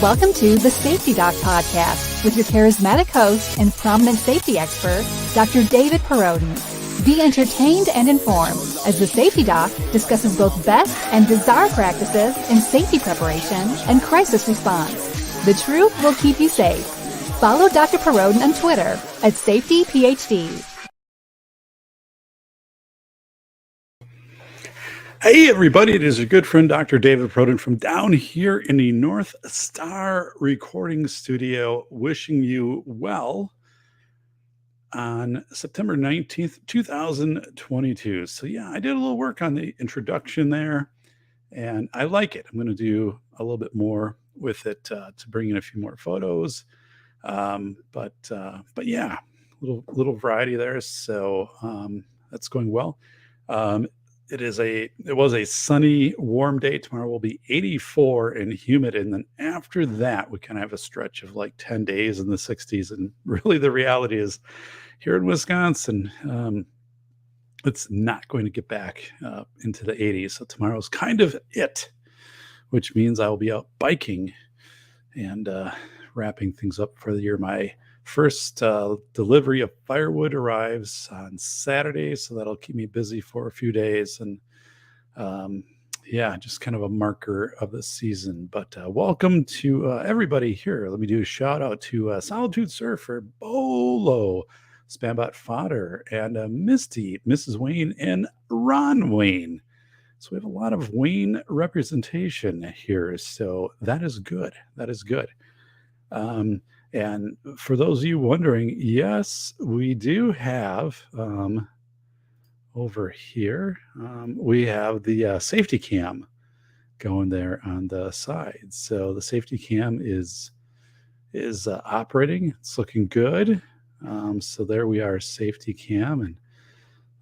Welcome to the Safety Doc Podcast with your charismatic host and prominent safety expert, Dr. David Perodin. Be entertained and informed as the Safety Doc discusses both best and bizarre practices in safety preparation and crisis response. The truth will keep you safe. Follow Dr. Perodin on Twitter at SafetyPhD. Hey everybody, it is your good friend Dr. David Perodin from down here in the North Star recording studio, wishing you well on September 19th, 2022. So yeah, I did a little work on the introduction there, and I like it. I'm going to do a little bit more with it to bring in a few more photos. But yeah, little variety there. So that's going well. It was a sunny, warm day. Tomorrow will be 84 and humid. And then after that, we kind of have a stretch of like 10 days in the 60s. And really the reality is here in Wisconsin, it's not going to get back into the 80s. So tomorrow's kind of it, which means I will be out biking and wrapping things up for the year. My first delivery of firewood arrives on Saturday, so that'll keep me busy for a few days. And yeah, just kind of a marker of the season. But welcome to everybody here. Let me do a shout out to Solitude Surfer, Bolo, Spambot Fodder, and Misty, Mrs. Wayne, and Ron Wayne. So we have a lot of Wayne representation here. So that is good. That is good. And for those of you wondering, yes, we do have over here, we have the safety cam going there on the side. So the safety cam is operating. It's looking good. So there we are, safety cam. And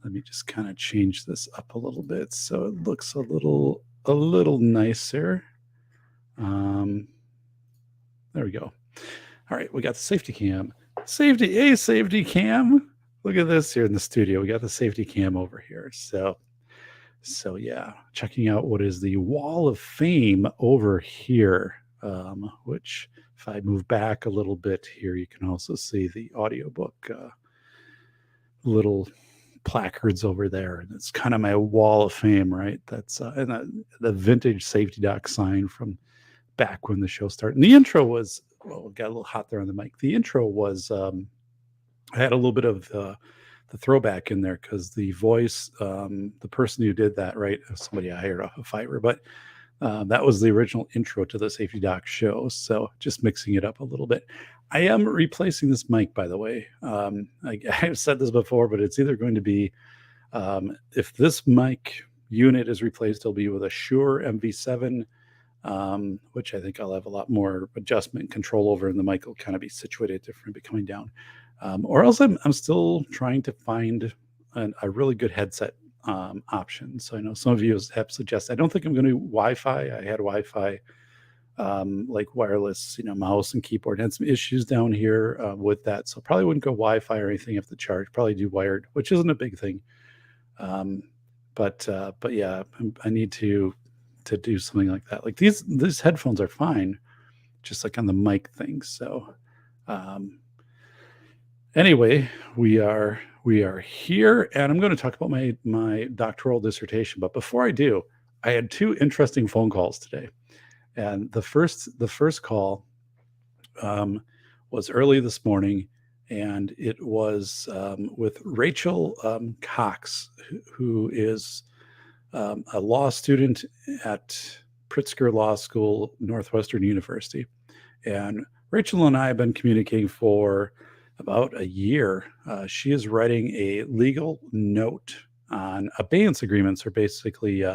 let me just kind of change this up a little bit so it looks a little nicer. There we go. All right, we got the safety cam. Safety cam. Look at this here in the studio. We got the safety cam over here. So yeah, checking out what is the wall of fame over here, which if I move back a little bit here, you can also see the audiobook little placards over there. And it's kind of my wall of fame, right? That's and the vintage Safety Doc sign from back when the show started. And the intro was, well, it got a little hot there on the mic. The intro was, I had a little bit of the throwback in there because the voice, the person who did that, right, somebody I hired off of Fiverr, but that was the original intro to the Safety Doc show. So just mixing it up a little bit. I am replacing this mic, by the way. I've said this before, but it's either going to be, if this mic unit is replaced, it'll be with a Shure MV7, which I think I'll have a lot more adjustment and control over, and the mic will kind of be situated different, coming down. Or else I'm still trying to find a really good headset option. So I know some of you have suggested. I don't think I'm going to do Wi-Fi. I had Wi-Fi, like wireless, mouse and keyboard. Had some issues down here with that, so probably wouldn't go Wi-Fi or anything if the charge. Probably do wired, which isn't a big thing. But yeah, I need to do something like that. Like these headphones are fine, just like on the mic thing. So anyway, we are here, and I'm going to talk about my doctoral dissertation. But before I do, I had two interesting phone calls today. And the first call was early this morning, and it was with Rachel Cox, who is a law student at Pritzker Law School, Northwestern University. And Rachel and I have been communicating for about a year. She is writing a legal note on abeyance agreements, or basically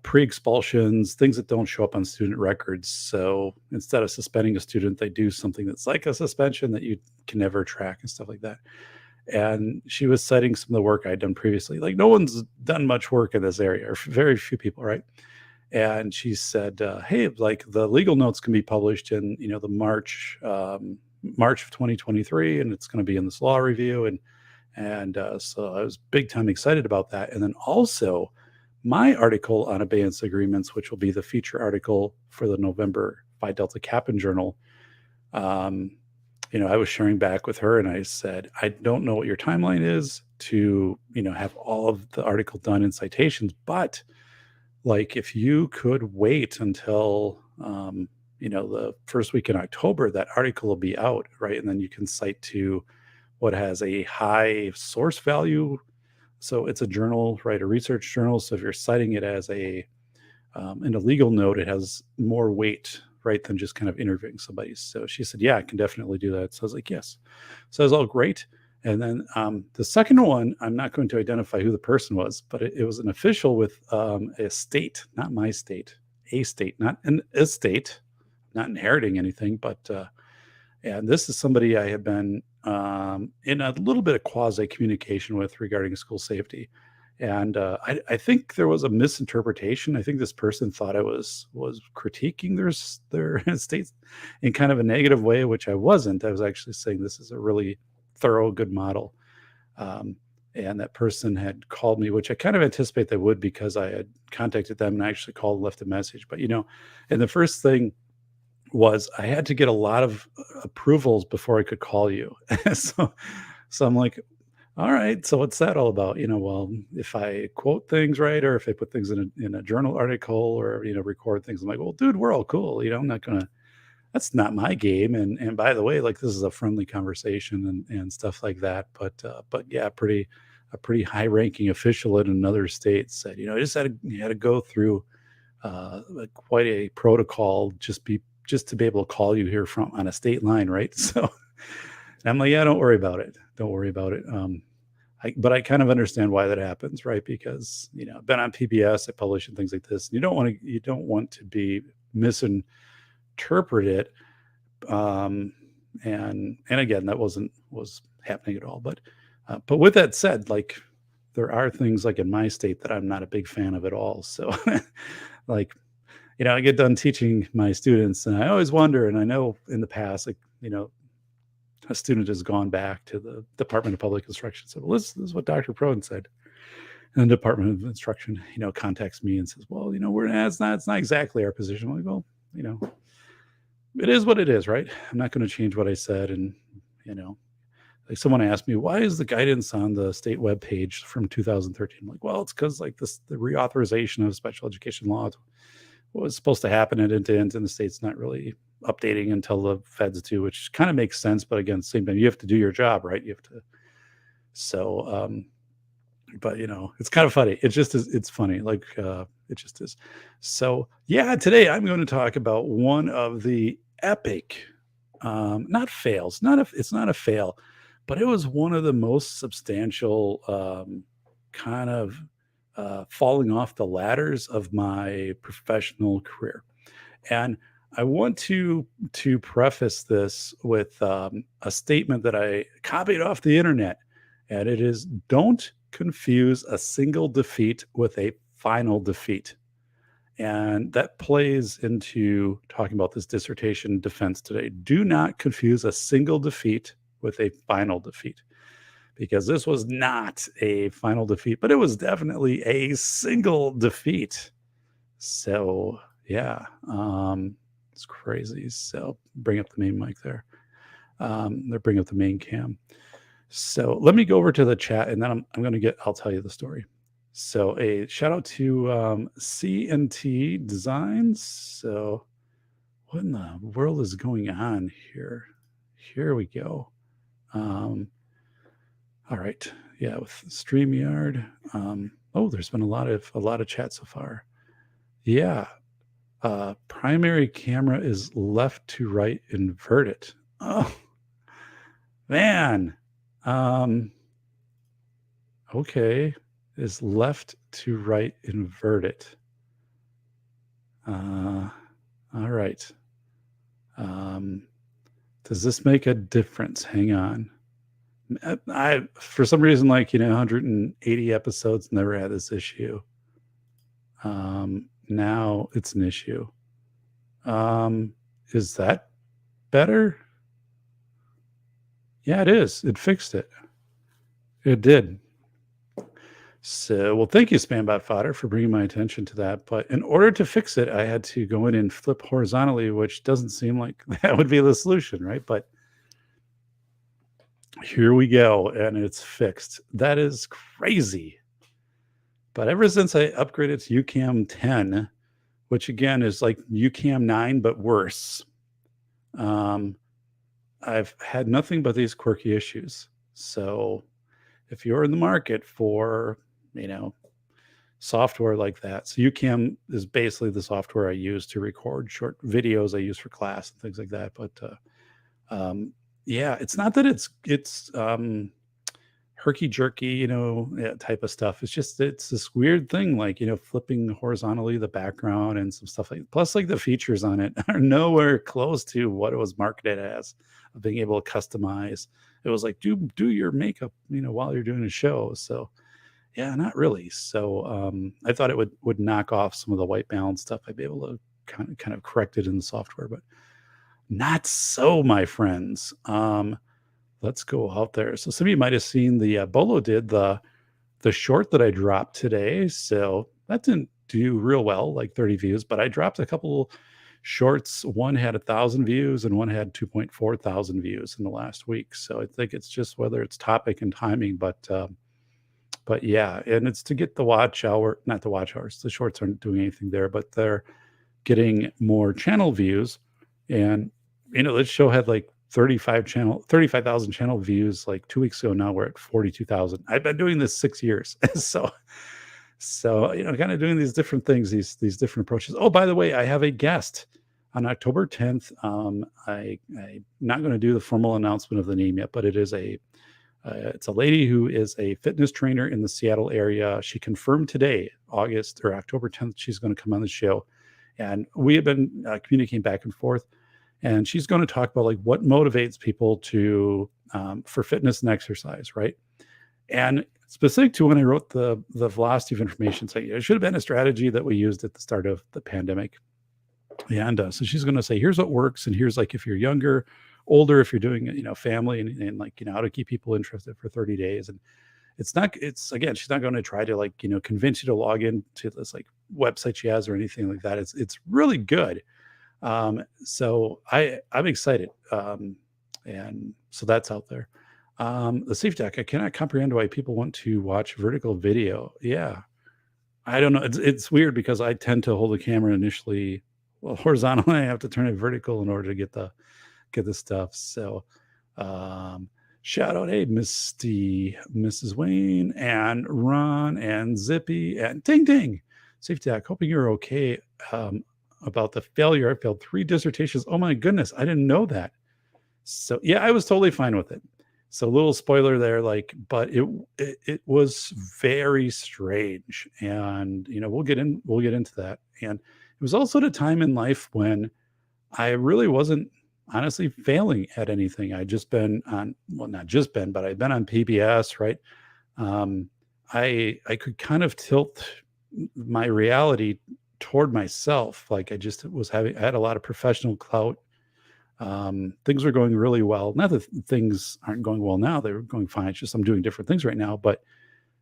pre-expulsions, things that don't show up on student records. So instead of suspending a student, they do something that's like a suspension that you can never track and stuff like that. And she was citing some of the work I'd done previously. Like, no one's done much work in this area, or very few people, right? And she said, hey, like the legal notes can be published in, the March of 2023, and it's going to be in this law review. And so I was big time excited about that. And then also my article on abeyance agreements, which will be the feature article for the November Phi Delta Kappan journal. I was sharing back with her and I said, I don't know what your timeline is to, have all of the article done in citations, but like if you could wait until, the first week in October, that article will be out, right? And then you can cite to what has a high source value. So it's a journal, right? A research journal. So if you're citing it as in a legal note, it has more weight, right, than just kind of interviewing somebody. So she said, yeah, I can definitely do that. So I was like, yes. So it was all great. And then the second one, I'm not going to identify who the person was, but it was an official with a state, not my state, a state, not an estate, not inheriting anything, but and this is somebody I have been in a little bit of quasi communication with regarding school safety. And I think there was a misinterpretation. I think this person thought I was critiquing their states in kind of a negative way, which I wasn't. I was actually saying this is a really thorough, good model. And that person had called me, which I kind of anticipate they would because I had contacted them and I actually called and left a message. But and the first thing was I had to get a lot of approvals before I could call you. So I'm like, all right, so what's that all about? Well, if I quote things right, or if I put things in a journal article, or record things, I'm like, well, dude, we're all cool. I'm not gonna. That's not my game. And by the way, like this is a friendly conversation and stuff like that. But yeah, a pretty high ranking official in another state said, I just had to go through quite a protocol just to be able to call you here from on a state line, right? So I'm like, yeah, don't worry about it. Don't worry about it. But I kind of understand why that happens, right? Because I've been on PBS, I publish and things like this. And you don't want to be misinterpret it. And again, that was happening at all. But with that said, like there are things like in my state that I'm not a big fan of at all. So like, I get done teaching my students and I always wonder, and I know in the past, like, a student has gone back to the Department of Public Instruction and said, well, this is what Dr. Proden said. And the Department of Instruction, contacts me and says, well, it's not exactly our position. I'm like, well, it is what it is, right? I'm not going to change what I said. And, like someone asked me, why is the guidance on the state webpage from 2013? I'm like, well, it's because like the reauthorization of special education law was supposed to happen at end and the state's not really updating until the feds do, which kind of makes sense. But again, same time, you have to do your job, right? You have to. So, but it's kind of funny. It just is. It's funny. Like it just is. So yeah, today I'm going to talk about one of the epic, not fails, it's not a fail, but it was one of the most substantial kind of falling off the ladders of my professional career. And I want to preface this with a statement that I copied off the internet, and it is: don't confuse a single defeat with a final defeat. And that plays into talking about this dissertation defense today. Do not confuse a single defeat with a final defeat, because this was not a final defeat, but it was definitely a single defeat. So yeah, it's crazy. So bring up the main mic there. They're bringing up the main cam. So let me go over to the chat, and then I'll tell you the story. So a shout out to C&T Designs. So what in the world is going on here? Here we go. All right. Yeah, with StreamYard. There's been a lot of chat so far. Yeah. Primary camera is left to right inverted. Oh man. Okay. Is left to right inverted. All right. Does this make a difference? Hang on. I for some reason, 180 episodes, never had this issue. Now it's an issue. Is that better? Yeah, it is. It fixed it. It did. So, well, thank you, Spambot Fodder, for bringing my attention to that. But in order to fix it, I had to go in and flip horizontally, which doesn't seem like that would be the solution, right? But here we go, and it's fixed. That is crazy. But ever since I upgraded to UCAM 10, which again is like UCAM 9, but worse, um, I've had nothing but these quirky issues. So if you're in the market for, you know, software like that, so UCAM is basically the software I use to record short videos I use for class and things like that. But yeah, it's not that it's herky jerky, type of stuff. It's just it's this weird thing, like flipping horizontally the background and some stuff like. Plus, like the features on it are nowhere close to what it was marketed as, of being able to customize. It was like do your makeup, while you're doing a show. So yeah, not really. So I thought it would knock off some of the white balance stuff. I'd be able to kind of correct it in the software, but not so, my friends. Let's go out there. So some of you might have seen the Bolo did the short that I dropped today. So that didn't do real well, like 30 views, but I dropped a couple shorts. One had 1,000 views and one had 2.4 thousand views in the last week. So I think it's just whether it's topic and timing, but yeah, and it's to get the watch hour, not the watch hours. The shorts aren't doing anything there, but they're getting more channel views. And this show had like 35,000 channel views like 2 weeks ago. Now we're at 42,000. I've been doing this 6 years. So kind of doing these different things, these different approaches. Oh, by the way, I have a guest on October 10th. I'm not going to do the formal announcement of the name yet, but it's a lady who is a fitness trainer in the Seattle area. She confirmed today, October 10th, she's going to come on the show. And we have been communicating back and forth. And she's going to talk about like what motivates people to for fitness and exercise, right? And specific to when I wrote the velocity of information site, it should have been a strategy that we used at the start of the pandemic. And so she's going to say, here's what works, and here's like if you're younger, older, if you're doing family, and like how to keep people interested for 30 days. And it's again, she's not going to try to like convince you to log into this like website she has or anything like that. It's really good. So I'm excited. And so that's out there. The Safety Doc, I cannot comprehend why people want to watch vertical video. Yeah. I don't know. It's weird because I tend to hold the camera initially, horizontal. I have to turn it vertical in order to get the stuff. So, shout out, hey, Misty, Mrs. Wayne, and Ron, and Zippy, and Ding Ding. Safety Doc, hoping you're okay. About the failure. I failed 3 dissertations. Oh my goodness, I didn't know that. So yeah, I was totally fine with it. So a little spoiler there, but it was very strange, and we'll get into that. And it was also the time in life when I really wasn't honestly failing at anything. I'd just been on, well, not just been, but I'd been on PBS, right? I could kind of tilt my reality toward myself. Like I had a lot of professional clout. Things were going really well. Not that things aren't going well now, they were going fine. It's just I'm doing different things right now, but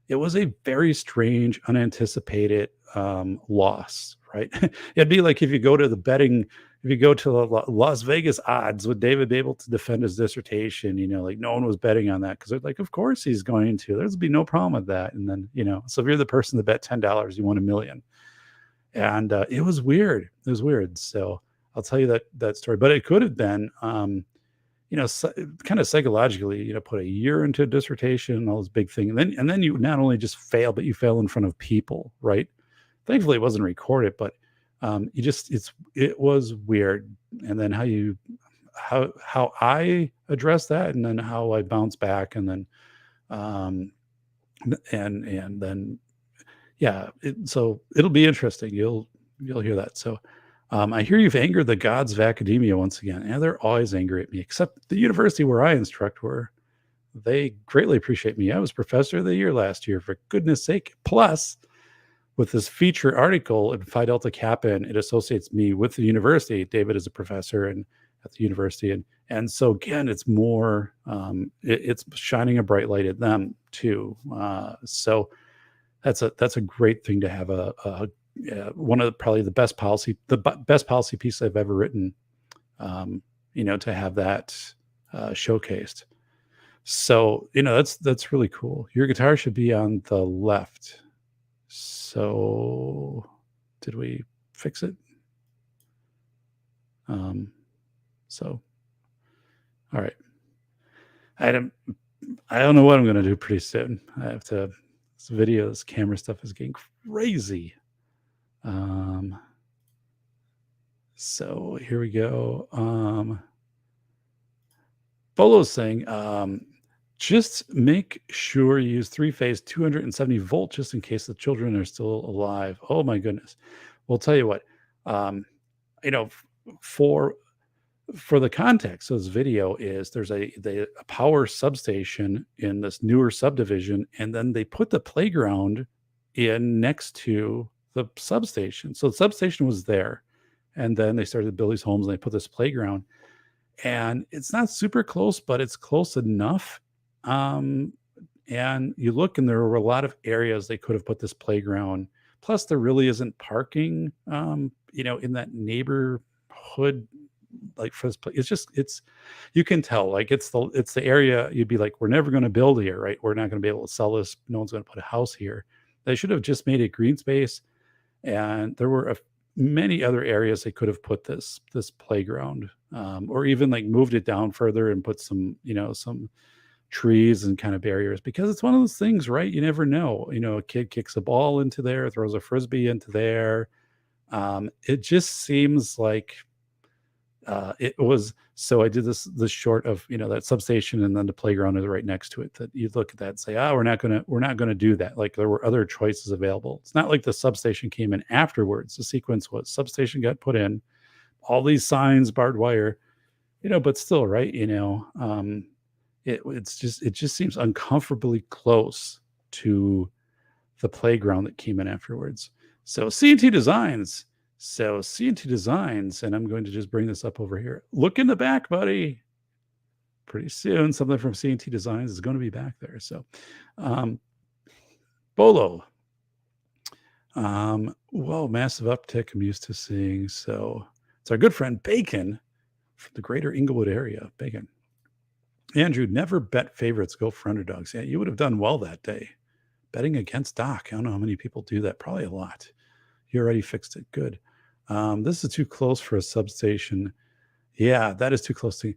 it was a very strange, unanticipated loss, right? It'd be like if you go to the Las Vegas odds, would David be able to defend his dissertation? Like no one was betting on that because they're like, of course he's going to. There's be no problem with that. And then, so if you're the person that bet $10, you won $1 million. And it was weird. It was weird. So I'll tell you that story. But it could have been, kind of psychologically, put a year into a dissertation and all this big thing, and then you not only just fail, but you fail in front of people, right? Thankfully, it wasn't recorded, but it was weird. And then how I addressed that, and then how I bounced back, and then and then. Yeah, so it'll be interesting. You'll hear that. So I hear you've angered the gods of academia once again. And they're always angry at me, except the university where I instruct, where they greatly appreciate me. I was professor of the year last year, for goodness sake. Plus, with this feature article in Phi Delta Kappa, and it associates me with the university. David is a professor at the university. And so again, it's more, it's shining a bright light at them too. So that's a great thing to have one of probably the best best policy piece I've ever written. To have that showcased. So that's really cool. Your guitar should be on the left. So did we fix it? So all right. I don't know what I'm going to do pretty soon. I have to. This camera stuff is getting crazy. So here we go. Bolo's saying, just make sure you use 3-phase 270 volt just in case the children are still alive. Oh my goodness. Well, tell you what, for the context of this video is there's a power substation in this newer subdivision, and then they put the playground in next to the substation. So the substation was there, and then they started to build these homes and they put this playground, and it's not super close, but it's close enough. And you look, and there were a lot of areas they could have put this playground. Plus, there really isn't parking, in that neighborhood, like for this place. It's you can tell, like it's the area you'd be like, we're never going to build here, right? We're not going to be able to sell this. No one's going to put a house here. They should have just made it green space, and there were many other areas they could have put this playground, or even like moved it down further and put some trees and kind of barriers, because it's one of those things, right? You never know. A kid kicks a ball into there, throws a frisbee into there. It just seems like it was. So I did this short of that substation, and then the playground is right next to it. That you look at that and say, we're not gonna do that. Like there were other choices available. It's not like the substation came in afterwards. The sequence was substation got put in, all these signs, barbed wire, but still, right? It just seems uncomfortably close to the playground that came in afterwards. So C&T Designs. And I'm going to just bring this up over here. Look in the back, buddy. Pretty soon, something from C&T Designs is going to be back there. So, Bolo. Whoa, massive uptick I'm used to seeing. So it's our good friend Bacon from the greater Inglewood area. Bacon. Andrew, never bet favorites, go for underdogs. Yeah, you would have done well that day. Betting against Doc. I don't know how many people do that. Probably a lot. You already fixed it. Good. This is too close for a substation. Yeah, that is too close to.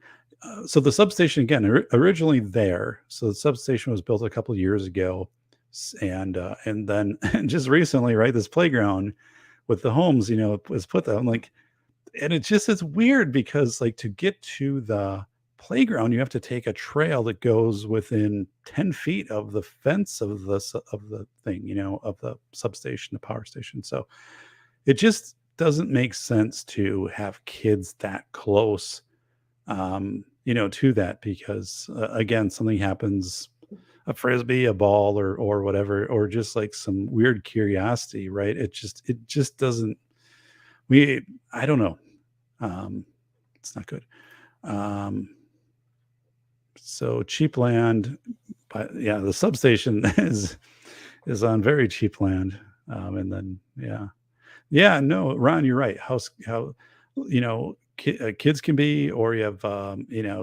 So the substation, again, originally there. So the substation was built a couple of years ago, and then just recently, right? This playground with the homes, was put there. I'm like, and it's weird because like to get to the playground, you have to take a trail that goes within 10 feet of the fence of the thing, of the substation, the power station. So it just doesn't make sense to have kids that close, to that, because again, something happens, a frisbee, a ball, or whatever, or just like some weird curiosity, right? It just doesn't. I don't know. It's not good. So cheap land, but yeah, the substation is on very cheap land, and then no, Ron, you're right. How kids can be, or you have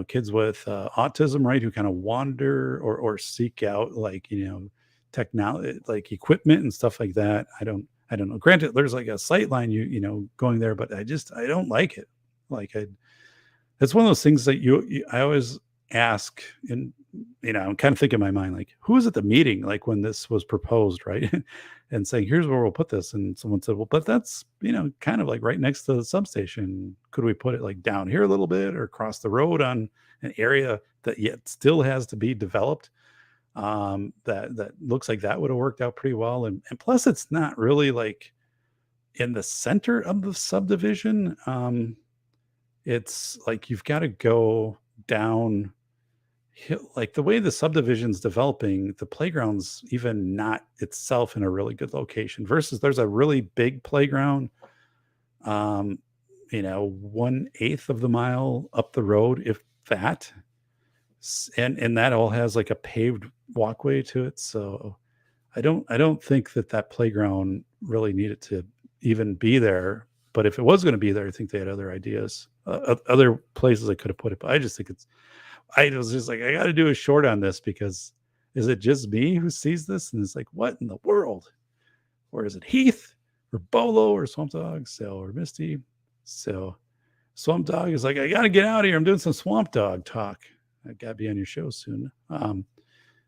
kids with autism, right, who kind of wander or seek out like technology, like equipment and stuff like that. I don't know. Granted, there's like a sight line going there, but I don't like it. Like it's one of those things that I always ask, and I'm kind of thinking in my mind, like, who was at the meeting, like when this was proposed, right? And saying, here's where we'll put this. And someone said, well, but that's, kind of like right next to the substation. Could we put it like down here a little bit, or across the road on an area that yet still has to be developed? That looks like that would have worked out pretty well. And plus it's not really like in the center of the subdivision. It's like, you've got to go down hill, like the way the subdivision's developing, the playground's even not itself in a really good location, versus there's a really big playground, 1/8 of the mile up the road, if that. And that all has like a paved walkway to it. So I don't think that playground really needed to even be there. But if it was going to be there, I think they had other ideas, other places I could have put it. But I just think I was just like, I got to do a short on this because is it just me who sees this? And it's like, what in the world? Or is it Heath or Bolo or Swamp Dog? So, or Misty? So, Swamp Dog is like, I got to get out of here. I'm doing some Swamp Dog talk. I got to be on your show soon.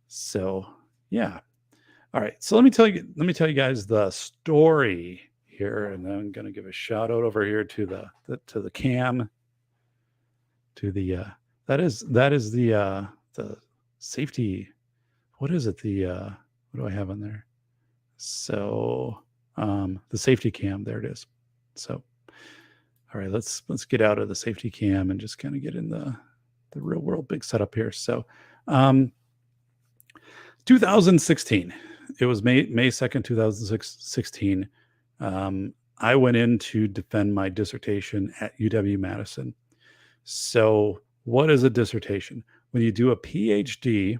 So, yeah. All right. So let me tell you guys the story here, and then I'm going to give a shout out over here to the cam, to the that is the safety. What is it? What do I have on there? So the safety cam, there it is. So all right, let's get out of the safety cam and just kind of get in the real world big setup here. So 2016, it was May 2nd, 2016. I went in to defend my dissertation at UW-Madison. So what is a dissertation? When you do a PhD,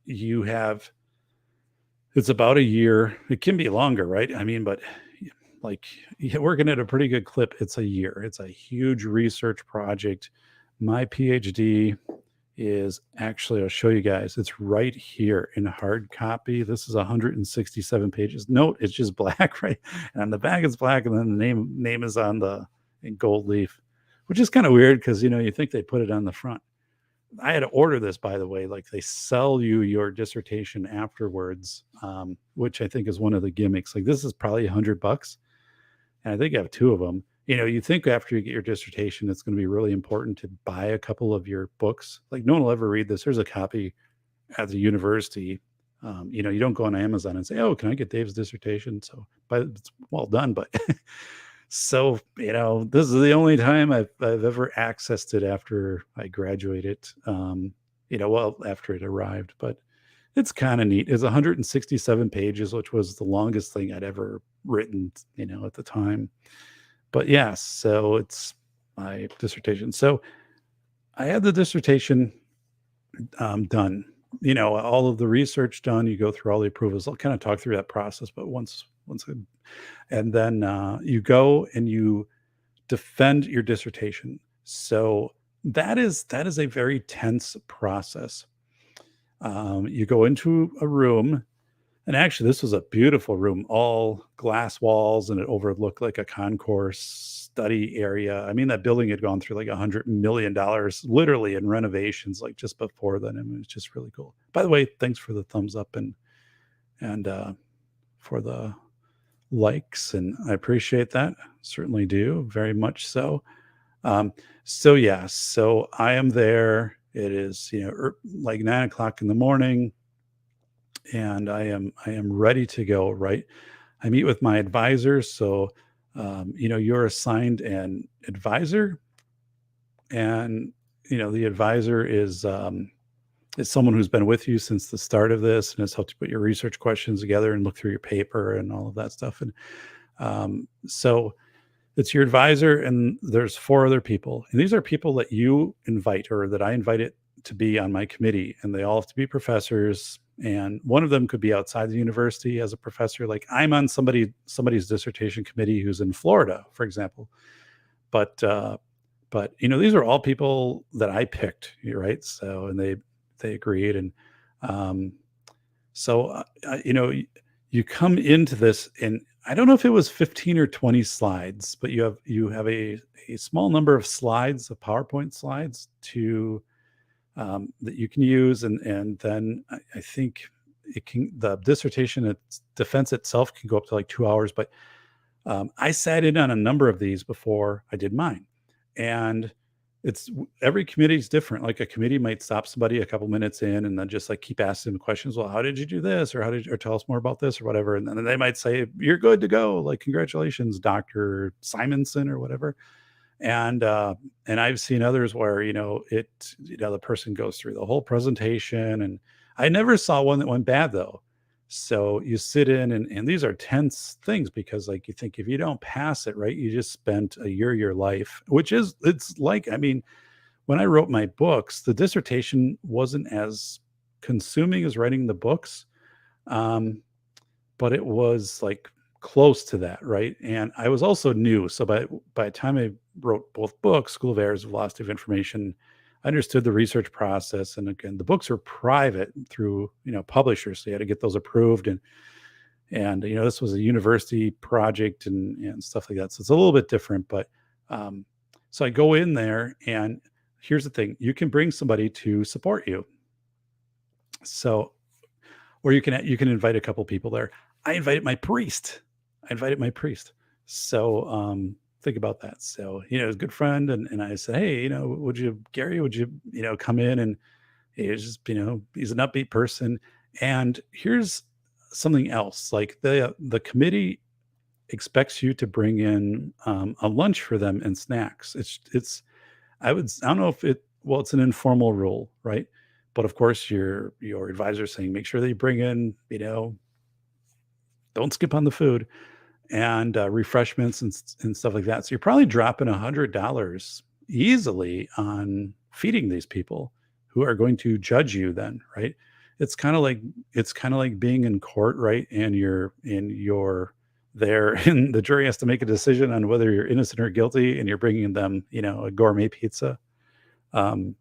you have, it's about a year. It can be longer, right? I mean, but like working at a pretty good clip, it's a year. It's a huge research project. My PhD is actually, I'll show you guys, it's right here in hard copy. This is 167 pages. Note, it's just black, right? And on the back it's black, and then the name is on in gold leaf, which is kind of weird because, you think they put it on the front. I had to order this, by the way. Like, they sell you your dissertation afterwards, which I think is one of the gimmicks. Like, this is probably $100, and I think I have two of them. You think after you get your dissertation, it's going to be really important to buy a couple of your books. Like, no one will ever read this. There's a copy at the university. You don't go on Amazon and say, "Oh, can I get Dave's dissertation?" So, but it's well done. But so, this is the only time I've ever accessed it after I graduated. Well, after it arrived, but it's kind of neat. It's 167 pages, which was the longest thing I'd ever written, at the time. But yeah, so it's my dissertation. So I had the dissertation done, all of the research done. You go through all the approvals. I'll kind of talk through that process, but and then you go and you defend your dissertation. So that is a very tense process. You go into a room. And actually, this was a beautiful room, all glass walls, and it overlooked like a concourse study area. I mean, that building had gone through like $100 million, literally, in renovations, like just before then. I mean, it's just really cool. By the way, thanks for the thumbs up and for the likes, and I appreciate that. Certainly do, very much so. So I am there. It is like 9 o'clock in the morning. And I am ready to go, right? I meet with my advisor. So, you're assigned an advisor, and, the advisor is someone who's been with you since the start of this and has helped you put your research questions together and look through your paper and all of that stuff. And so it's your advisor, and there's 4 other people. And these are people that you invite, or that I invited to be on my committee, and they all have to be professors. And one of them could be outside the university as a professor. Like, I'm on somebody's dissertation committee who's in Florida, for example. But these are all people that I picked, right? So, and they agreed. And so you come into this, and I don't know if it was 15 or 20 slides, but you have a small number of slides, of PowerPoint slides, to that you can use, and then I think the dissertation defense itself can go up to like 2 hours. But I sat in on a number of these before I did mine, and every committee is different. Like, a committee might stop somebody a couple minutes in and then just like keep asking them questions. Well, how did you do this, or or tell us more about this, or whatever. And then they might say, "You're good to go. Like, congratulations, Dr. Simonson," or whatever. And I've seen others where, the person goes through the whole presentation, and I never saw one that went bad, though. So you sit in, and these are tense things, because, like, you think if you don't pass it, right, you just spent a year of your life, it's like, I mean, when I wrote my books, the dissertation wasn't as consuming as writing the books. Um, but it was like close to that, right? And I was also new, so by the time I wrote both books, School of Errors, Velocity of Information, I understood the research process. And again, the books are private through publishers, so you had to get those approved, and this was a university project and stuff like that. So it's a little bit different, but um, so I go in there, and here's the thing: you can bring somebody to support you. So, or you can invite a couple people there. I invited my priest. I invited my priest. So think about that. So a good friend, and I said, hey, Gary, would you come in, and he's just he's an upbeat person. And here's something else: like the committee expects you to bring in a lunch for them and snacks. It's I don't know if it's an informal rule, right? But of course, your advisor is saying make sure that you bring in, don't skip on the food, and refreshments and stuff like that. So you're probably dropping $100 easily on feeding these people who are going to judge you then, right? It's kind of like being in court, right? And you're there, and the jury has to make a decision on whether you're innocent or guilty, and you're bringing them, a gourmet pizza. Um,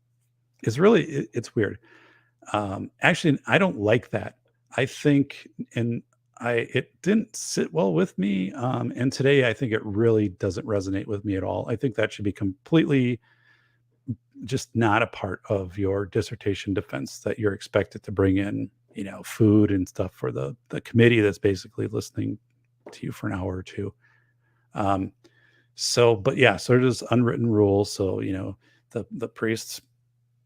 it's weird. Actually, I don't like that. I think, and it didn't sit well with me. And today I think it really doesn't resonate with me at all. I think that should be completely just not a part of your dissertation defense, that you're expected to bring in, food and stuff for the committee that's basically listening to you for an hour or two. Um, but yeah, so there's unwritten rules. So, the priests,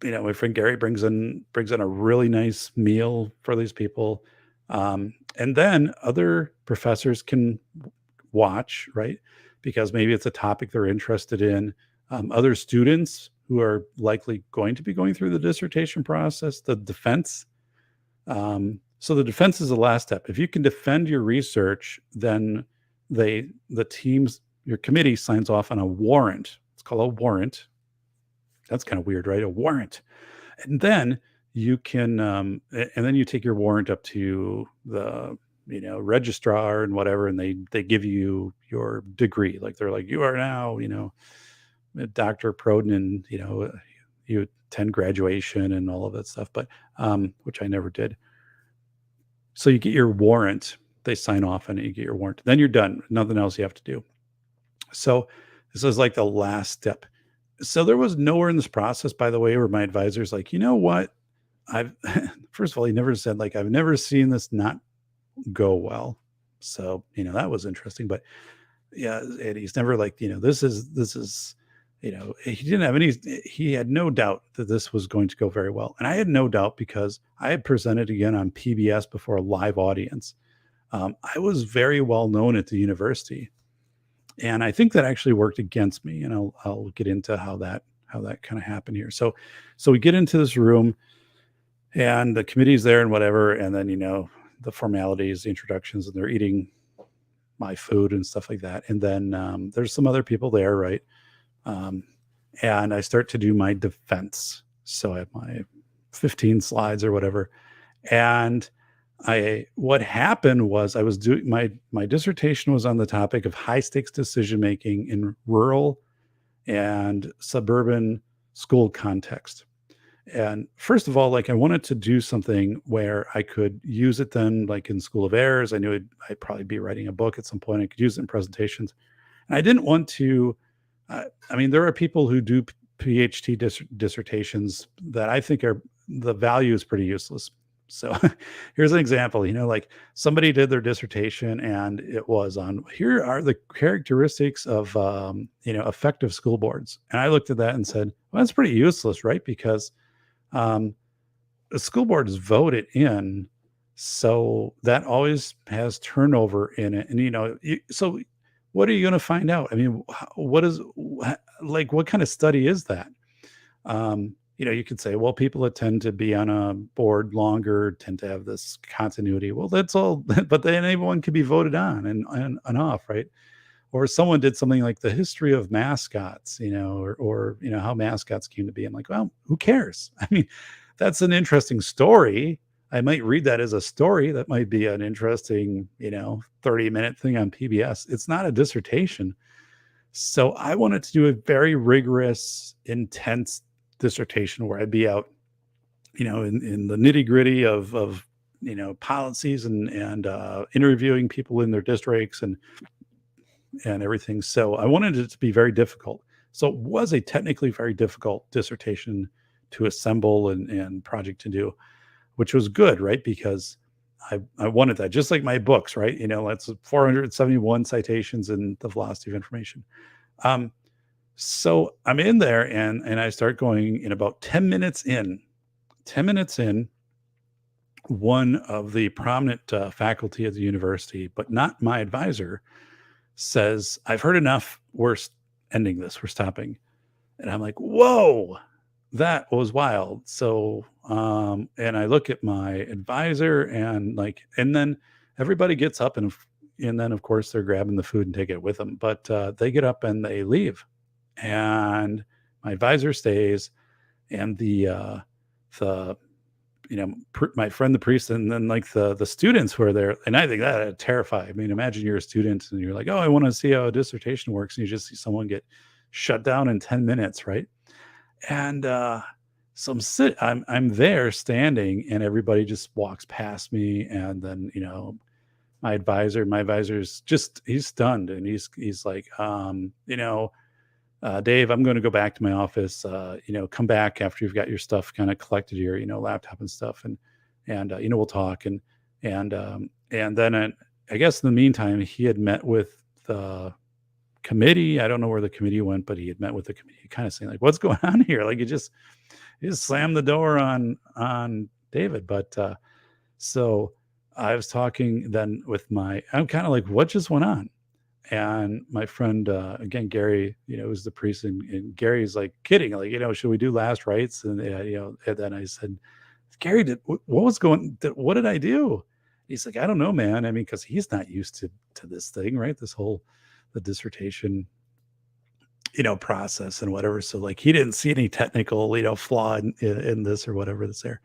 my friend Gary brings in a really nice meal for these people. And then other professors can watch, right? Because maybe it's a topic they're interested in. Other students who are likely going to be going through the dissertation process, the defense. So the defense is the last step. If you can defend your research, then your committee signs off on a warrant. It's called a warrant. That's kind of weird, right? A warrant. And then you can, and then you take your warrant up to the, registrar and whatever, and they give you your degree. Like they're like, you are now, Dr. Proden, and, you attend graduation and all of that stuff, but, which I never did. So you get your warrant, they sign off on it, you get your warrant, then you're done. Nothing else you have to do. So this is like the last step. So there was nowhere in this process, by the way, where my advisor's like, you know what? First of all, he never said, like, I've never seen this not go well. So, that was interesting. But yeah, and he's never like, this is, he had no doubt that this was going to go very well. And I had no doubt because I had presented again on PBS before a live audience. I was very well known at the university. And I think that actually worked against me. And I'll get into how that kind of happened here. So we get into this room, and the committee's there and whatever. And then, the formalities, the introductions, and they're eating my food and stuff like that. And then there's some other people there, right? And I start to do my defense. So I have my 15 slides or whatever. And what happened was I was doing my dissertation was on the topic of high stakes decision making in rural and suburban school context. And first of all, like I wanted to do something where I could use it then, like in School of Errors. I knew I'd probably be writing a book at some point. I could use it in presentations. And I didn't want to, there are people who do PhD dissertations that I think the value is pretty useless. So here's an example, like somebody did their dissertation and it was on, here are the characteristics of, effective school boards. And I looked at that and said, well, that's pretty useless, right? Because the school board is voted in. So that always has turnover in it. And, so what are you going to find out? I mean, what kind of study is that? You could say, well, people that tend to be on a board longer tend to have this continuity. Well, that's all, but then everyone could be voted on and off, right? Or someone did something like the history of mascots, or how mascots came to be. I'm like, well, who cares? I mean, that's an interesting story. I might read that as a story. That might be an interesting, 30-minute thing on PBS. It's not a dissertation. So I wanted to do a very rigorous, intense dissertation where I'd be out, in the nitty gritty of policies and interviewing people in their districts and everything. So I wanted it to be very difficult. So it was a technically very difficult dissertation to assemble and project to do, which was good, right? Because I wanted that, just like my books, right? That's 471 citations in the velocity of information. So I'm in there and I start going in about 10 minutes in. 10 minutes in, one of the prominent faculty at the university, but not my advisor, says, "I've heard enough. We're ending this. We're stopping." And I'm like, whoa, that was wild. So, and I look at my advisor and then everybody gets up and then of course they're grabbing the food and take it with them. But they get up and they leave, and my advisor stays, and the my friend the priest, and then like the students who are there. And I think that terrify. I mean, imagine you're a student and you're like, oh, I want to see how a dissertation works, and you just see someone get shut down in 10 minutes, right? And so I'm there standing, and everybody just walks past me, and then my advisor's just, he's stunned, and he's like, Dave, I'm going to go back to my office. Come back after you've got your stuff kind of collected here, laptop and stuff, and we'll talk. And then I guess in the meantime, he had met with the committee. I don't know where the committee went, but he had met with the committee, kind of saying like, "What's going on here?" Like, you just slammed the door on David. But so I was talking then with I'm kind of like, what just went on? And my friend, again, Gary, was the priest, and Gary's like kidding, like, should we do last rites? And, and then I said, Gary, what was what did I do? He's like, I don't know, man. I mean, cause he's not used to this thing, right? The dissertation, process and whatever. So like, he didn't see any technical, flaw in this or whatever that's there.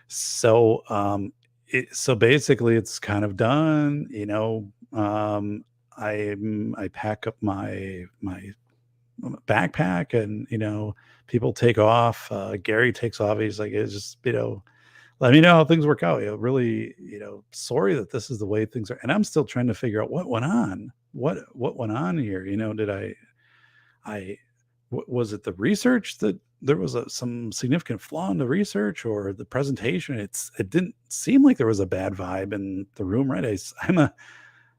So, so basically it's kind of done, I pack up my backpack, and people take off. Gary takes off. He's like, it's just let me know how things work out. Really, sorry that this is the way things are. And I'm still trying to figure out what went on. What went on here? Did was it the research that there was some significant flaw in the research, or the presentation? It didn't seem like there was a bad vibe in the room, right?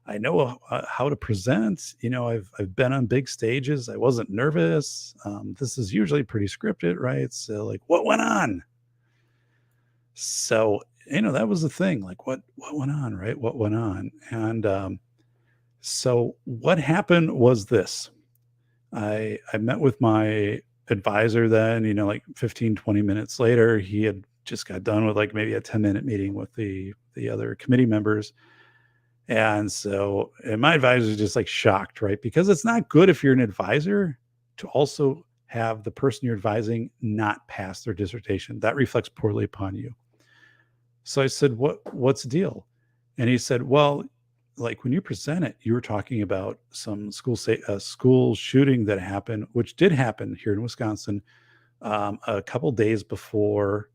I know how to present. I've been on big stages. I wasn't nervous. This is usually pretty scripted, right? So like, what went on? So that was the thing. Like, what went on, right? What went on? And so what happened was this. I met with my advisor then. Like 15, 20 minutes later, he had just got done with like maybe a 10-minute meeting with the other committee members. And my advisor is just like shocked, right? Because it's not good if you're an advisor to also have the person you're advising not pass their dissertation. That reflects poorly upon you. So I said, what's the deal? And he said, well, like when you present it, you were talking about some school shooting that happened, which did happen here in Wisconsin, a couple days before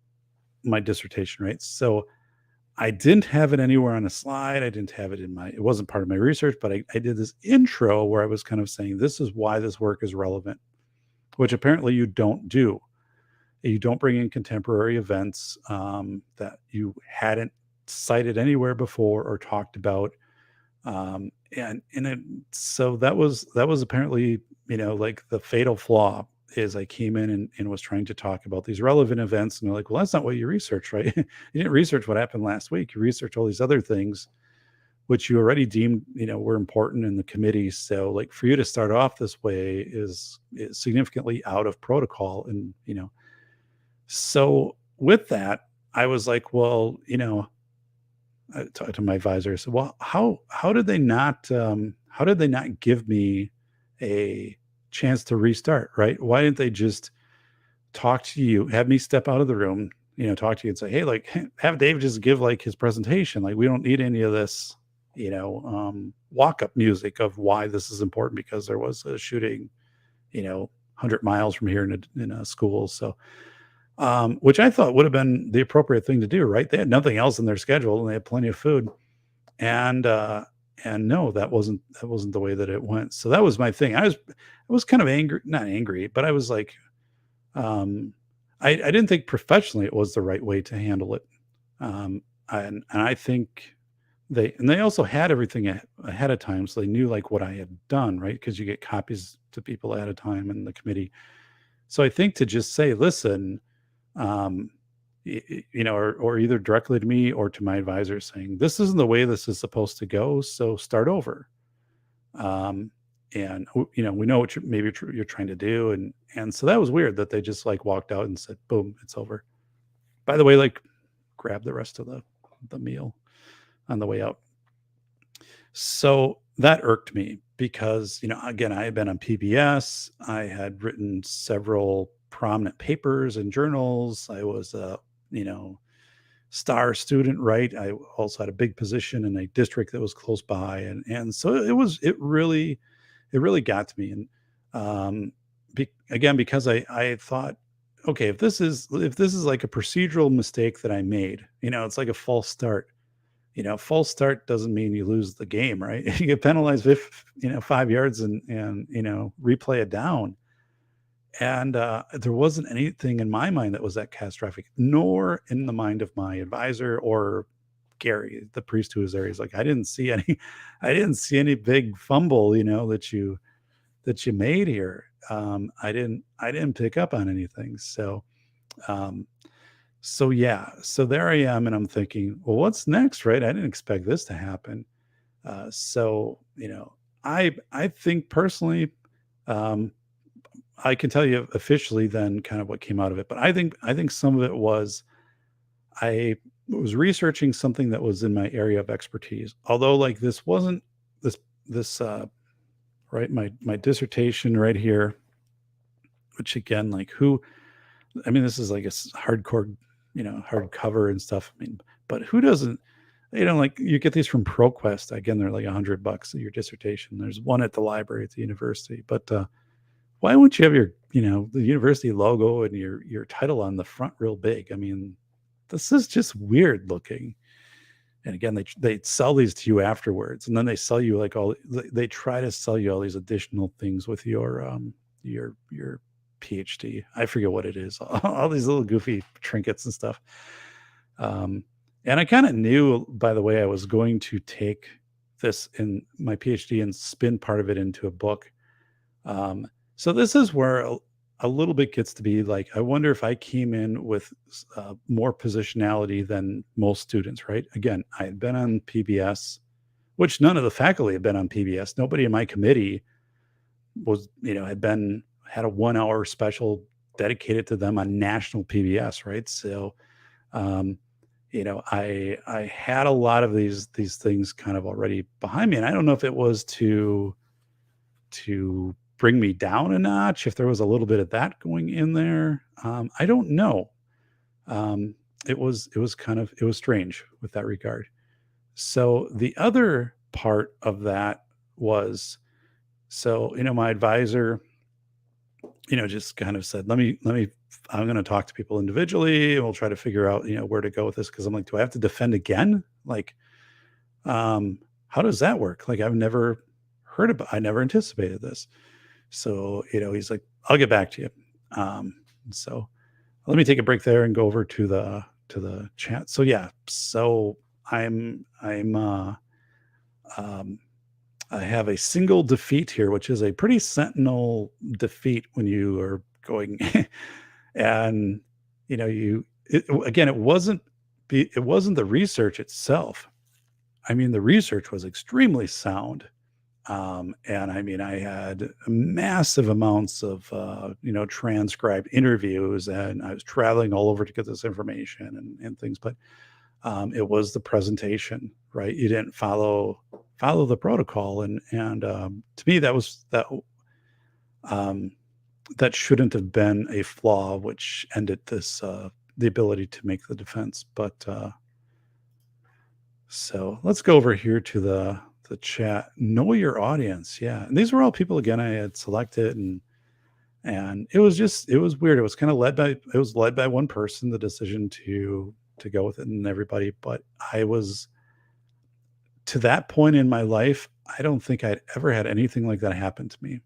my dissertation, right? So I didn't have it anywhere on a slide. I didn't have it it wasn't part of my research, but I did this intro where I was kind of saying, this is why this work is relevant, which apparently you don't do. You don't bring in contemporary events that you hadn't cited anywhere before or talked about. So that was apparently, like the fatal flaw is I came in and was trying to talk about these relevant events, and they're like, well, that's not what you researched, right? You didn't research what happened last week. You researched all these other things, which you already deemed, were important in the committee. So like for you to start off this way is significantly out of protocol. And, so with that, I was like, well, I talked to my advisor. I said, well, how did they not give me a chance to restart, right? Why didn't they just talk to you, have me step out of the room, talk to you and say, hey, like, have Dave just give like his presentation. Like, we don't need any of this, walk up music of why this is important because there was a shooting, 100 miles from here in a school. So, which I thought would have been the appropriate thing to do, right? They had nothing else in their schedule and they had plenty of food. And no, that wasn't the way that it went. So that was my thing. I was kind of angry, not angry, but I was like, um, I didn't think professionally it was the right way to handle it. And I think they also had everything ahead of time, so they knew like what I had done, right? Because you get copies to people ahead of time in the committee. So I think to just say, listen, um, or either directly to me or to my advisor saying, this isn't the way this is supposed to go, so start over. Um, and we know what you're trying to do, and so that was weird that they just like walked out and said, boom, it's over. By the way, like grab the rest of the meal on the way out. So that irked me because, again, I had been on PBS. I had written several prominent papers and journals. I was a, star student, right? I also had a big position in a district that was close by. And so it really got to me. And, again, because I thought, okay, if this is like a procedural mistake that I made, it's like a false start. False start doesn't mean you lose the game, right? You get penalized if 5 yards and replay it down. And there wasn't anything in my mind that was that catastrophic, nor in the mind of my advisor or Gary, the priest who was there. He's like, I didn't see any, I didn't see any big fumble, that you made here. I didn't pick up on anything. Um, so yeah, so there I am, and I'm thinking, well, what's next, right? I didn't expect this to happen. So I think personally, um, I can tell you officially then kind of what came out of it, but I think some of it was I was researching something that was in my area of expertise. Although like this wasn't this right, my dissertation right here, which again, like who, I mean, this is like hardcore, hardcover and stuff. I mean, but who doesn't, like you get these from ProQuest. Again, they're like $100 your dissertation. There's one at the library at the university, but why wouldn't you have the university logo and your title on the front real big? I mean, this is just weird looking. And again, they sell these to you afterwards, and then they sell you like they try to sell you all these additional things with your PhD. I forget what it is. All these little goofy trinkets and stuff. Um, and I kind of knew, by the way, I was going to take this in my PhD and spin part of it into a book. So this is where a little bit gets to be like, I wonder if I came in with more positionality than most students, right? Again, I had been on PBS, which none of the faculty had been on PBS. Nobody in my committee was, had a 1 hour special dedicated to them on national PBS, right? So, I had a lot of these things kind of already behind me, and I don't know if it was to bring me down a notch, if there was a little bit of that going in there. I don't know. It was strange with that regard. So the other part of that was, so, my advisor, just kind of said, I'm going to talk to people individually and we'll try to figure out, where to go with this. Cause I'm like, do I have to defend again? Like, how does that work? Like, I never anticipated this. So, he's like, I'll get back to you. So let me take a break there and go over to the chat. So yeah, so I have a single defeat here, which is a pretty sentinel defeat when you are going and again, it wasn't the research itself. I mean, the research was extremely sound. And I mean, I had massive amounts of, transcribed interviews, and I was traveling all over to get this information and things, but it was the presentation, right? You didn't follow the protocol. And to me, that shouldn't have been a flaw, which ended this the ability to make the defense. But so let's go over here to the chat. Know your audience. Yeah. And these were all people again I had selected, and it was weird. It was kind of led by one person, the decision to go with it, and everybody. But I was, to that point in my life, I don't think I'd ever had anything like that happen to me.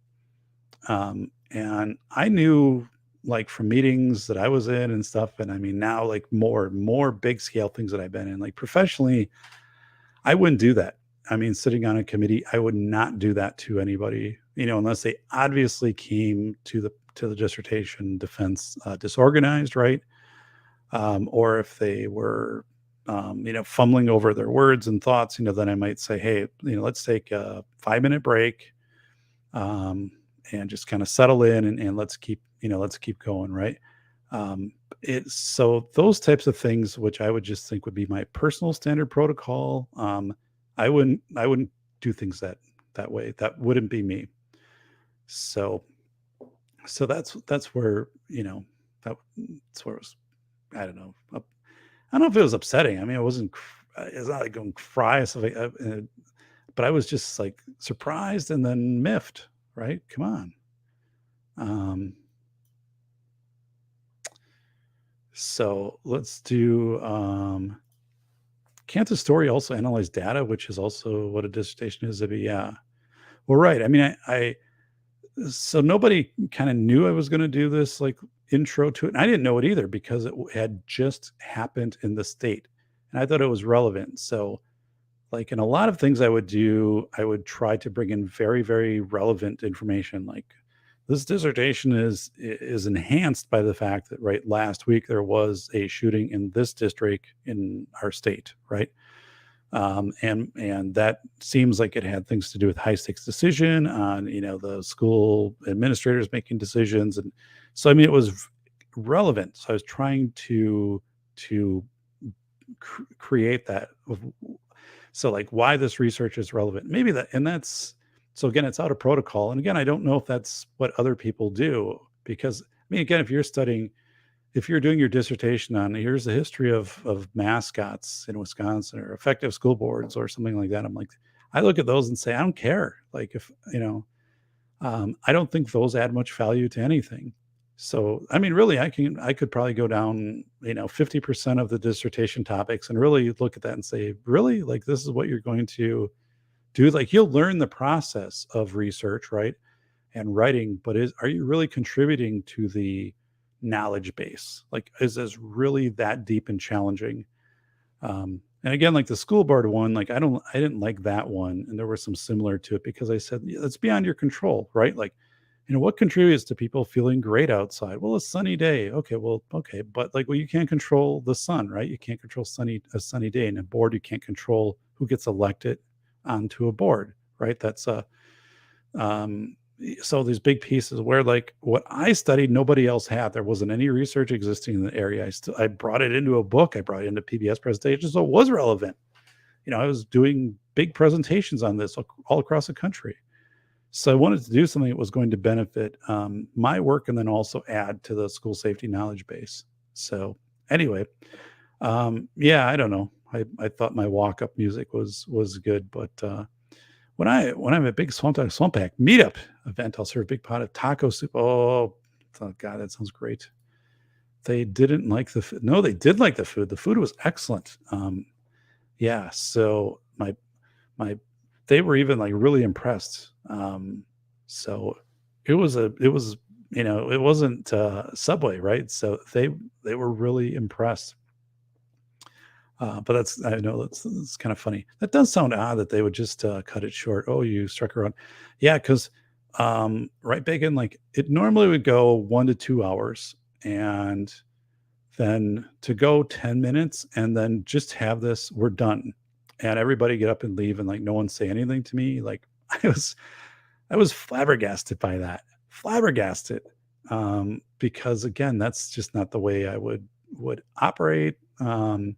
And I knew, like, from meetings that I was in and stuff, and I mean now, like, more big scale things that I've been in, like professionally, I wouldn't do that. I mean, sitting on a committee, I would not do that to anybody, unless they obviously came to the dissertation defense disorganized, right? Or if they were, fumbling over their words and thoughts, then I might say, hey, let's take a 5-minute break, um, and just kind of settle in, and let's keep going, right? So those types of things, which I would just think would be my personal standard protocol, I wouldn't do things that way. That wouldn't be me. So that's where, that's where it was. I don't know. I don't know if it was upsetting. I mean, it wasn't. It's not like going cry. So but I was just like surprised and then miffed. Right? Come on. Um, so let's do. Can't the story also analyze data, which is also what a dissertation is? Yeah. Well, right. I mean, I so nobody kind of knew I was going to do this, like, intro to it. And I didn't know it either because it had just happened in the state, and I thought it was relevant. So, like, in a lot of things I would do, I would try to bring in very, very relevant information. Like, this dissertation is enhanced by the fact that, right, last week there was a shooting in this district in our state, right? And that seems like it had things to do with high stakes decision on, the school administrators making decisions. And so, I mean, it was relevant. So I was trying to create that so, like, why this research is relevant, maybe that. And that's, so again, it's out of protocol. And again, I don't know if that's what other people do, because I mean, again, if you're doing your dissertation on, here's the history of mascots in Wisconsin, or effective school boards, or something like that, I'm like, I look at those and say, I don't care. Like, if, I don't think those add much value to anything. So, I mean, really, I could probably go down, 50% of the dissertation topics and really look at that and say, really, like, this is what you're going to do. Like, you'll learn the process of research, right? And writing, but are you really contributing to the knowledge base? Like, is this really that deep and challenging? And again, like the school board one, like, I didn't like that one, and there were some similar to it, because I said, yeah, that's beyond your control, right? Like, what contributes to people feeling great outside? Well, a sunny day. Okay, well, okay, but, like, well, you can't control the sun, right? You can't control a sunny day. And a board, you can't control who gets elected onto a board, right? That's um, so these big pieces where, like, what I studied, nobody else had. There wasn't any research existing in the area. I brought it into a book. I brought it into PBS presentations, so it was relevant. I was doing big presentations on this all across the country. So I wanted to do something that was going to benefit my work, and then also add to the school safety knowledge base. So anyway, yeah, I don't know. I thought my walk up music was good, but when I'm at big Swamp Pack meetup event, I'll serve a big pot of taco soup. Oh God, that sounds great. They didn't like the food. No, they did like the food. The food was excellent. Yeah, so my they were even, like, really impressed. So it wasn't Subway, right? So they were really impressed. But I know that's kind of funny. That does sound odd that they would just cut it short. Oh, you struck around. Yeah, because right, bacon, like, it normally would go 1 to 2 hours, and then to go 10 minutes, and then just have this, we're done. And everybody get up and leave, and, like, no one say anything to me. Like, I was flabbergasted by that. Flabbergasted. Because again, that's just not the way I would operate. And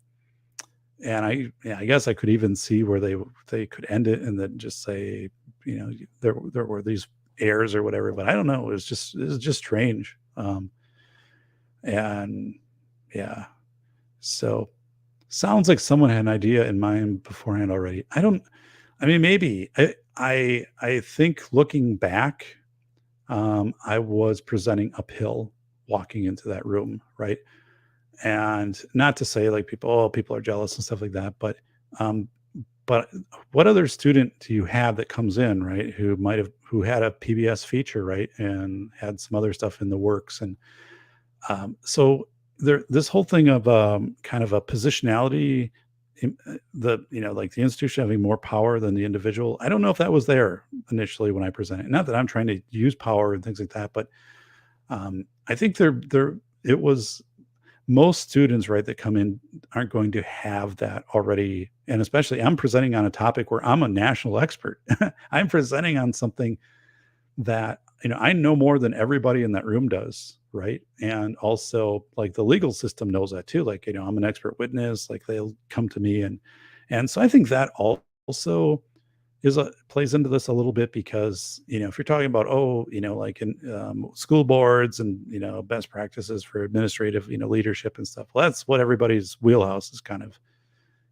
I guess I could even see where they could end it and then just say, there were these errors or whatever, but I don't know. It was just strange. And Yeah. So sounds like someone had an idea in mind beforehand already. I mean, maybe. I think looking back, I was presenting uphill walking into that room, right? And not to say like people are jealous and stuff like that, um, but what other student do you have that comes in, right, who had a PBS feature, right, and had some other stuff in the works, and so this whole thing of kind of a positionality, like the institution having more power than the individual. I don't know if that was there initially when I presented. Not that I'm trying to use power and things like that, but I think there it was most students, right, that come in aren't going to have that already. And especially I'm presenting on a topic where I'm a national expert. I'm presenting on something that, I know more than everybody in that room does, right? And also like the legal system knows that too. Like, I'm an expert witness, like they'll come to me, and so I think that also plays into this a little bit because, if you're talking about, like in school boards and, best practices for administrative, leadership and stuff, well, that's what everybody's wheelhouse is kind of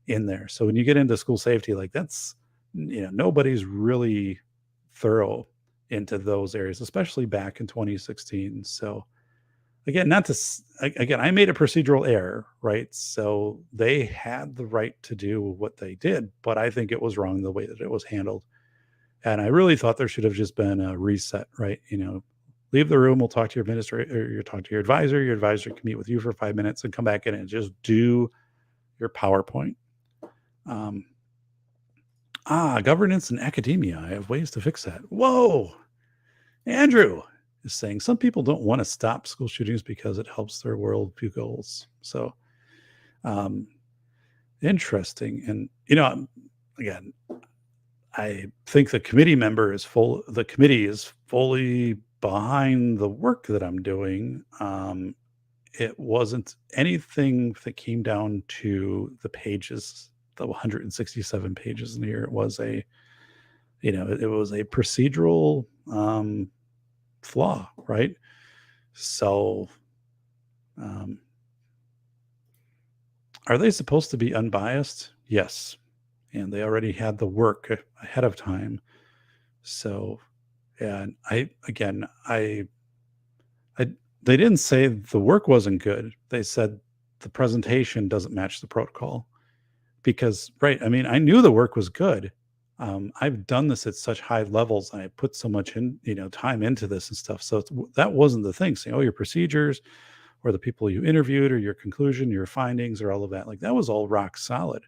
in there. So when you get into school safety, like that's, nobody's really thorough into those areas, especially back in 2016. So again, not to again, I made a procedural error, right? So they had the right to do what they did, but I think it was wrong the way that it was handled. And I really thought there should have just been a reset, right? Leave the room, we'll talk to your administrator, or you talk to your advisor. Your advisor can meet with you for 5 minutes and come back in and just do your PowerPoint. Um, Governance and academia. I have ways to fix that. Whoa, Andrew is saying some people don't want to stop school shootings because it helps their worldview goals. So, um, interesting. And, again, I think the committee is fully behind the work that I'm doing. It wasn't anything that came down to the pages, the 167 pages in here. It was it was a procedural flaw, right? So, um, are they supposed to be unbiased? Yes. And they already had the work ahead of time. So, and I, they didn't say the work wasn't good. They said the presentation doesn't match the protocol because, right. I mean, I knew the work was good. I've done this at such high levels and I put so much time into this and stuff. So that wasn't the thing saying, oh, your procedures or the people you interviewed or your conclusion, your findings or all of that. Like that was all rock solid.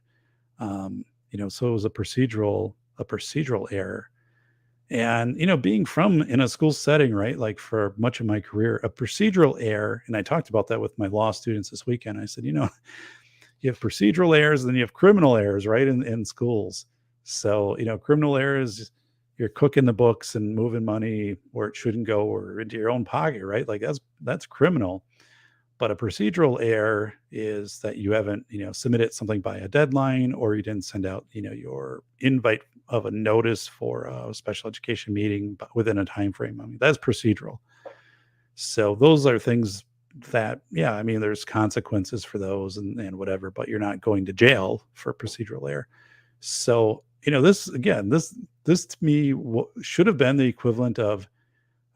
So it was a procedural error. And, being from in a school setting, right? Like for much of my career, a procedural error, and I talked about that with my law students this weekend. I said, you have procedural errors and then you have criminal errors, right? In schools. So, criminal errors, you're cooking the books and moving money where it shouldn't go or into your own pocket, right? Like that's criminal. But a procedural error is that you haven't, submitted something by a deadline or you didn't send out, your invite of a notice for a special education meeting within a time frame. I mean, that's procedural. So those are things that, yeah, I mean, there's consequences for those and whatever, but you're not going to jail for procedural error. So, this to me should have been the equivalent of,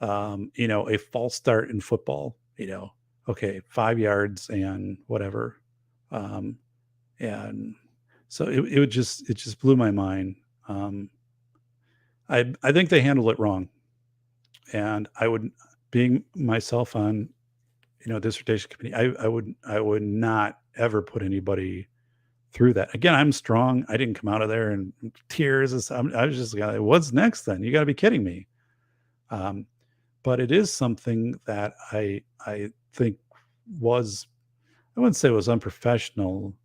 a false start in football, okay, 5 yards and whatever. Um, and so it just blew my mind. Um, I think they handled it wrong. And I would, being myself on, dissertation committee, I would not ever put anybody through that. Again, I'm strong. I didn't come out of there in tears. I was just like, what's next then? You got to be kidding me. But it is something that I think was, I wouldn't say it was unprofessional,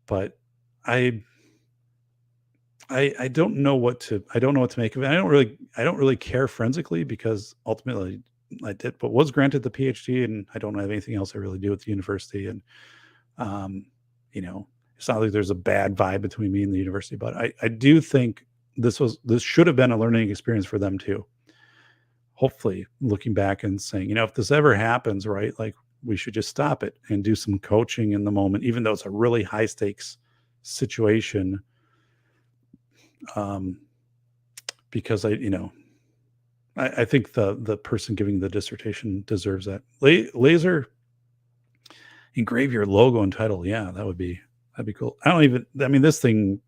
but I I don't know what to make of it. I don't really care forensically because ultimately I did but was granted the PhD and I don't have anything else I really do at the university. And um, it's not like there's a bad vibe between me and the university, but I do think this should have been a learning experience for them too. Hopefully looking back and saying, if this ever happens, right, like we should just stop it and do some coaching in the moment, even though it's a really high stakes situation. Because I think the person giving the dissertation deserves that. Laser engrave your logo and title. Yeah, that'd be cool. I mean, this thing,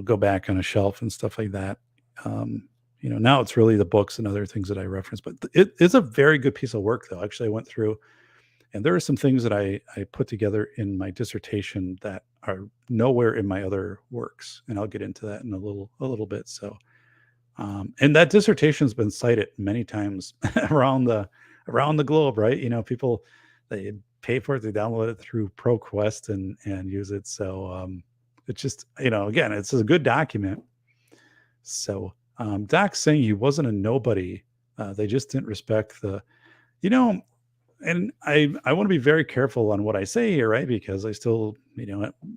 go back on a shelf and stuff like that. Now it's really the books and other things that I reference, but it is a very good piece of work though. Actually, I went through and there are some things that I put together in my dissertation that are nowhere in my other works. And I'll get into that in a little bit. So, and that dissertation has been cited many times around the globe, right? People, they pay for it, they download it through ProQuest and use it. So it's just, again, it's a good document. So Doc's saying he wasn't a nobody. They just didn't respect and I want to be very careful on what I say here, right? Because I still,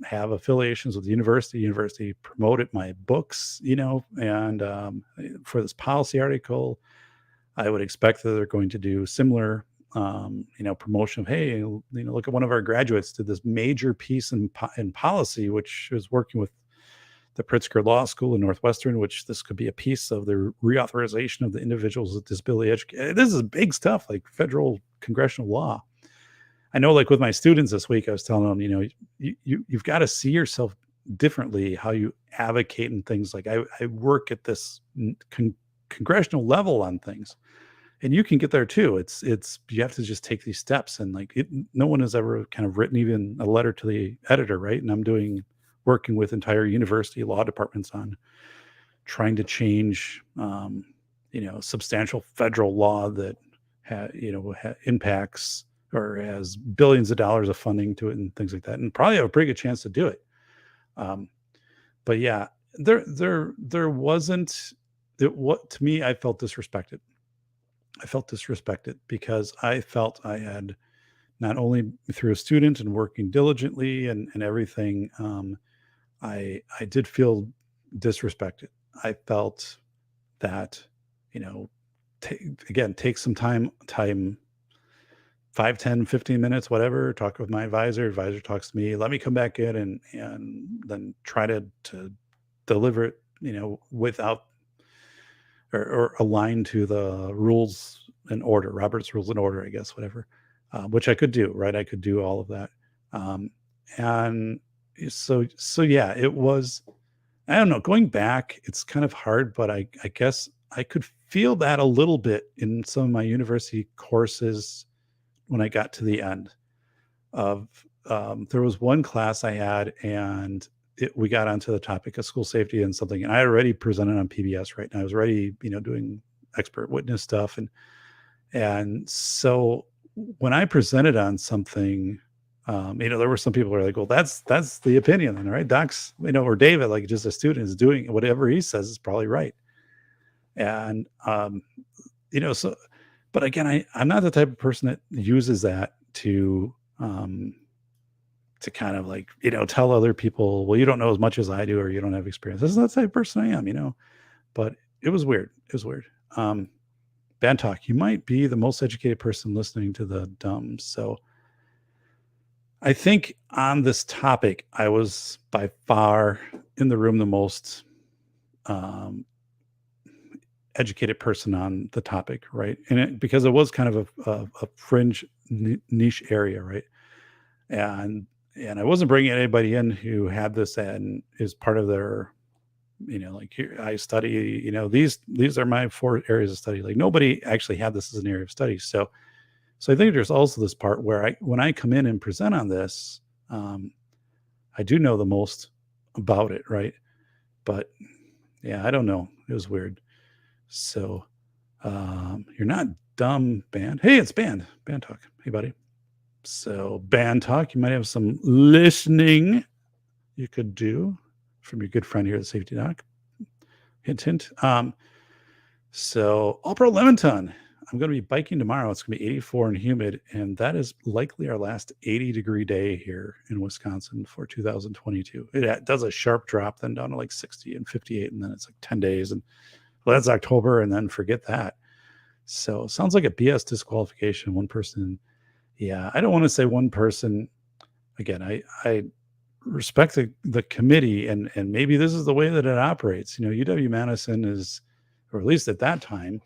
have affiliations with the university. University promoted my books, and for this policy article, I would expect that they're going to do similar, promotion of, hey, look at one of our graduates did this major piece in policy, which is working with the Pritzker Law School in Northwestern, which this could be a piece of the reauthorization of the Individuals with Disability Education. This is big stuff, like federal congressional law. I know, like with my students this week, I was telling them, you've got to see yourself differently, how you advocate and things. Like I work at this congressional level on things, and you can get there too. It's you have to just take these steps, and no one has ever kind of written even a letter to the editor, right? And I'm working with entire university law departments on trying to change, substantial federal law that impacts or has billions of dollars of funding to it and things like that, and probably have a pretty good chance to do it. But yeah, there wasn't what to me. I felt disrespected. Because I felt I had, not only through a student and working diligently and everything, I did feel disrespected. I felt that, take some time, 5, 10, 15 minutes, whatever, talk with my advisor talks to me, let me come back in and then try to deliver it, without or aligned to the rules and order, Robert's rules and order, I guess, whatever, which I could do, right? I could do all of that. And so yeah, it was, I don't know, going back, it's kind of hard, but I guess I could feel that a little bit in some of my university courses when I got to the end of, there was one class I had, and we got onto the topic of school safety and something, and I already presented on PBS, right? And I was already, doing expert witness stuff. And so when I presented on something, there were some people who were like, well, that's the opinion then, right? Doc's, or David, like just a student is doing whatever he says is probably right. And, so, but again, I'm not the type of person that uses that to kind of like, tell other people, well, you don't know as much as I do, or you don't have experience. This is not the type of person I am, but it was weird. Bad talk. You might be the most educated person listening to the dumb. So I think on this topic, I was by far in the room the most educated person on the topic, right? And because it was kind of a fringe niche area, right? And I wasn't bringing anybody in who had this and is part of their, like, here I study, these are my 4 areas of study. Like nobody actually had this as an area of study. So I think there's also this part where when I come in and present on this, I do know the most about it, right? But yeah, I don't know. It was weird. So you're not dumb, Band. Hey, it's Band Talk. Hey, buddy. So Band Talk, you might have some listening you could do from your good friend here at Safety Doc. Hint, hint. So All-Pro Lemon Ton. I'm going to be biking tomorrow. It's going to be 84 and humid, and that is likely our last 80-degree day here in Wisconsin for 2022. It does a sharp drop, then down to like 60 and 58, and then it's like 10 days. And well, that's October, and then forget that. So sounds like a BS disqualification. One person yeah, I don't want to say one person. Again, I respect the committee, and maybe this is the way that it operates. UW Madison is, or at least at that time,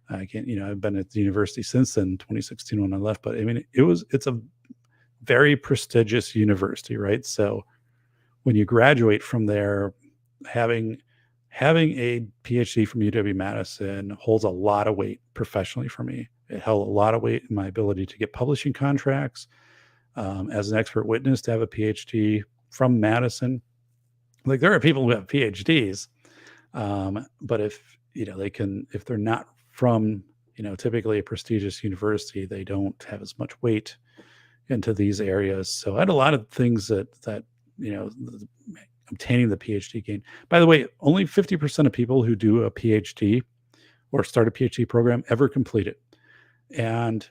I can't. I've been at the university since then, 2016 when I left. But I mean, it's a very prestigious university, right? So when you graduate from there, having a PhD from UW Madison holds a lot of weight professionally for me. It held a lot of weight in my ability to get publishing contracts, as an expert witness, to have a PhD from Madison. Like, there are people who have PhDs, but if they're not from, typically a prestigious university, they don't have as much weight into these areas. So I had a lot of things that obtaining the PhD gain. By the way, only 50% of people who do a PhD or start a PhD program ever complete it. And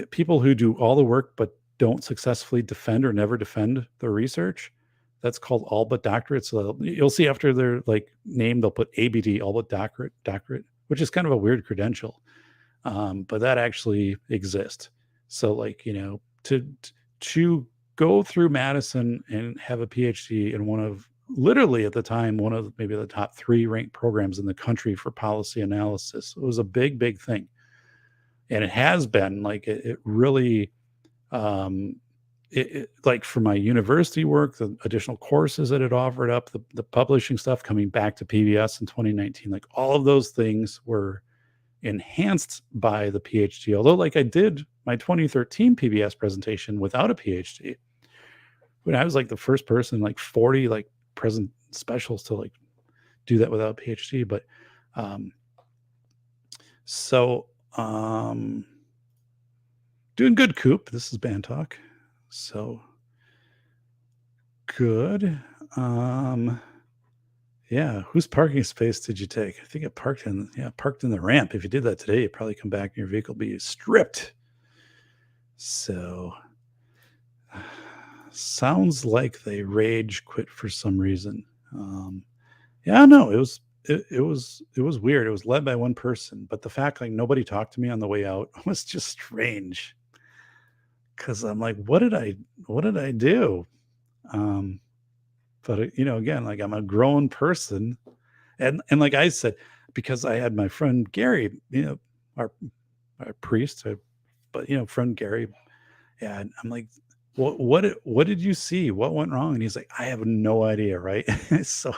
people who do all the work but don't successfully defend or never defend their research, that's called all but doctorate. So you'll see after their name, they'll put ABD, all but doctorate, which is kind of a weird credential. But that actually exists. So to go through Madison and have a PhD in one of, literally at the time, one of maybe the top 3 ranked programs in the country for policy analysis, it was a big, big thing. And it has been it really, for my university work, the additional courses that it offered up, the publishing stuff, coming back to PBS in 2019, all of those things were enhanced by the PhD. Although I did my 2013 PBS presentation without a PhD, when I was the first person, 40 present specials to do that without a PhD. But doing good, Coop. This is Band Talk. So good. Yeah, whose parking space did you take? I think it parked in the ramp. If you did that today, you'd probably come back and your vehicle be stripped. So sounds like they rage quit for some reason. Yeah, no, it was weird. It was led by one person, but the fact nobody talked to me on the way out was just strange. Because I'm what did I do? But again, I'm a grown person, and like I said, because I had my friend Gary, our priest, but friend Gary, and I'm what did you see? What went wrong? And he's like, I have no idea, right? so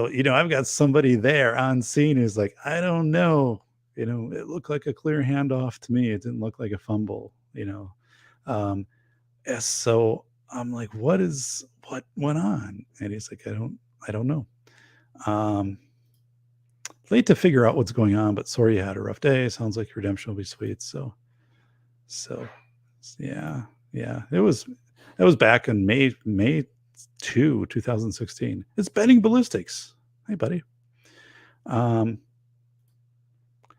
I've got somebody there on scene who's I don't know, it looked like a clear handoff to me. It didn't look like a fumble, so I'm what went on? And he's I don't know. Late to figure out what's going on, but sorry you had a rough day. Sounds like your redemption will be sweet. So yeah. It was back in May 2, 2016. It's Betting Ballistics. Hey, buddy.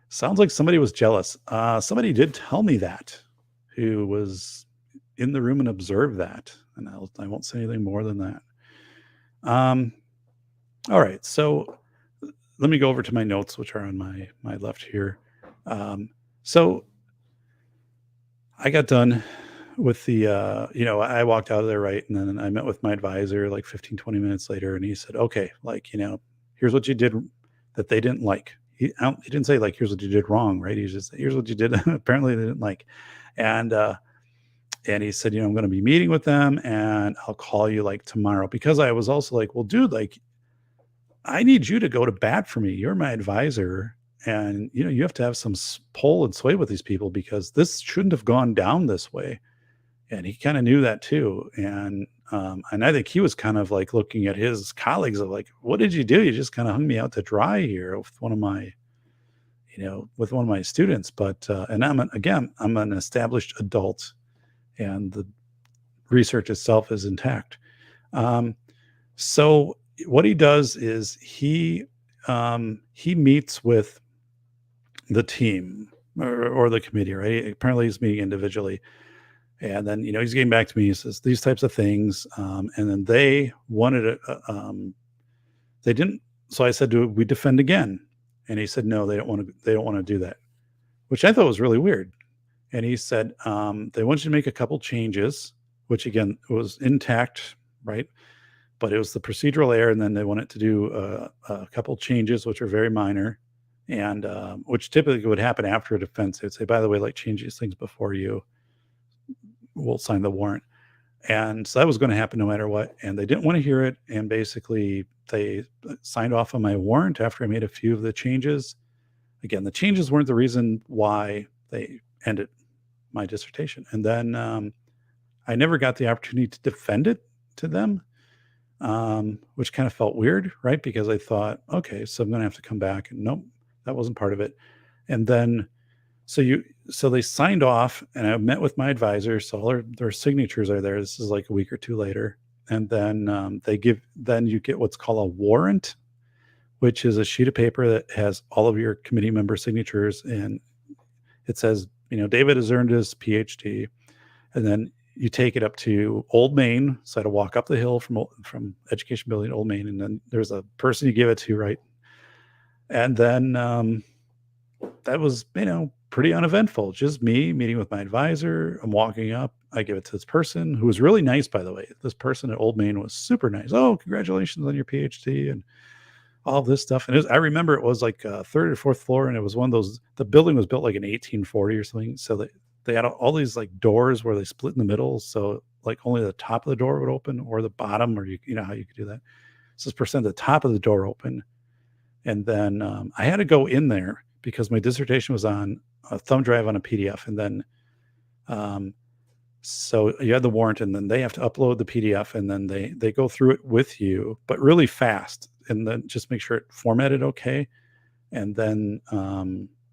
Sounds like somebody was jealous. Somebody did tell me that, who was in the room and observed that, and I won't say anything more than that. All right, so let me go over to my notes, which are on my left here. So I got done with the, I walked out of there, right? And then I met with my advisor 15, 20 minutes later, and he said, okay, here's what you did that they didn't like. He didn't say here's what you did wrong, right? He just said, here's what you did apparently they didn't like. And he said, I'm going to be meeting with them and I'll call you tomorrow, because I was also well, dude, I need you to go to bat for me. You're my advisor. And, you have to have some pull and sway with these people, because this shouldn't have gone down this way. And he kind of knew that too. And I think he was kind of looking at his colleagues of what did you do? You just kind of hung me out to dry here with one of my, with one of my students. But, and I'm an established adult, and the research itself is intact. So what he does is he meets with the team or the committee, right? Apparently he's meeting individually. And then, he's getting back to me. He says these types of things. And then they wanted it. They didn't. So I said, do we defend again? And he said, no, they don't want to do that, which I thought was really weird. and he said they want you to make a couple changes, which again was intact, right? But it was the procedural error, and then they wanted to do a couple changes, which are very minor, and which typically would happen after a defense. They'd say, by the way, like change these things before you will sign the warrant. And so that was going to happen no matter what. And they didn't want to hear it. And basically, they signed off on my warrant after I made a few of the changes. Again, the changes weren't the reason why they ended my dissertation. And then I never got the opportunity to defend it to them, which kind of felt weird, right? Because I thought, okay, so I'm going to have to come back. And nope, that wasn't part of it. And then so they signed off, and I met with my advisor. So all their signatures are there. This is like a week or two later. And then then you get what's called a warrant, which is a sheet of paper that has all of your committee member signatures. And it says, David has earned his PhD. And then you take it up to Old Main. So I had to walk up the hill from Education Building to Old Main. And then there's a person you give it to, right? And then that was, pretty uneventful. Just me meeting with my advisor. I'm walking up. I give it to this person who was really nice, by the way. This person at Old Main was super nice. Oh, congratulations on your PhD and all this stuff. And I remember it was like third or fourth floor, and it was one of those. The building was built like in 1840 or something. So they had all these like doors where they split in the middle. So like only the top of the door would open, or the bottom, or you know how you could do that. So this person, the top of the door open, and then I had to go in there because my dissertation was on a thumb drive on a PDF. And then, so you had the warrant, and then they have to upload the PDF, and then they go through it with you, but really fast. And then just make sure it formatted okay. And then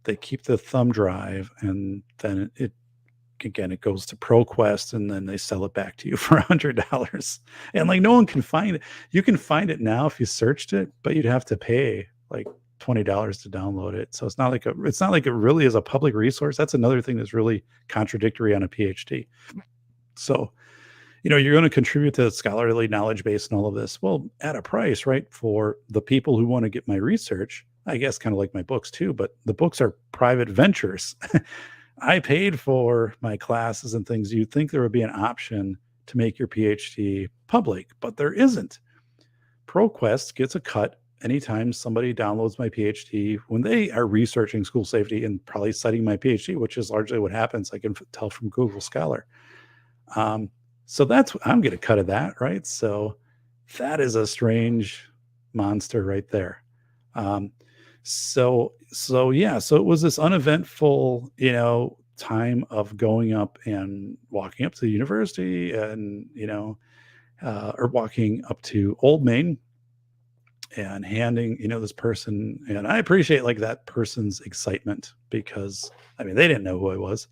they keep the thumb drive, and then it goes to ProQuest, and then they sell it back to you for $100. And like no one can find it. You can find it now if you searched it, but you'd have to pay like $20 to download it. So it's not like it really is a public resource. That's another thing that's really contradictory on a PhD. So, you're going to contribute to the scholarly knowledge base and all of this. Well, at a price, right? For the people who want to get my research, I guess kind of like my books too, but the books are private ventures. I paid for my classes and things. You'd think there would be an option to make your PhD public, but there isn't. ProQuest gets a cut anytime somebody downloads my PhD when they are researching school safety and probably citing my PhD, which is largely what happens. I can tell from Google Scholar. So I'm getting a cut of that, right? So that is a strange monster right there. So it was this uneventful, time of going up and walking up to the university, and or walking up to Old Main and handing, this person. And I appreciate like that person's excitement, because they didn't know who I was,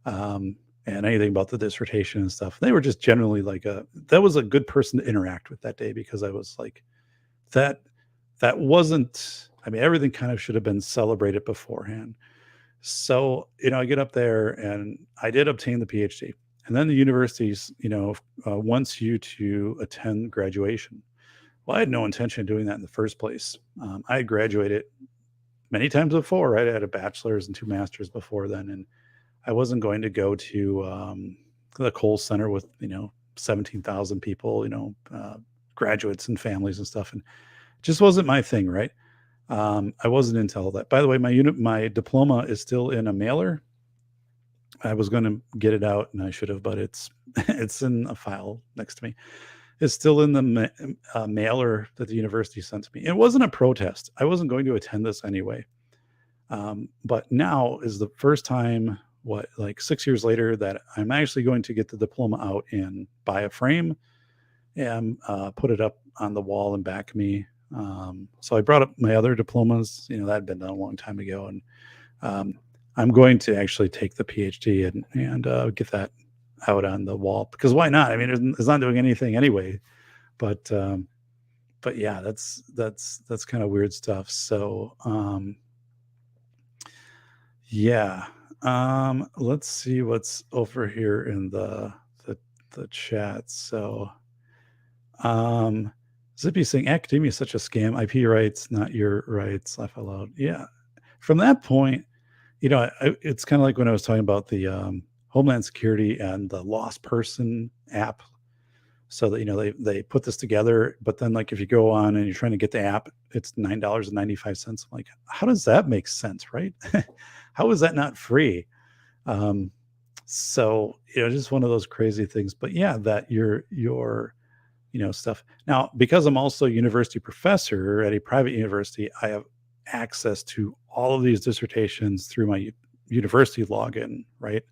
and anything about the dissertation and stuff. They were just generally like that was a good person to interact with that day, because I was like, that wasn't, everything kind of should have been celebrated beforehand. So, I get up there, and I did obtain the PhD. And then the universities, wants you to attend graduation. Well, I had no intention of doing that in the first place. I had graduated many times before, right? I had a bachelor's and 2 masters before then. And I wasn't going to go to the Cole Center with, 17,000 people, graduates and families and stuff. And it just wasn't my thing, right? I wasn't into all that. By the way, my diploma is still in a mailer. I was going to get it out, and I should have, but it's in a file next to me. It's still in the mailer that the university sent to me. It wasn't a protest. I wasn't going to attend this anyway. But now is the first time, like 6 years later, that I'm actually going to get the diploma out and buy a frame and put it up on the wall in back of me. So I brought up my other diplomas, that had been done a long time ago. And I'm going to actually take the PhD and get that out on the wall, because why not? It's not doing anything anyway, but yeah, that's kind of weird stuff. So, yeah. Let's see what's over here in the chat. So, Zippy saying academia is such a scam. IP rights, not your rights. Laugh out loud. Yeah. From that point, It's kind of like when I was talking about the Homeland Security and the lost person app. So that they put this together, but then like if you go on and you're trying to get the app, it's $9.95. I'm like, how does that make sense, right? How is that not free? Um, so just one of those crazy things. But yeah, that your stuff. Now, because I'm also a university professor at a private university, I have access to all of these dissertations through my university login, right?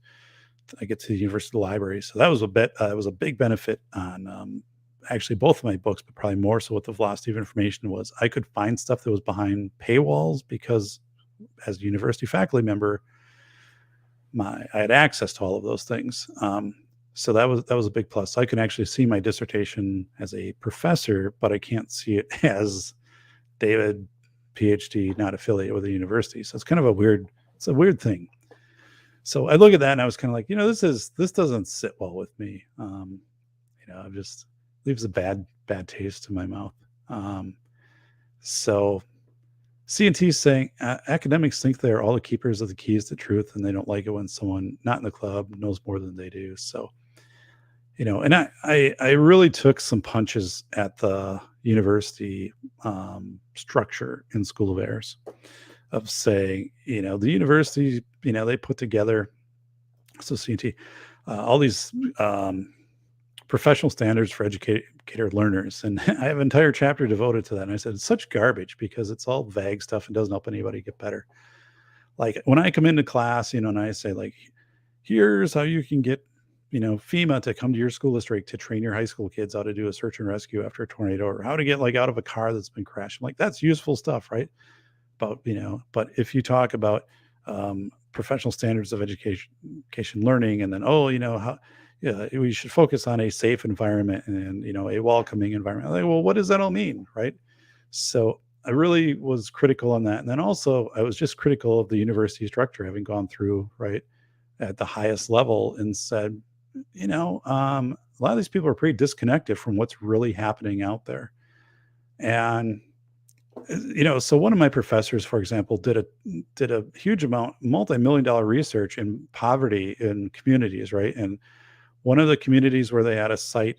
I get to the university library. So that was a big benefit on actually both of my books, but probably more so with the velocity of information was I could find stuff that was behind paywalls because as a university faculty member, I had access to all of those things. So that was a big plus. So I can actually see my dissertation as a professor, but I can't see it as David, PhD, not affiliated with a university. So it's a weird thing. So I look at that and I was kind of like, this doesn't sit well with me. It just leaves a bad taste in my mouth. So C&T is saying academics think they're all the keepers of the keys to truth, and they don't like it when someone not in the club knows more than they do. So, and I really took some punches at the university structure in School of Airs of saying, the university, they put together, so C&T, all these professional standards for educator learners. And I have an entire chapter devoted to that. And I said, it's such garbage because it's all vague stuff and doesn't help anybody get better. Like when I come into class, and I say like, here's how you can get, FEMA to come to your school district to train your high school kids how to do a search and rescue after a tornado, or how to get like out of a car that's been crashed. I'm like, that's useful stuff, right? But if you talk about professional standards of education learning, and then how we should focus on a safe environment and a welcoming environment. Like, well, what does that all mean, right? So I really was critical on that, and then also I was just critical of the university structure, having gone through right at the highest level, and said, a lot of these people are pretty disconnected from what's really happening out there, and so one of my professors, for example, did a huge amount, multi-million-dollar research in poverty in communities, right? And one of the communities where they had a site,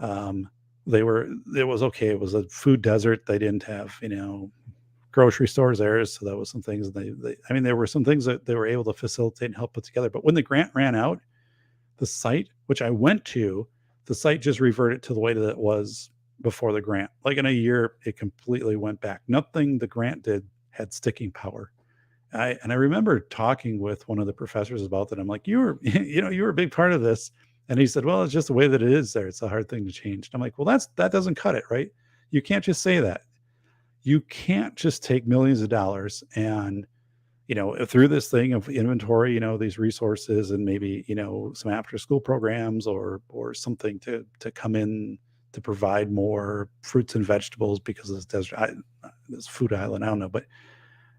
it was okay. It was a food desert. They didn't have, grocery stores there. So that was some things there were some things that they were able to facilitate and help put together. But when the grant ran out, the site, which I went to, the site just reverted to the way that it was before the grant. Like in a year, it completely went back. Nothing the grant did had sticking power. I remember talking with one of the professors about that. I'm like, you were a big part of this. And he said, well, it's just the way that it is there. It's a hard thing to change. And I'm like, well, that doesn't cut it, right? You can't just say that. You can't just take millions of dollars and, through this thing of inventory, these resources and maybe, some after school programs or something to come in to provide more fruits and vegetables because of this desert, this food island, I don't know.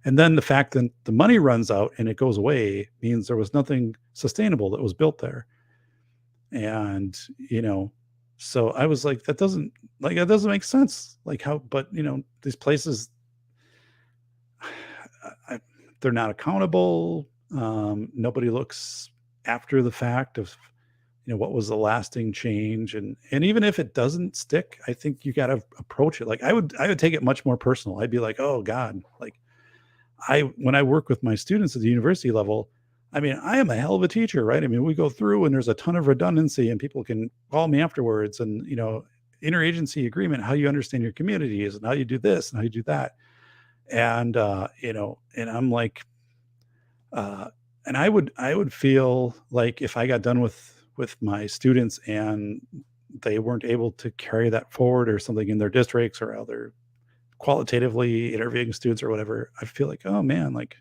And then the fact that the money runs out and it goes away means there was nothing sustainable that was built there. And, so I was like, that doesn't make sense. Like how, but these places, they're not accountable. Nobody looks after the fact of, what was the lasting change. And even if it doesn't stick, I think you got to approach it. Like I would take it much more personal. I'd be like, oh God, like when I work with my students at the university level, I am a hell of a teacher, right? We go through and there's a ton of redundancy and people can call me afterwards and, interagency agreement, how you understand your communities and how you do this and how you do that. And, and I'm like, and I would feel like if I got done with my students and they weren't able to carry that forward or something in their districts or how they're qualitatively interviewing students or whatever, I feel like, oh man, like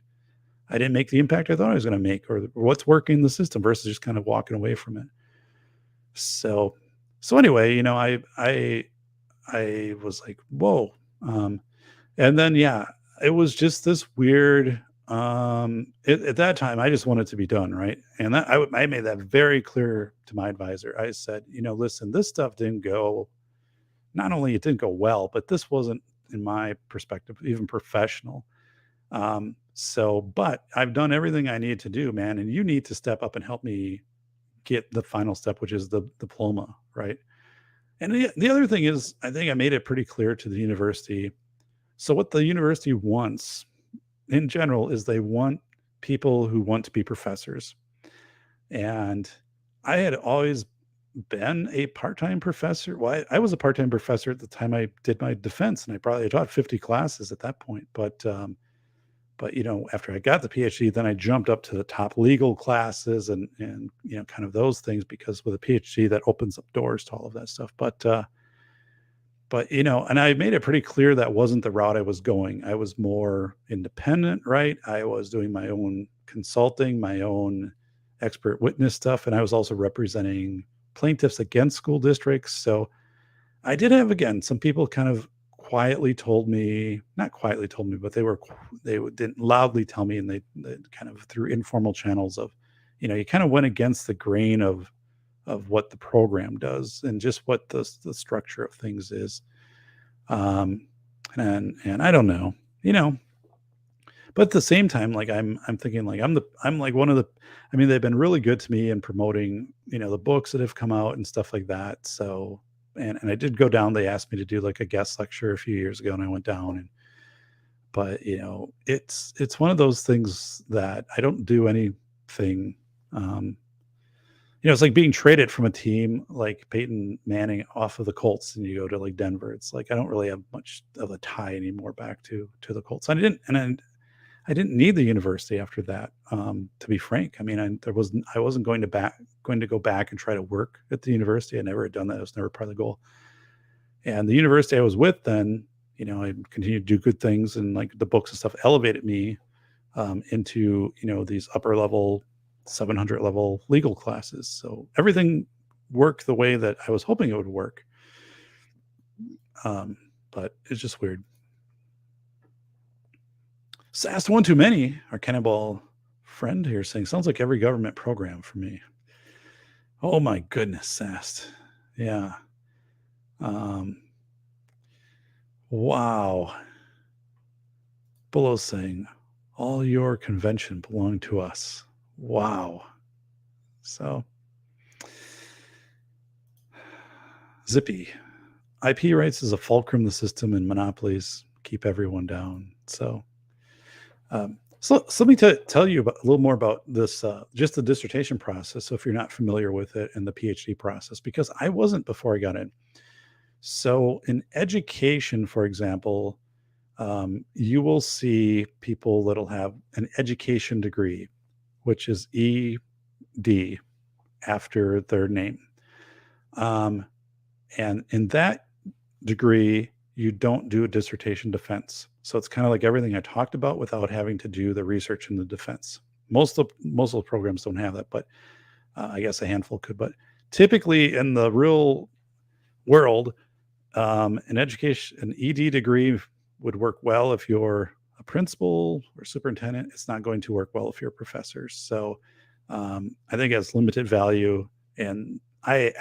I didn't make the impact I thought I was going to make, or what's working in the system versus just kind of walking away from it. So anyway, I was like, whoa. And then, yeah, it was just this weird, at that time, I just wanted to be done. Right. And that I made that very clear to my advisor. I said, listen, this stuff not only it didn't go well, but this wasn't, in my perspective, even professional. But I've done everything I need to do, man, and you need to step up and help me get the final step, which is the diploma, right? And the other thing is, I think I made it pretty clear to the university. So what the university wants in general is they want people who want to be professors. And I had always been a part-time professor. Well, I was a part-time professor at the time I did my defense, and I probably taught 50 classes at that point. But after I got the PhD, then I jumped up to the top legal classes and kind of those things, because with a PhD that opens up doors to all of that stuff. But and I made it pretty clear that wasn't the route I was going. I was more independent, right? I was doing my own consulting, my own expert witness stuff, and I was also representing plaintiffs against school districts. So I did have, again, some people kind of quietly told me, not quietly told me, but didn't loudly tell me, and they kind of through informal channels of, you kind of went against the grain of what the program does and just what the structure of things is. And I don't know, but at the same time, like I'm thinking like I'm like one of the, I mean, they've been really good to me in promoting, the books that have come out and stuff like that. So, and I did go down, they asked me to do like a guest lecture a few years ago, and I went down, but it's one of those things that I don't do anything. It's like being traded from a team like Peyton Manning off of the Colts, and you go to like Denver. It's like I don't really have much of a tie anymore back to the Colts. I didn't need the university after that. To be frank, I mean, I wasn't going to go back and try to work at the university. I never had done that. It was never part of the goal. And the university I was with then, I continued to do good things, and like the books and stuff elevated me into these upper level 700 level legal classes. So everything worked the way that I was hoping it would work. But it's just weird. SAST one too many, our cannibal friend here saying, sounds like every government program for me. Oh my goodness, SAST. Yeah. Wow. Below saying, all your convention belong to us. Wow. So, Zippy. IP rights is a fulcrum the system, and monopolies keep everyone down. So let me tell you a little more about this, just the dissertation process. So if you're not familiar with it, and the PhD process, because I wasn't before I got in. So in education, for example, you will see people that'll have an education degree, which is ED after their name. And in that degree, you don't do a dissertation defense. So it's kind of like everything I talked about without having to do the research in the defense. Most of the programs don't have that, but I guess a handful could. But typically in the real world, an ED degree would work well if you're a principal or superintendent. It's not going to work well if you're a professor. So I think it has limited value, and I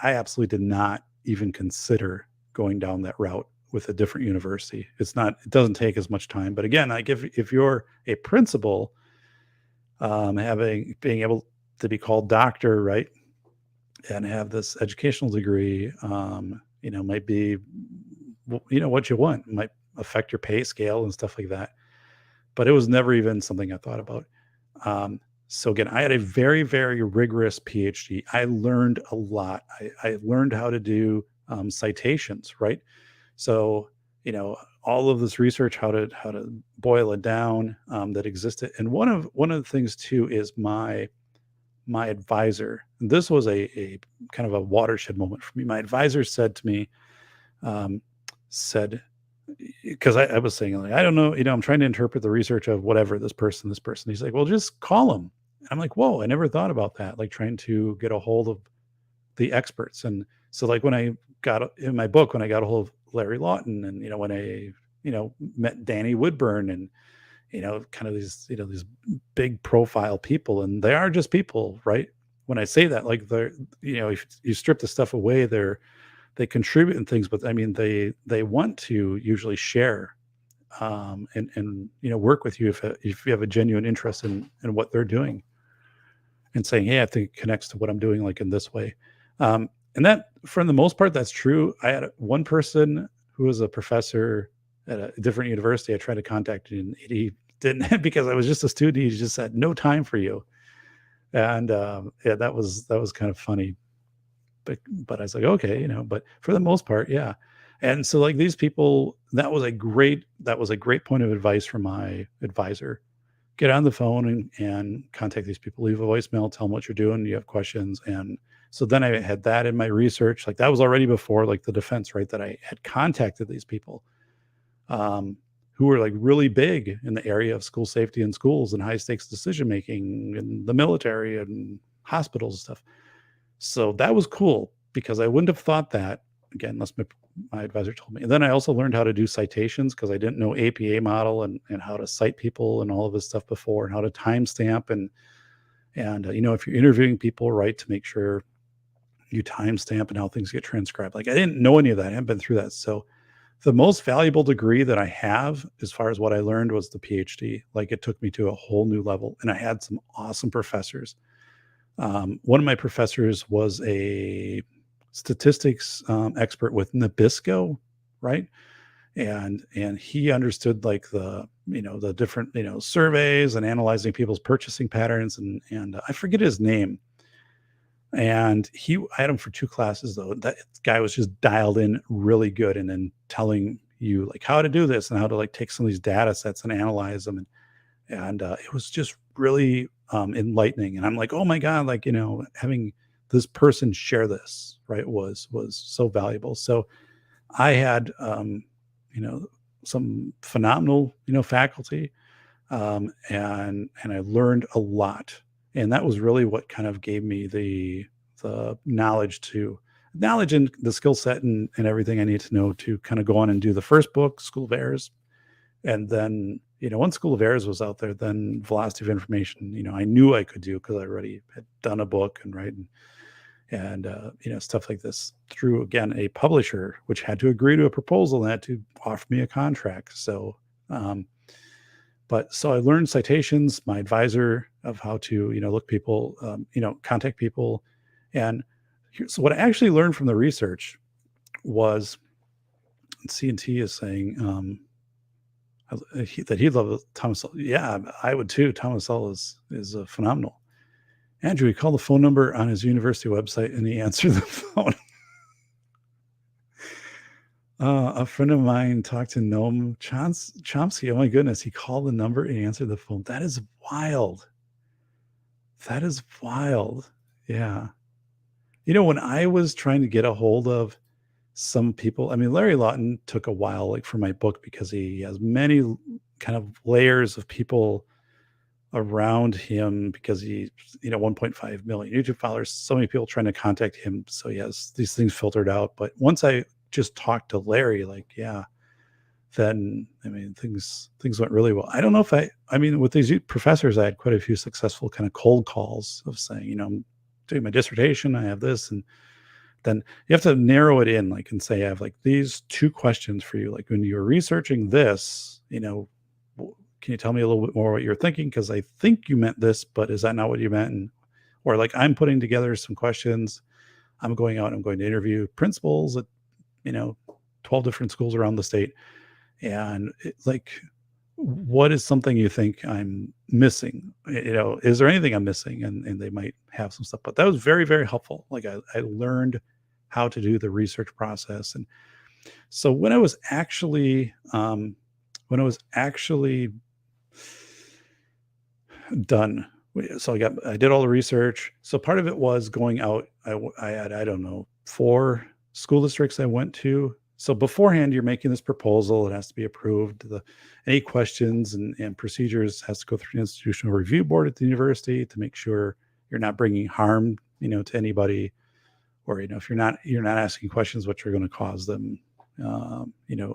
absolutely did not even consider going down that route with a different university. It doesn't take as much time. But again, like if you're a principal, being able to be called doctor, right, and have this educational degree, might be, what you want. It might affect your pay scale and stuff like that. But it was never even something I thought about. So again, I had a very, very rigorous PhD. I learned a lot. I learned how to do citations, right? So, all of this research, how to boil it down, that existed. And one of the things too is my advisor. And this was a kind of a watershed moment for me. My advisor said to me, because I was saying, like, I don't know, I'm trying to interpret the research of whatever this person. He's like, well, just call him. And I'm like, whoa, I never thought about that. Like trying to get a hold of the experts. And so like when I got in my book, when I got a hold of Larry Lawton, and, when I, met Danny Woodburn, and, kind of these big profile people, and they are just people, right? When I say that, like if you strip the stuff away, they contribute in things, but I mean, they want to usually share and work with you if you have a genuine interest in what they're doing, and saying, hey, I think it connects to what I'm doing, like in this way. And that, for the most part, that's true. I had one person who was a professor at a different university. I tried to contact him, and he didn't because I was just a student. He just had no time for you. And yeah, that was kind of funny. But I was like, okay, but for the most part, yeah. And so, like, these people, that was a great point of advice from my advisor. Get on the phone and contact these people, leave a voicemail, tell them what you're doing, you have questions. And so then I had that in my research. Like, that was already before, like, the defense, right? That I had contacted these people, who were like really big in the area of school safety in schools and high stakes decision making in the military and hospitals and stuff. So that was cool, because I wouldn't have thought that, again, unless my advisor told me. And then I also learned how to do citations, because I didn't know APA model and how to cite people and all of this stuff before, and how to timestamp and if you're interviewing people, right, to make sure you timestamp and how things get transcribed. Like, I didn't know any of that. I haven't been through that. So the most valuable degree that I have, as far as what I learned, was the PhD. Like, it took me to a whole new level, and I had some awesome professors. One of my professors was a statistics expert with Nabisco, right? And he understood, like, the different surveys and analyzing people's purchasing patterns, and I forget his name. And I had him for 2 classes, though. That guy was just dialed in really good, and then telling you, like, how to do this and how to, like, take some of these data sets and analyze them. And it was just really enlightening. And I'm like, oh my God, like, having this person share this, right, was so valuable. So I had, some phenomenal, faculty, and I learned a lot. And that was really what kind of gave me the knowledge and the skill set and everything I need to know to kind of go on and do the first book, School of Errors. And then, once School of Errors was out there, then Velocity of Information, I knew I could do, because I already had done a book and stuff like this through, again, a publisher, which had to agree to a proposal and had to offer me a contract. So, so I learned citations, my advisor, of how to, look people, contact people. And so what I actually learned from the research was, C&T is saying, that he'd love Thomas. Yeah, I would too. Thomas L is phenomenal. Andrew, he called the phone number on his university website and he answered the phone. A friend of mine talked to Noam Chomsky. Oh my goodness, he called the number and he answered the phone. That is wild. That is wild. Yeah. When I was trying to get a hold of some people, I mean, Larry Lawton took a while, like, for my book, because he has many kind of layers of people around him, because he, 1.5 million YouTube followers, so many people trying to contact him. So he has these things filtered out. But once I just talked to Larry, like, yeah, then, I mean, things went really well. I don't know if I mean, with these professors, I had quite a few successful kind of cold calls of saying, I'm doing my dissertation, I have this, and then you have to narrow it in, like, and say, I have, like, these 2 questions for you. Like, when you're researching this, can you tell me a little bit more what you're thinking? Because I think you meant this, but is that not what you meant? Or, like, I'm putting together some questions. I'm going to interview principals at, 12 different schools around the state. And what is something you think I'm missing? Is there anything I'm missing? And they might have some stuff, but that was very, very helpful. Like, I learned how to do the research process. And so when I was actually done, so I did all the research. So part of it was going out. I had, I don't know, 4 school districts I went to. So beforehand, you're making this proposal. It has to be approved. Any questions and procedures has to go through an institutional review board at the university to make sure you're not bringing harm, to anybody, or, if you're not asking questions which are going to cause them,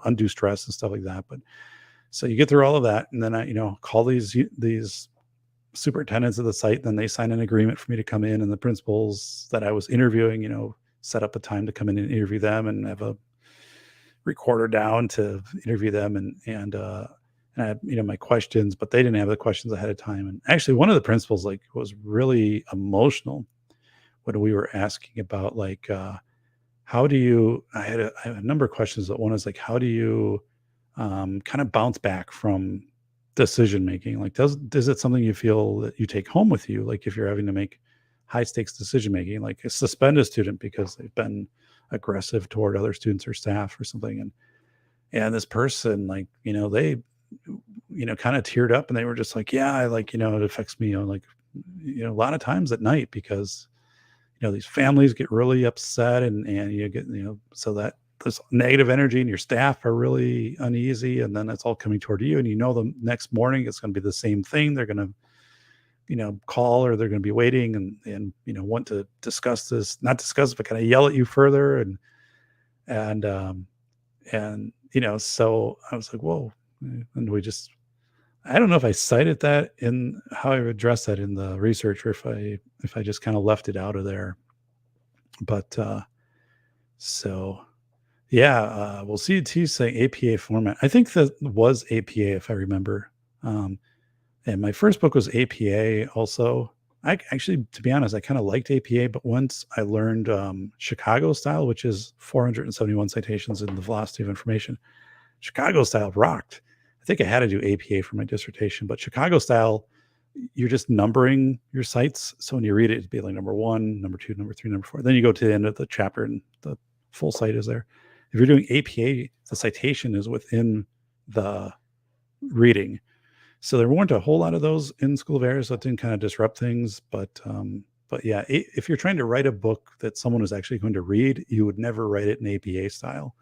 undue stress and stuff like that. But so you get through all of that, and then I, call these superintendents of the site. Then they sign an agreement for me to come in, and the principals that I was interviewing, set up a time to come in and interview them and have a recorder down to interview them, and I had, my questions, but they didn't have the questions ahead of time. And actually, one of the principals like was really emotional when we were asking about like how do you? I had a number of questions, but one is like, how do you kind of bounce back from decision making? Like, is it something you feel that you take home with you? Like, if you're having to make high stakes decision making, like suspend a student because they've been aggressive toward other students or staff or something, and this person, like, they, kind of teared up and they were just like, yeah, I like, it affects me, like, a lot of times at night because these families get really upset and you get, so that this negative energy and your staff are really uneasy, and then it's all coming toward you, and the next morning it's going to be the same thing. They're going to call, or they're going to be waiting and want to discuss this, not discuss, but kind of yell at you further. And so I was like, whoa. And I don't know if I cited that in how I addressed that in the research, or if I just kind of left it out of there. But so yeah, well, CET saying APA format. I think that was APA, if I remember. And my first book was APA also. I actually, to be honest, I kind of liked APA, but once I learned Chicago style, which is 471 citations in the velocity of information, Chicago style rocked. I think I had to do APA for my dissertation, but Chicago style, you're just numbering your cites. So when you read it, it'd be like number 1, number 2, number 3, number 4. Then you go to the end of the chapter and the full cite is there. If you're doing APA, the citation is within the reading. So there weren't a whole lot of those in School of Errors, so it didn't kind of disrupt things. But yeah, if you're trying to write a book that someone is actually going to read, you would never write it in APA style.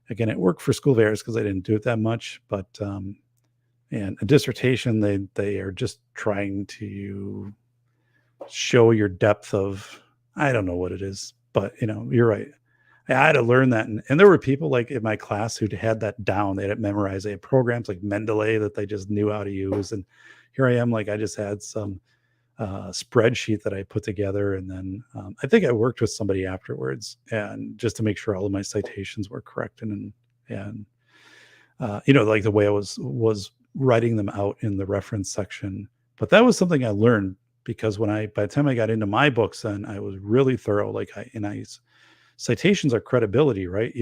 Again, it worked for School of Errors because I didn't do it that much. But and a dissertation, they are just trying to show your depth of, I don't know what it is, but you're right. I had to learn that. And there were people like in my class who had that down. They had it memorized. They had programs like Mendeley that they just knew how to use. And here I am, like I just had some spreadsheet that I put together. And then I think I worked with somebody afterwards, and just to make sure all of my citations were correct. And like the way I was writing them out in the reference section. But that was something I learned because by the time I got into my books, then I was really thorough. Like citations are credibility, right?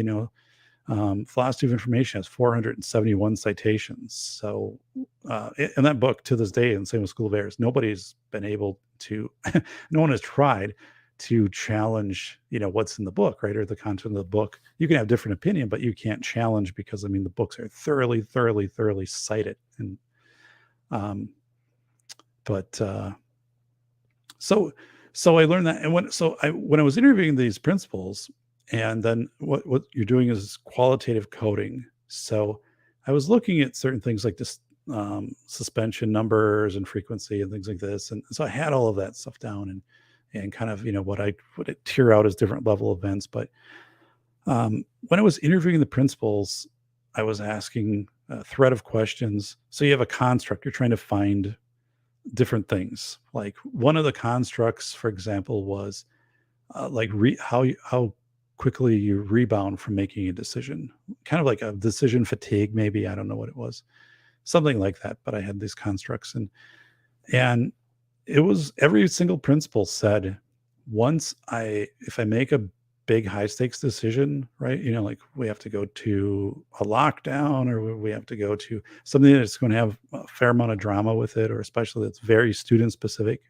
Velocity of Information has 471 citations. So in that book to this day, and same with School of Errors, nobody's been able to, no one has tried to challenge, what's in the book, right? Or the content of the book. You can have different opinion, but you can't challenge because, the books are thoroughly, thoroughly, thoroughly cited. And, so I learned that. And when I was interviewing these principals, and then what you're doing is qualitative coding. So I was looking at certain things like this, suspension numbers and frequency and things like this. And so I had all of that stuff down and kind of, what I would tier out as different level events. But when I was interviewing the principals, I was asking a thread of questions. So you have a construct, you're trying to find different things. Like one of the constructs, for example, was like how quickly you rebound from making a decision, kind of like a decision fatigue, maybe. I don't know what it was, something like that. But I had these constructs, and it was every single principal said, if I make a big high stakes decision, right? Like we have to go to a lockdown, or we have to go to something that's going to have a fair amount of drama with it, or especially that's very student specific,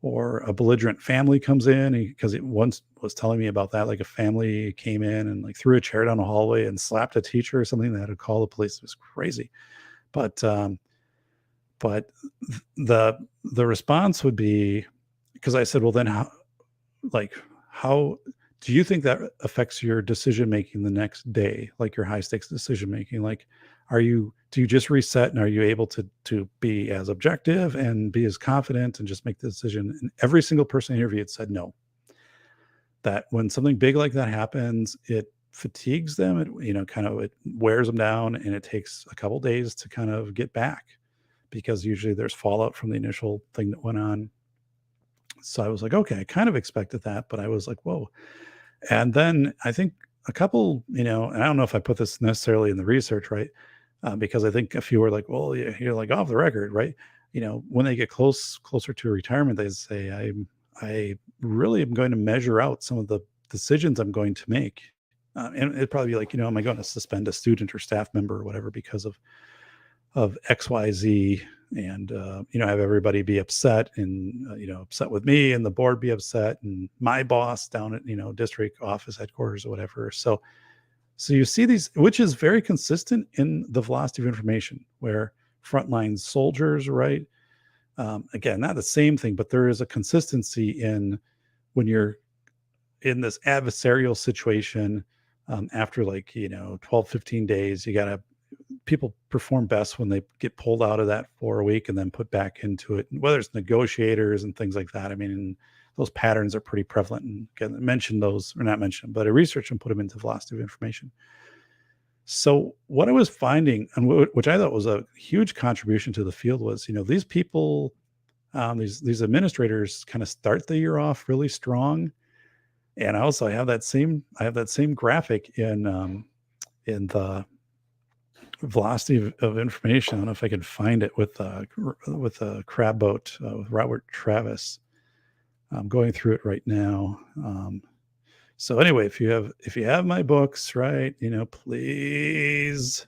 or a belligerent family comes in, because it once was telling me about that, like a family came in and like threw a chair down a hallway and slapped a teacher or something. They had to call the police. It was crazy. But the response would be, because I said, well, then how do you think that affects your decision making the next day, like your high stakes decision making? Like, do you just reset, and are you able to be as objective and be as confident and just make the decision? And every single person interviewed said no. That when something big like that happens, it fatigues them. It wears them down, and it takes a couple days to kind of get back, because usually there's fallout from the initial thing that went on. So I was like, okay, I kind of expected that, but I was like, whoa. And then I think a couple, and I don't know if I put this necessarily in the research, right? Because I think a few were like, well, you're like off the record, right? When they get closer to retirement, they say, I really am going to measure out some of the decisions I'm going to make. And it'd probably be like, am I going to suspend a student or staff member or whatever because of XYZ, and have everybody be upset, and upset with me, and the board be upset, and my boss down at district office headquarters or whatever. So you see these, which is very consistent in the velocity of information, where frontline soldiers, right? Again, not the same thing, but there is a consistency in when you're in this adversarial situation. After 12, 15 days, people perform best when they get pulled out of that for a week and then put back into it, whether it's negotiators and things like that. I mean, those patterns are pretty prevalent. And again, I mentioned those, or not mentioned, but I researched and put them into velocity of information. So what I was finding, and which I thought was a huge contribution to the field, was, these people, these administrators kind of start the year off really strong. And I also have that same graphic in the velocity of information. I don't know if I can find it with a crab boat with Robert Travis. I'm going through it right now. So anyway, if you have my books, right, please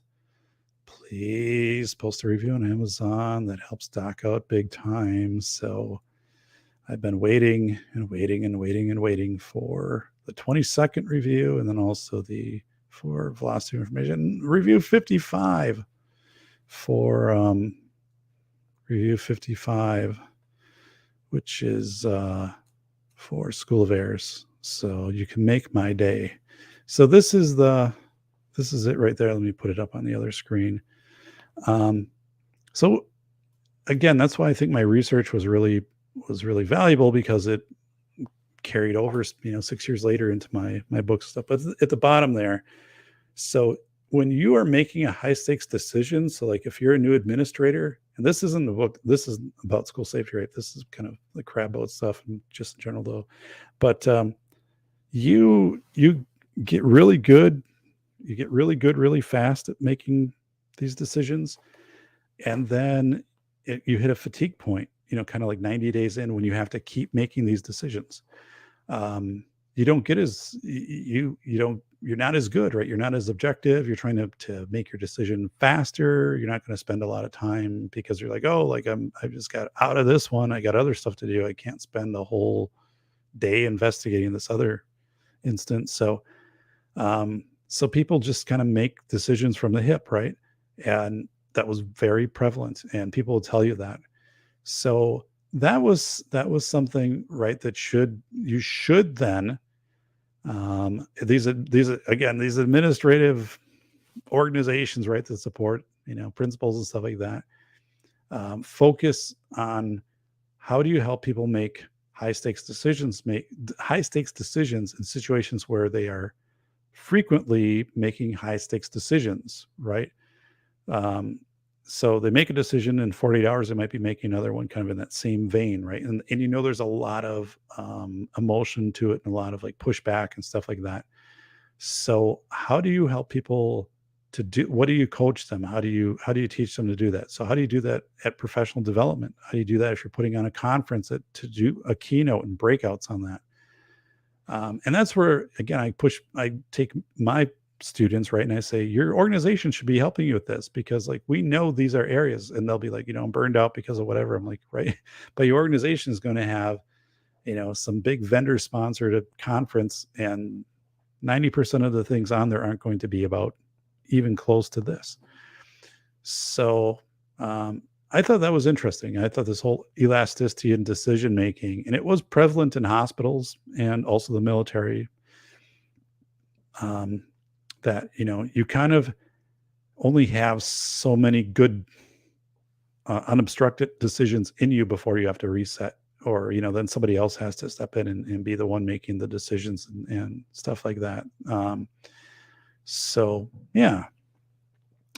post a review on Amazon. That helps Doc out big time. So I've been waiting for the 22nd review, and then also for velocity of information review 55 which is for School of Airs. So you can make my day. So this is it right there. Let me put it up on the other screen. So again, that's why I think my research was really valuable, because it carried over, 6 years later into my book stuff. But at the bottom there, so when you are making a high stakes decision, so like if you're a new administrator, and this isn't the book, this is about school safety, right? This is kind of the crab boat stuff and just in general though. But you get really good, really fast at making these decisions. And then you hit a fatigue point, kind of like 90 days in, when you have to keep making these decisions. You don't get as you're not as good, right? You're not as objective. You're trying to make your decision faster. You're not going to spend a lot of time because you're like, oh, like I just got out of this one. I got other stuff to do. I can't spend the whole day investigating this other instance. So people just kind of make decisions from the hip, right? And that was very prevalent, and people will tell you that. So that was something, right, that you should then these administrative organizations, right, that support principals and stuff like that, focus on how do you help people make high stakes decisions in situations where they are frequently making high stakes decisions, right? So they make a decision in 48 hours, they might be making another one kind of in that same vein, right? And there's a lot of emotion to it, and a lot of like pushback and stuff like that. So how do you help people to do, what do you coach them? How do you teach them to do that? So how do you do that at professional development? How do you do that if you're putting on a conference to do a keynote and breakouts on that? And that's where, again, I take my students, right, and I say, your organization should be helping you with this, because like we know these are areas, and they'll be like, I'm burned out because of whatever. I'm like, right, but your organization is going to have some big vendor sponsored conference, and 90% of the things on there aren't going to be about even close to this. So I thought that was interesting. I thought this whole elasticity in decision making, and it was prevalent in hospitals and also the military, that you kind of only have so many good unobstructed decisions in you before you have to reset, or then somebody else has to step in and be the one making the decisions and stuff like that. So yeah,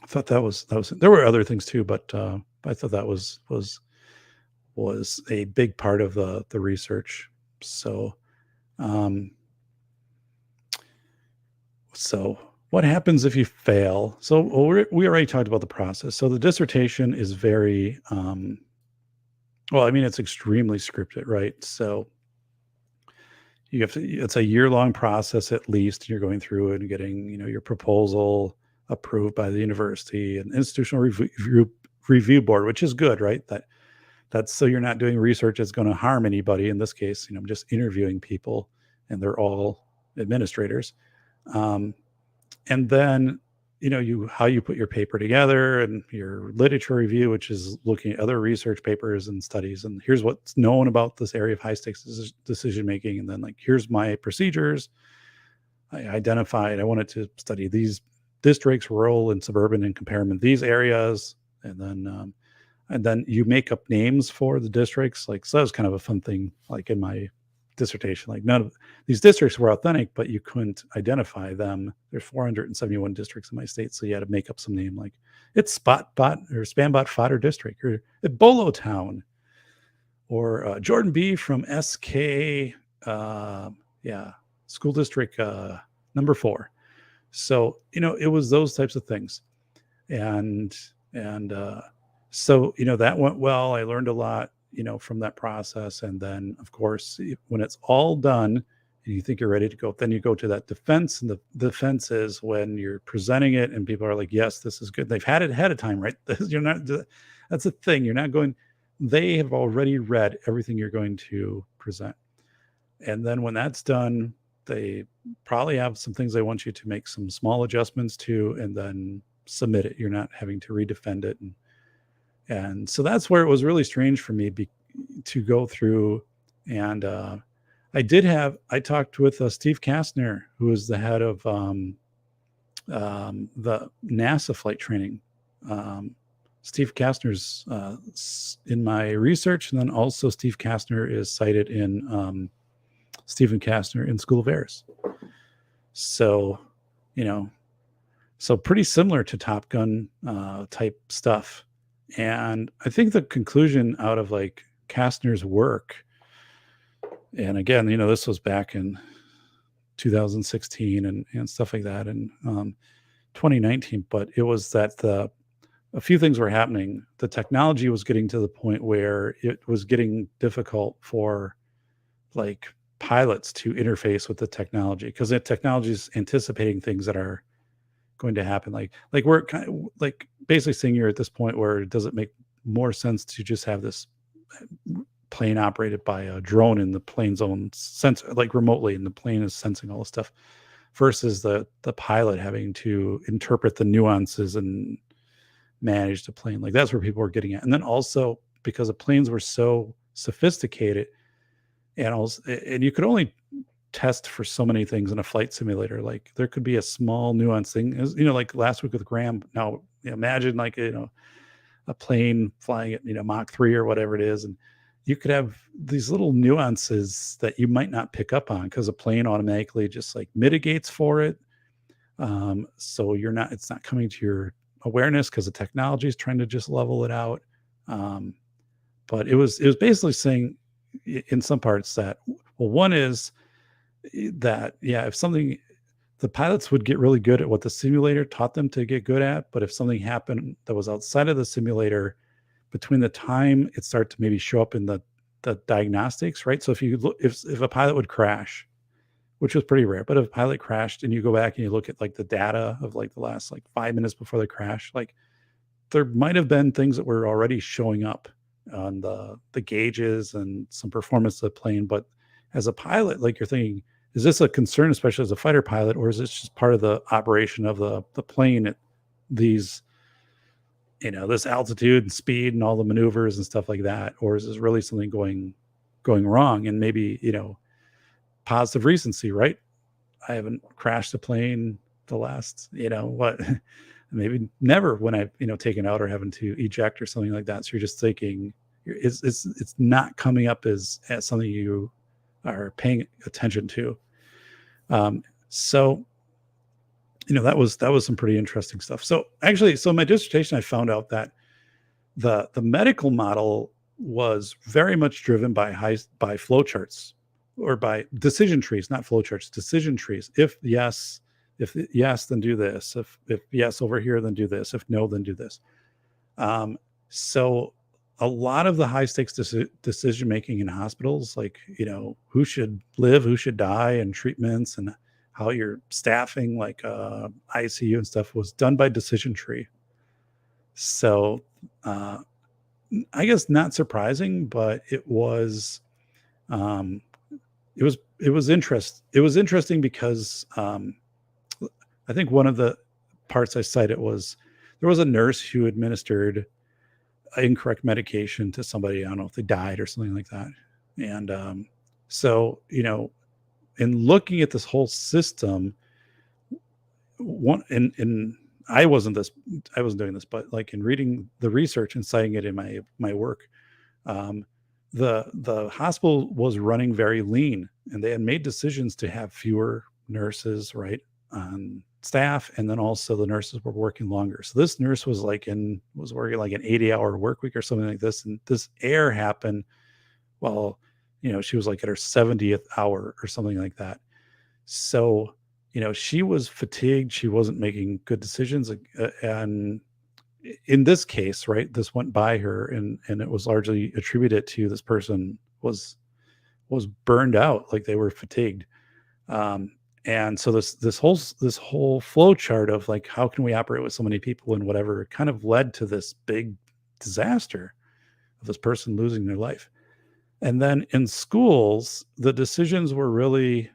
I thought that was there were other things too, but I thought that was a big part of the research. So So what happens if you fail? So we already talked about the process. So the dissertation is very, well, I mean, it's extremely scripted, right? So you have to, it's a year-long process at least. You're going through and getting, your proposal approved by the university and institutional review board, which is good, right? That's so you're not doing research that's going to harm anybody. In this case, I'm just interviewing people, and they're all administrators. Um, and then you how you put your paper together and your literature review, which is looking at other research papers and studies, and here's what's known about this area of high stakes decision making, and then like here's my procedures. I identified I wanted to study these districts, rural and suburban, and compare them in these areas, and then you make up names for the districts. Like, so that was kind of a fun thing, like in my dissertation. Like, none of these districts were authentic, but you couldn't identify them. There's 471 districts in my state, so you had to make up some name, like it's Spotbot or Spambot Fodder District, or Bolo Town, or Jordan B from SK, yeah, School District number 4. So it was those types of things, and so that went well. I learned a lot from that process. And then of course, when it's all done and you think you're ready to go, then you go to that defense, and the defense is when you're presenting it and people are like, yes, this is good, they've had it ahead of time, right? You're not, that's the thing, you're not going, they have already read everything you're going to present. And then when that's done, they probably have some things they want you to make some small adjustments to, and then submit it. You're not having to redefend it. And so that's where it was really strange for me to go through. And I talked with Steve Kastner, who is the head of the NASA flight training. Steve Kastner's in my research, and then also Steve Kastner is cited in Stephen Kastner in School of Airs. So, so pretty similar to Top Gun type stuff. And I think the conclusion out of like Kastner's work, and again, this was back in 2016 and stuff like that, and 2019, but it was that a few things were happening. The technology was getting to the point where it was getting difficult for like pilots to interface with the technology, because the technology is anticipating things that are going to happen. Like we're kind of like basically saying you're at this point where does it make more sense to just have this plane operated by a drone in the plane's own sensor, like remotely, and the plane is sensing all this stuff, versus the pilot having to interpret the nuances and manage the plane. Like that's where people were getting at. And then also because the planes were so sophisticated, and you could only test for so many things in a flight simulator. Like there could be a small nuance thing, like last week with Graham. Now imagine like a plane flying at Mach 3 or whatever it is, and you could have these little nuances that you might not pick up on because a plane automatically just like mitigates for it. So it's not coming to your awareness because the technology is trying to just level it out. But it was basically saying in some parts that, well, one is that, yeah, if something, the pilots would get really good at what the simulator taught them to get good at, but if something happened that was outside of the simulator, between the time it started to maybe show up in the diagnostics, right? So if you look, if a pilot would crash, which was pretty rare, but if a pilot crashed and you go back and you look at like the data of like the last like 5 minutes before the crash, like there might have been things that were already showing up on the gauges and some performance of the plane. But as a pilot, like you're thinking, is this a concern, especially as a fighter pilot, or is this just part of the operation of the plane at these, this altitude and speed and all the maneuvers and stuff like that? Or is this really something going wrong? And maybe, positive recency, right? I haven't crashed a plane the last, maybe never when I've, taken out or having to eject or something like that. So you're just thinking it's not coming up as something you are paying attention to. So, that was some pretty interesting stuff. So actually, in my dissertation, I found out that the medical model was very much driven by flowcharts, or by decision trees, not flowcharts, decision trees. If yes, If yes, then do this. If yes over here, then do this. If no, then do this. So a lot of the high stakes decision making in hospitals, like, who should live, who should die, and treatments, and how you're staffing, like ICU and stuff, was done by decision tree. So uh, I guess not surprising, but um, it was interesting because I think one of the parts I cited was there was a nurse who administered incorrect medication to somebody. I don't know if they died or something like that. And so, in looking at this whole system, one in I wasn't doing this, but like in reading the research and citing it in my work, um, the hospital was running very lean, and they had made decisions to have fewer nurses, right, on staff, and then also the nurses were working longer. So this nurse was working like an 80-hour work week or something like this, and this error happened while she was like at her 70th hour or something like that. So she was fatigued. She wasn't making good decisions, and in this case, right, this went by her, and it was largely attributed to this person was burned out, like they were fatigued. Um, and so this whole flow chart of like how can we operate with so many people and whatever kind of led to this big disaster of this person losing their life. And then in schools, the decisions were really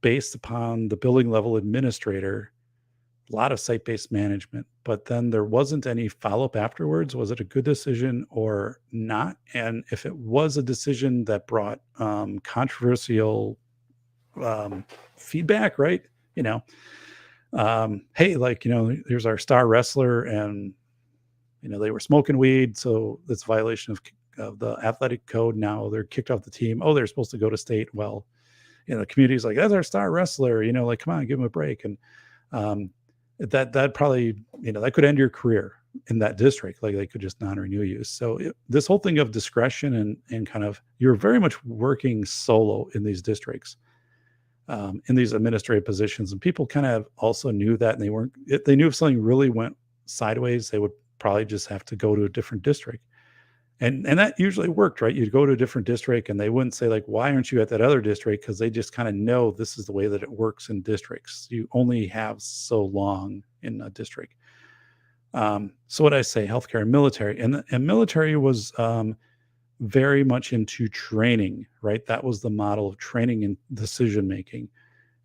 based upon the building level administrator, a lot of site-based management, but then there wasn't any follow-up afterwards. Was it a good decision or not? And if it was a decision that brought controversial feedback, right? Hey, like, here's our star wrestler, and they were smoking weed, so that's a violation of the athletic code. Now they're kicked off the team. Oh, they're supposed to go to state. Well, the community's like, that's our star wrestler. Like, come on, give him a break. And um, that probably, that could end your career in that district. Like they could just non-renew you. So this whole thing of discretion and kind of, you're very much working solo in these districts, in these administrative positions. And people kind of also knew that, and they knew if something really went sideways, they would probably just have to go to a different district. And that usually worked, right? You'd go to a different district and they wouldn't say like, why aren't you at that other district? Because they just kind of know this is the way that it works in districts. You only have so long in a district. So what I say, healthcare and military, and military was very much into training, right? That was the model of training and decision making,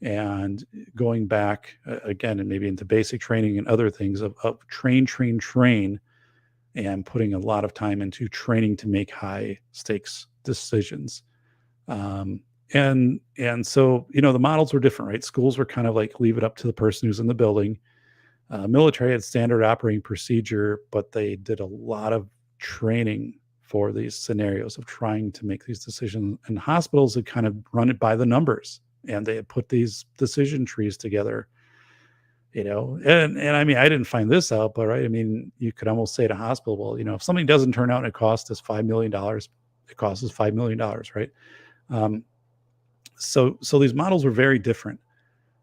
and going back again, and maybe into basic training and other things of train, and putting a lot of time into training to make high stakes decisions. And so, the models were different, right? Schools were kind of like, leave it up to the person who's in the building. Military had standard operating procedure, but they did a lot of training for these scenarios of trying to make these decisions. And hospitals had kind of run it by the numbers, and they had put these decision trees together. And I mean, I didn't find this out, but right, I mean, you could almost say to hospital, well, if something doesn't turn out and it costs us $5 million, it costs us $5 million, right? Um, so these models were very different.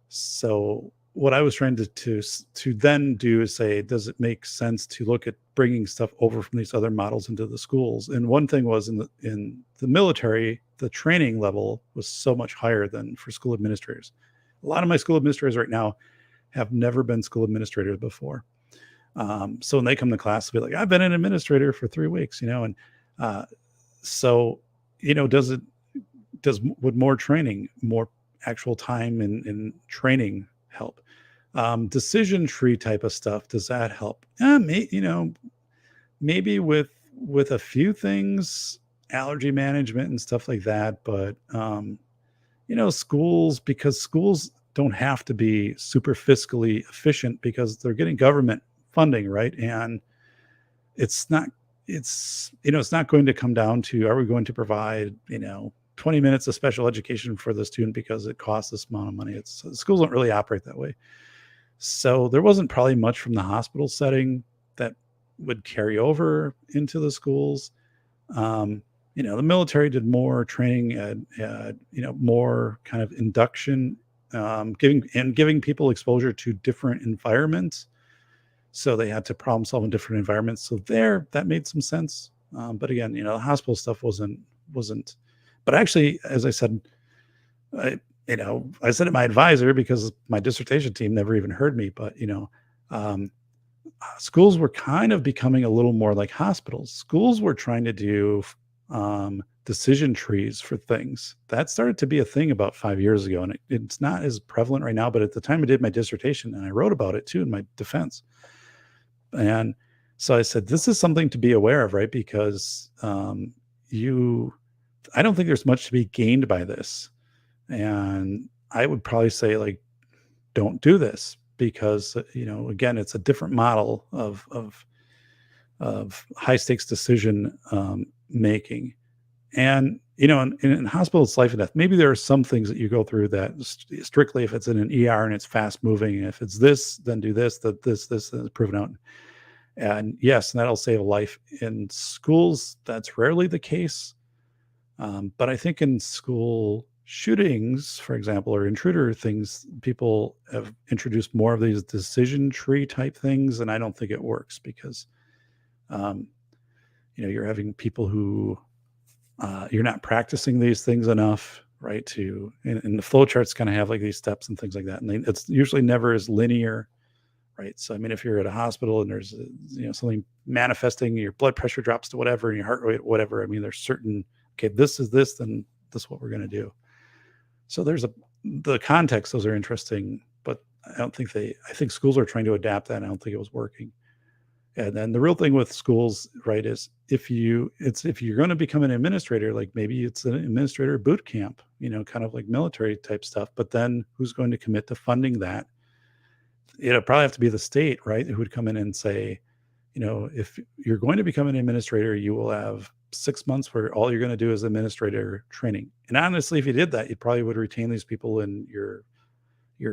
So what I was trying to then do is say, does it make sense to look at bringing stuff over from these other models into the schools? And one thing was in the military, the training level was so much higher than for school administrators. A lot of my school administrators right now have never been school administrators before. So when they come to class, they'll be like, I've been an administrator for 3 weeks, and so, would more training, more actual time in training help? Decision tree type of stuff, does that help? Maybe with a few things, allergy management and stuff like that, but because schools don't have to be super fiscally efficient because they're getting government funding, right? And it's not going to come down to, are we going to provide 20 minutes of special education for the student because it costs this amount of money? Schools don't really operate that way. So there wasn't probably much from the hospital setting that would carry over into the schools. The military did more training, more kind of induction giving people exposure to different environments. So they had to problem solve in different environments. So that made some sense. But again, the hospital stuff wasn't. But actually, as I said, I said to my advisor because my dissertation team never even heard me. But um, schools were kind of becoming a little more like hospitals. Schools were trying to do decision trees for things. That started to be a thing about 5 years ago, and it's not as prevalent right now. But at the time I did my dissertation, and I wrote about it too in my defense. And so I said, this is something to be aware of, right? Because I don't think there's much to be gained by this. And I would probably say, like, don't do this because, again, it's a different model of high stakes decision making. And, in hospital, it's life and death. Maybe there are some things that you go through that strictly, if it's in an ER and it's fast moving, and if it's this, then do this, this is proven out. And yes, that'll save a life. In schools, that's rarely the case. But I think in school shootings, for example, or intruder things, people have introduced more of these decision tree type things. And I don't think it works because, you're having people who you're not practicing these things enough, right? And the flow charts kind of have like these steps and things like that. And it's usually never as linear. Right. So, I mean, if you're at a hospital and there's, something manifesting, your blood pressure drops to whatever, and your heart rate, whatever. I mean, there's certain, okay, this is this, then this is what we're going to do. So the context, those are interesting, but I think schools are trying to adapt that. And I don't think it was working. And then the real thing with schools, right, is if you're going to become an administrator, like maybe it's an administrator boot camp, kind of like military type stuff, but then who's going to commit to funding that? It'll probably have to be the state, right, who would come in and say, if you're going to become an administrator, you will have 6 months where all you're going to do is administrator training. And honestly, if you did that, you probably would retain these people, and your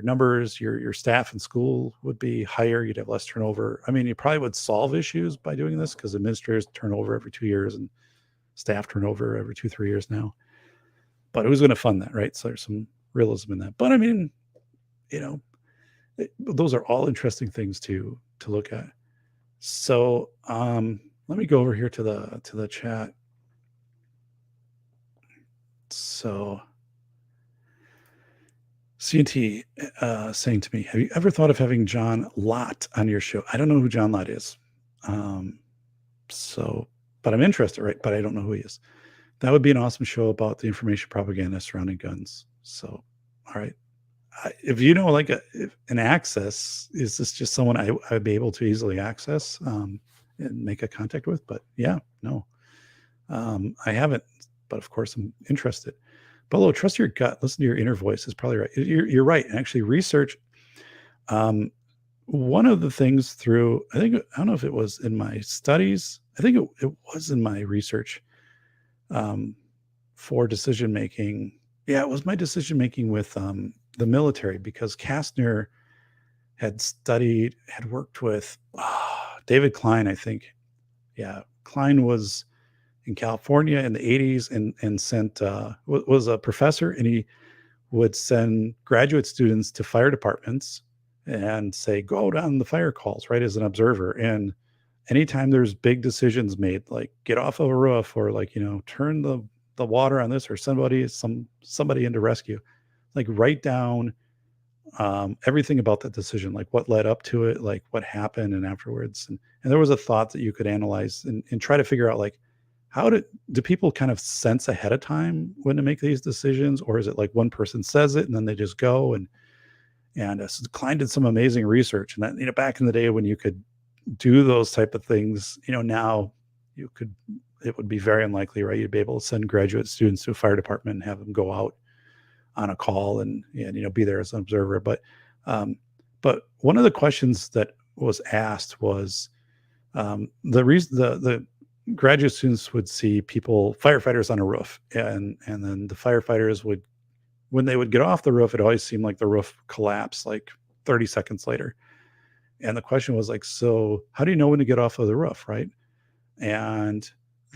numbers, your staff in school would be higher. You'd have less turnover. I mean, you probably would solve issues by doing this because administrators turn over every 2 years and staff turnover every 2-3 years now. But who's going to fund that, right? So there's some realism in that. But I mean, those are all interesting things to look at. So let me go over here to the chat. So CNT saying to me, have you ever thought of having John Lott on your show? I don't know who John Lott is. But I'm interested, right? But I don't know who he is. That would be an awesome show about the information propaganda surrounding guns. So, all right. If like an access, is this just someone I'd be able to easily access and make a contact with? But yeah, no, I haven't. But of course, I'm interested. Bolo, trust your gut. Listen to your inner voice is probably right. You're right. And actually, research. One of the things I don't know if it was in my studies. I think it was in my research for decision making. Yeah, it was my decision making with the military, because Kastner had worked with David Klein, I think. Yeah, Klein was in California in the 80s and sent was a professor, and he would send graduate students to fire departments and say, go down the fire calls, right, as an observer. And anytime there's big decisions made, like get off of a roof, or like, turn the water on this, or somebody into rescue, like write down everything about that decision, like what led up to it, like what happened and afterwards. And there was a thought that you could analyze and try to figure out, like, how do people kind of sense ahead of time when to make these decisions? Or is it like one person says it and then they just go? And so Klein did some amazing research, and that, back in the day when you could do those type of things, now it would be very unlikely, right? You'd be able to send graduate students to a fire department and have them go out on a call and be there as an observer. But one of the questions that was asked was the reason the graduate students would see firefighters on a roof, and then the firefighters would, when they would get off the roof, it always seemed like the roof collapsed like 30 seconds later. And the question was like, so how do you know when to get off of the roof, right? And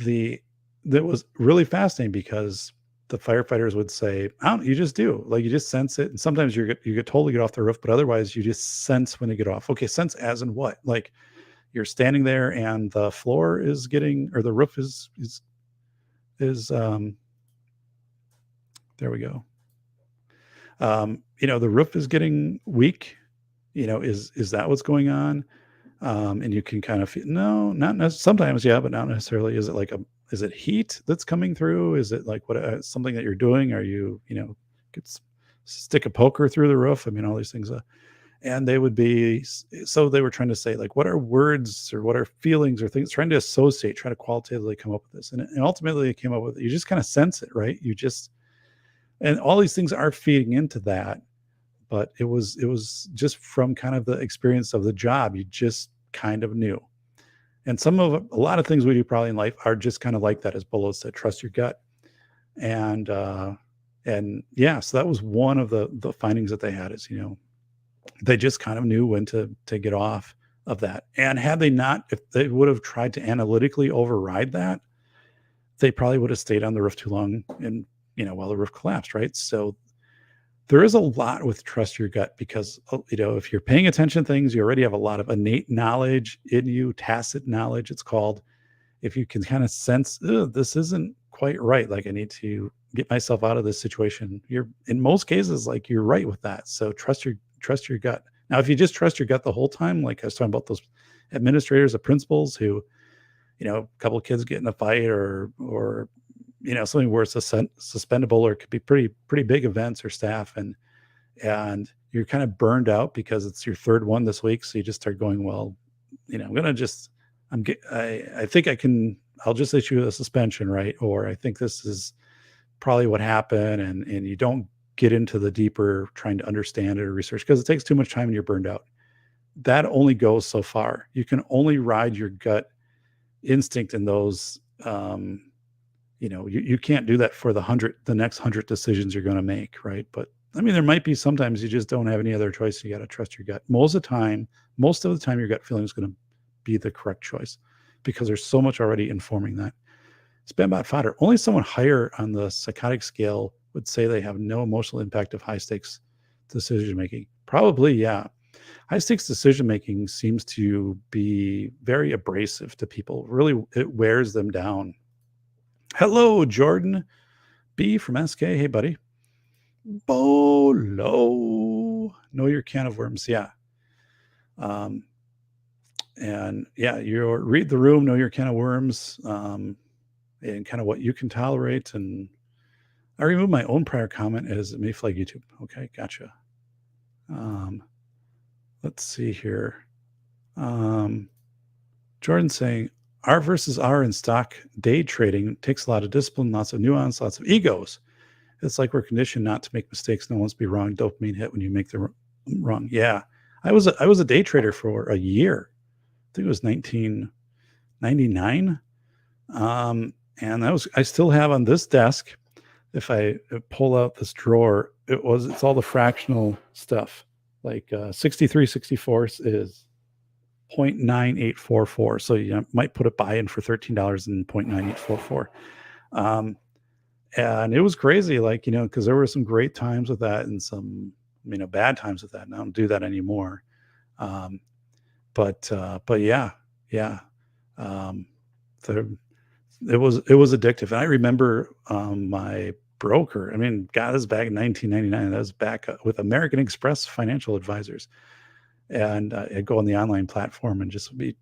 that was really fascinating, because the firefighters would say, I don't, you just do, like, you just sense it. And sometimes you get told to get off the roof, but otherwise you just sense when you get off. Okay, sense as in what? Like, you're standing there and the floor is getting, or the roof is there we go. The roof is getting weak. Is that what's going on? And you can kind of feel, no, not sometimes, yeah, but not necessarily. Is it like is it heat that's coming through? Is it like what something that you're doing? Are you, could stick a poker through the roof? I mean, all these things. And they would be, so they were trying to say, like, what are words or what are feelings or things, trying to associate, try to qualitatively come up with this. And ultimately they came up with, you just kind of sense it, right? And all these things are feeding into that. But it was just from kind of the experience of the job. You just kind of knew. And a lot of things we do probably in life are just kind of like that, as Bolo said, trust your gut. And yeah, so that was one of the findings that they had is, they just kind of knew when to get off of that. And had they not, if they would have tried to analytically override that, they probably would have stayed on the roof too long and, while the roof collapsed, right? So there is a lot with trust your gut because, if you're paying attention to things, you already have a lot of innate knowledge in you, tacit knowledge, it's called. If you can kind of sense, this isn't quite right, like I need to get myself out of this situation, you're in most cases, like, you're right with that. So trust your gut. Now, if you just trust your gut the whole time, like I was talking about those administrators or principals who, a couple of kids get in a fight or something where it's suspendable, or it could be pretty big events or staff, and you're kind of burned out because it's your third one this week. So you just start going, well, I think I'll just issue a suspension, right? Or I think this is probably what happened. And you don't get into the deeper trying to understand it or research because it takes too much time and you're burned out. That only goes so far. You can only ride your gut instinct in those, you can't do that for the next 100 decisions you're going to make, right? But I mean, there might be sometimes you just don't have any other choice. You got to trust your gut. Most of the time, your gut feeling is going to be the correct choice because there's so much already informing that. Spam bot fodder. Only someone higher on the psychotic scale would say they have no emotional impact of high stakes decision making. Probably, yeah. High stakes decision making seems to be very abrasive to people. Really, it wears them down. Hello, Jordan B from SK. Hey, buddy. Bolo. Know your can of worms. Yeah. And yeah, you read the room, know your can of worms, and kind of what you can tolerate. And I removed my own prior comment as it may flag YouTube. Okay, gotcha. Let's see here. Jordan saying R versus R in stock day trading takes a lot of discipline, lots of nuance, lots of egos. It's like we're conditioned not to make mistakes. No one's be wrong. Dopamine hit when you make the wrong. Yeah. I was a day trader for a year. I think it was 1999. And I still have on this desk, if I pull out this drawer, it's all the fractional stuff. Like 6364 is 0.9844. So you might put a buy in for $13 and 0.9844. And it was crazy, like, because there were some great times with that and some, bad times with that. And I don't do that anymore. But yeah. It was addictive. And I remember my broker, God, this is back in 1999. That was back with American Express Financial Advisors. And I'd go on the online platform and just be,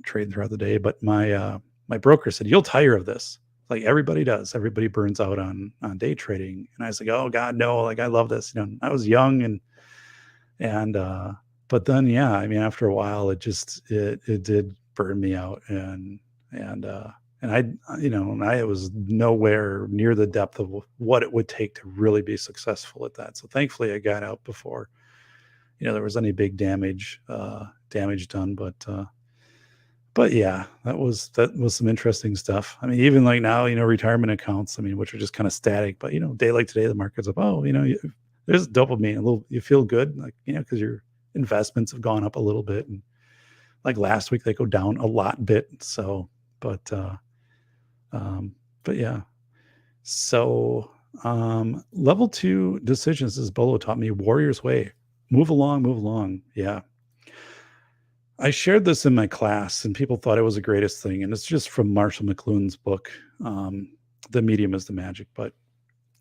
trading throughout the day. But my broker said, you'll tire of this. Like everybody does. Everybody burns out on day trading. And I was like, oh God, no, like I love this. I was young and but then, yeah, after a while, it did burn me out. And I was nowhere near the depth of what it would take to really be successful at that. So thankfully I got out before, there was any big damage done. But yeah, that was some interesting stuff. Even like now, retirement accounts, which are just kind of static, but day like today, the market's up. Oh, there's dopamine, you feel good, like, because your investments have gone up a little bit. And like last week, they go down a lot bit. So, but yeah. So Level 2 decisions, as Bolo taught me, warrior's way. Move along, move along. Yeah. I shared this in my class and people thought it was the greatest thing. And it's just from Marshall McLuhan's book, um, The Medium is the Magic. But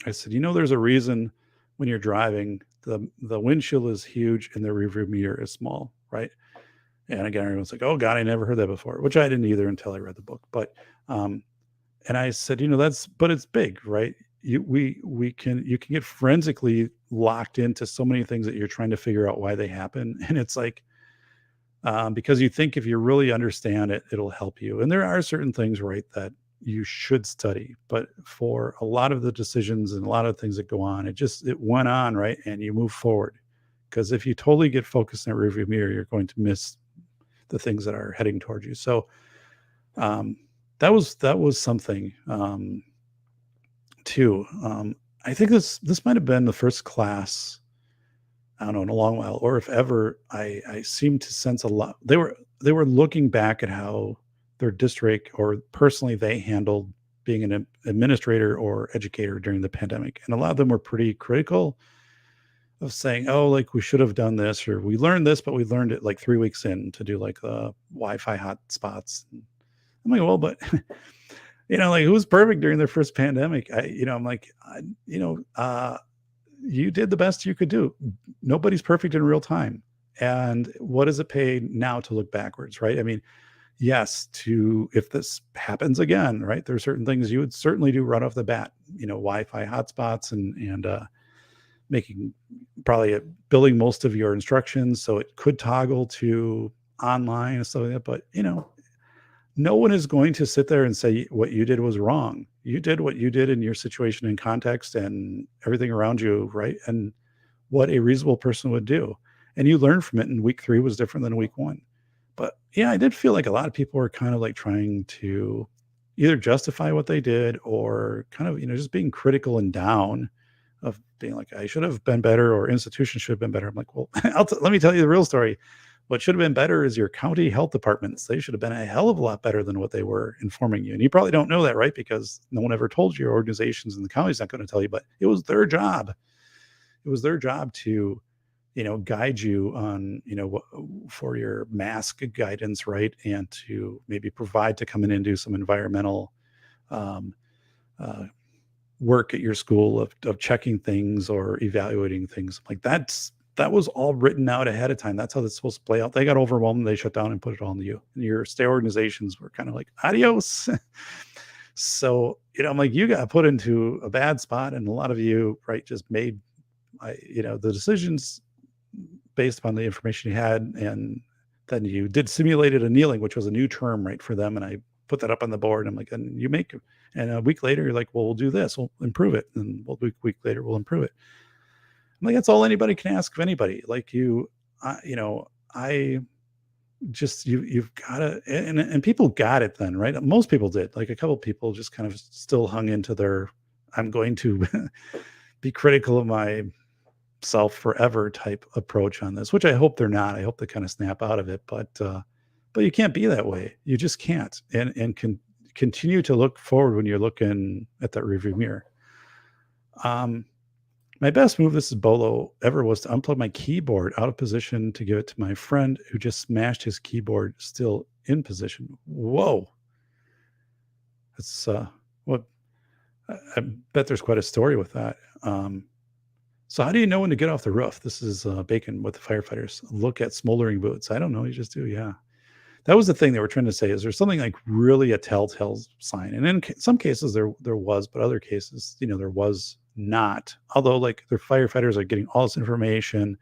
I said, there's a reason when you're driving, the windshield is huge and the rearview mirror is small, right? And again, everyone's like, "Oh God, I never heard that before," which I didn't either until I read the book. But and I said, but it's big, right? You can get forensically locked into so many things that you're trying to figure out why they happen, and it's like because you think if you really understand it, it'll help you. And there are certain things, right, that you should study, but for a lot of the decisions and a lot of things that go on, it went on, right, and you move forward. Because if you totally get focused in a rearview mirror, you're going to miss the things that are heading towards you. So um, that was something too. I think this might have been the first class, I don't know, in a long while, or if ever, I seem to sense a lot. They were looking back at how their district or personally they handled being an administrator or educator during the pandemic, and a lot of them were pretty critical of saying, "Oh, like we should have done this, or we learned this, but we learned it like 3 weeks in to do like the Wi-Fi hotspots." I'm like, well, but like who's perfect during their first pandemic? I'm like, you did the best you could do. Nobody's perfect in real time. And what does it pay now to look backwards, right? I mean, yes, if this happens again, right? There are certain things you would certainly do right off the bat, Wi-Fi hotspots and making probably building most of your instructions so it could toggle to online and stuff like that. But no one is going to sit there and say what you did was wrong. You did what you did in your situation and context and everything around you, right? And what a reasonable person would do. And you learn from it. And week 3 was different than week 1. But yeah, I did feel like a lot of people were kind of like trying to either justify what they did or kind of, just being critical and down of being like, I should have been better or institutions should have been better. I'm like, well, let me tell you the real story. What should have been better is your county health departments. They should have been a hell of a lot better than what they were informing you. And you probably don't know that, right? Because no one ever told you. Your organizations and the county's not going to tell you, but it was their job. It was their job to, guide you on, for your mask guidance, right? And to maybe provide to come in and do some environmental um, uh, work at your school of checking things or evaluating things. Like that was all written out ahead of time. That's how that's supposed to play out. They got overwhelmed. They shut down and put it all on you. And your state organizations were kind of like, adios. So, I'm like, you got put into a bad spot. And a lot of you, right, just made, the decisions based upon the information you had. And then you did simulated annealing, which was a new term, right, for them. And I put that up on the board. And I'm like, and a week later, you're like, well, we'll do this. We'll improve it. And a week later, we'll improve it. I'm like, that's all anybody can ask of anybody. Like I just, you've got to, and people got it then, right? Most people did. Like a couple of people just kind of still hung into their, I'm going to be critical of myself forever type approach on this, which I hope they're not. I hope they kind of snap out of it, but you can't be that way. You just can't, and can continue to look forward when you're looking at that rearview mirror. My best move, this is Bolo, ever was to unplug my keyboard out of position to give it to my friend who just smashed his keyboard still in position. Whoa. It's what I bet there's quite a story with that. So how do you know when to get off the roof? This is Bacon with the firefighters. Look at smoldering boots. I don't know. You just do. Yeah. That was the thing they were trying to say. Is there something like really a telltale sign? And in some cases there was, but other cases, there was not. Although like their firefighters are getting all this information,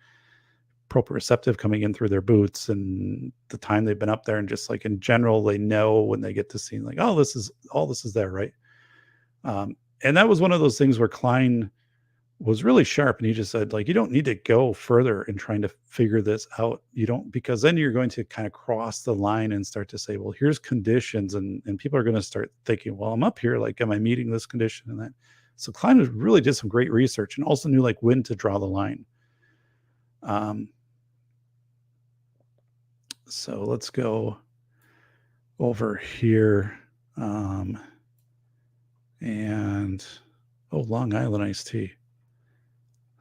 proprioceptive coming in through their boots and the time they've been up there, and just like in general, they know when they get to scene, like, oh, this is there, right? And that was one of those things where Klein was really sharp, and he just said, like, you don't need to go further in trying to figure this out. You don't, because then you're going to kind of cross the line and start to say, well, here's conditions, and people are going to start thinking, well, I'm up here, like, am I meeting this condition and that? So Klein really did some great research and also knew like when to draw the line. So let's go over here. And Oh, Long Island iced tea.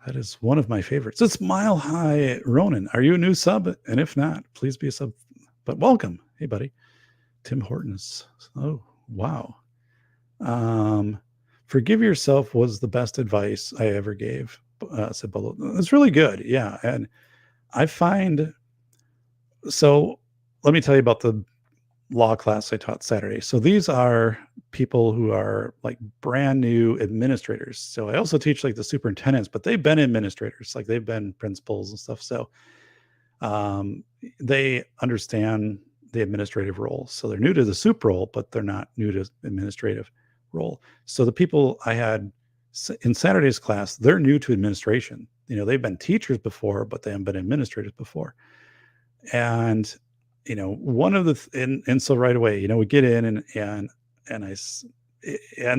That is one of my favorites. It's Mile High Ronan. Are you a new sub? And if not, please be a sub. But welcome. Hey, buddy. Tim Hortons. Oh, wow. Forgive yourself was the best advice I ever gave. Said Bolo. It's really good. Yeah. And I find, so let me tell you about the law class I taught Saturday. So these are people who are like brand new administrators. So I also teach like the superintendents, but they've been administrators, like they've been principals and stuff. So they understand the administrative role. So they're new to the soup role, but they're not new to administrative role. So the people I had in Saturday's class, they're new to administration. You know, they've been teachers before, but they haven't been administrators before. And one of the and so right away, we get in and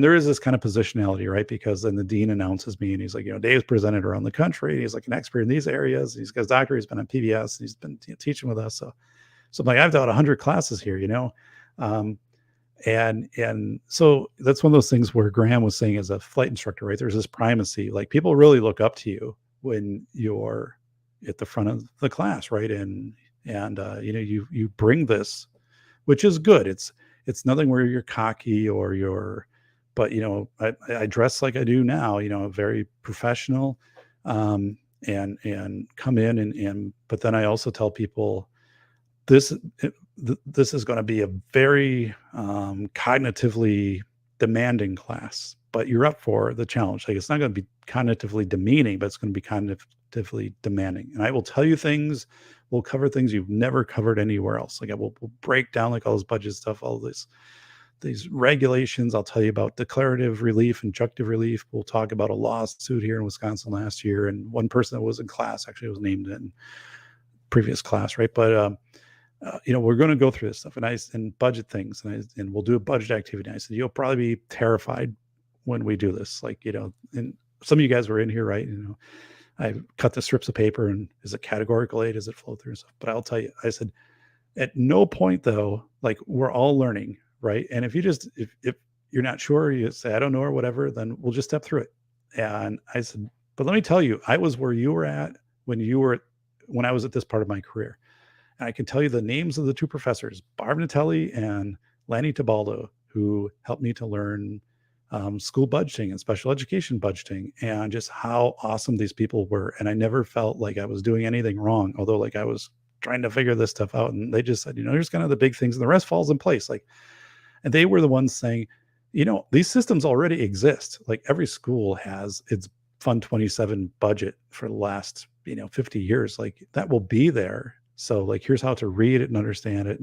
there is this kind of positionality, right? Because then the dean announces me and he's like, Dave's presented around the country. And he's like an expert in these areas. He's got a doctor. He's been on PBS. He's been teaching with us. So I'm like, I've taught 100 classes here, and so that's one of those things where Graham was saying as a flight instructor, right? There's this primacy, like people really look up to you when you're at the front of the class, right? And you bring this, which is good. It's nothing where you're cocky or but I dress like I do now, very professional, and come in and but then I also tell people this is going to be a very cognitively demanding class, but you're up for the challenge. Like it's not going to be cognitively demeaning, but it's going to be cognitively demanding. And I will tell you things, we'll cover things you've never covered anywhere else. Like we'll break down like all this budget stuff, all these regulations. I'll tell you about declarative relief, injunctive relief. We'll talk about a lawsuit here in Wisconsin last year. And one person that was in class actually was named in previous class, right? But we're going to go through this stuff and budget things, and we'll do a budget activity. And I said, you'll probably be terrified when we do this. Like, and some of you guys were in here, right? I cut the strips of paper and is it categorical aid? Does it flow through and stuff? But I'll tell you, I said, at no point though, like we're all learning, right? And if you're not sure, you say, I don't know, or whatever, then we'll just step through it. And I said, but let me tell you, I was where you were at when I was at this part of my career. And I can tell you the names of the two professors, Barb Natelli and Lanny Tabaldo, who helped me to learn school budgeting and special education budgeting, and just how awesome these people were. And I never felt like I was doing anything wrong, although like I was trying to figure this stuff out. And they just said, here's kind of the big things and the rest falls in place. Like, and they were the ones saying, these systems already exist. Like every school has its Fund 27 budget for the last, 50 years. Like that will be there. So like, here's how to read it and understand it.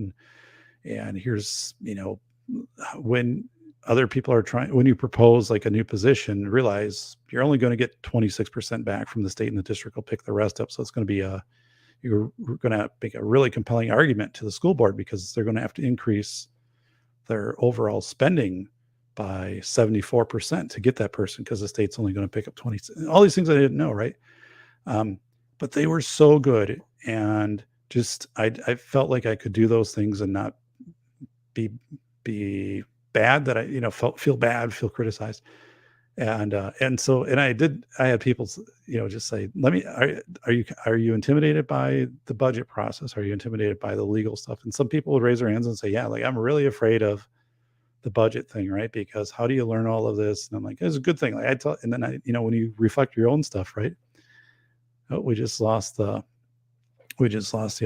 And here's, when other people are when you propose like a new position, realize you're only going to get 26% back from the state, and the district will pick the rest up. So it's going to be you're going to make a really compelling argument to the school board, because they're going to have to increase their overall spending by 74% to get that person, because the state's only going to pick up 20. All these things I didn't know, right? But they were so good, and just I felt like I could do those things and not be bad, that I feel bad, feel criticized. And I had people just say, are you intimidated by the budget process? Are you intimidated by the legal stuff? And some people would raise their hands and say, yeah, like I'm really afraid of the budget thing, right? Because how do you learn all of this? And I'm like, it's a good thing. Like and then when you reflect your own stuff, right? Oh, we just lost the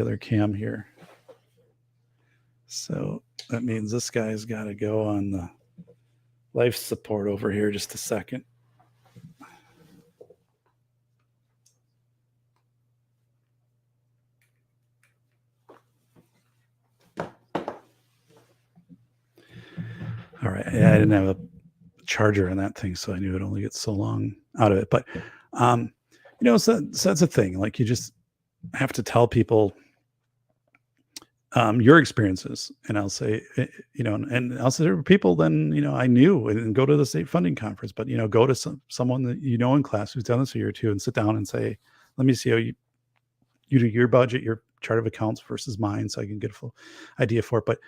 other cam here. So that means this guy's got to go on the life support over here. Just a second. All right. Yeah, I didn't have a charger on that thing, so I knew it only gets so long out of it. But, so that's a thing. Like you just have to tell people your experiences, and I'll say, and I'll say there were people then, I knew, and go to the state funding conference, but, go to someone that, in class who's done this a year or two, and sit down and say, let me see how you do your budget, your chart of accounts versus mine, so I can get a full idea for it. But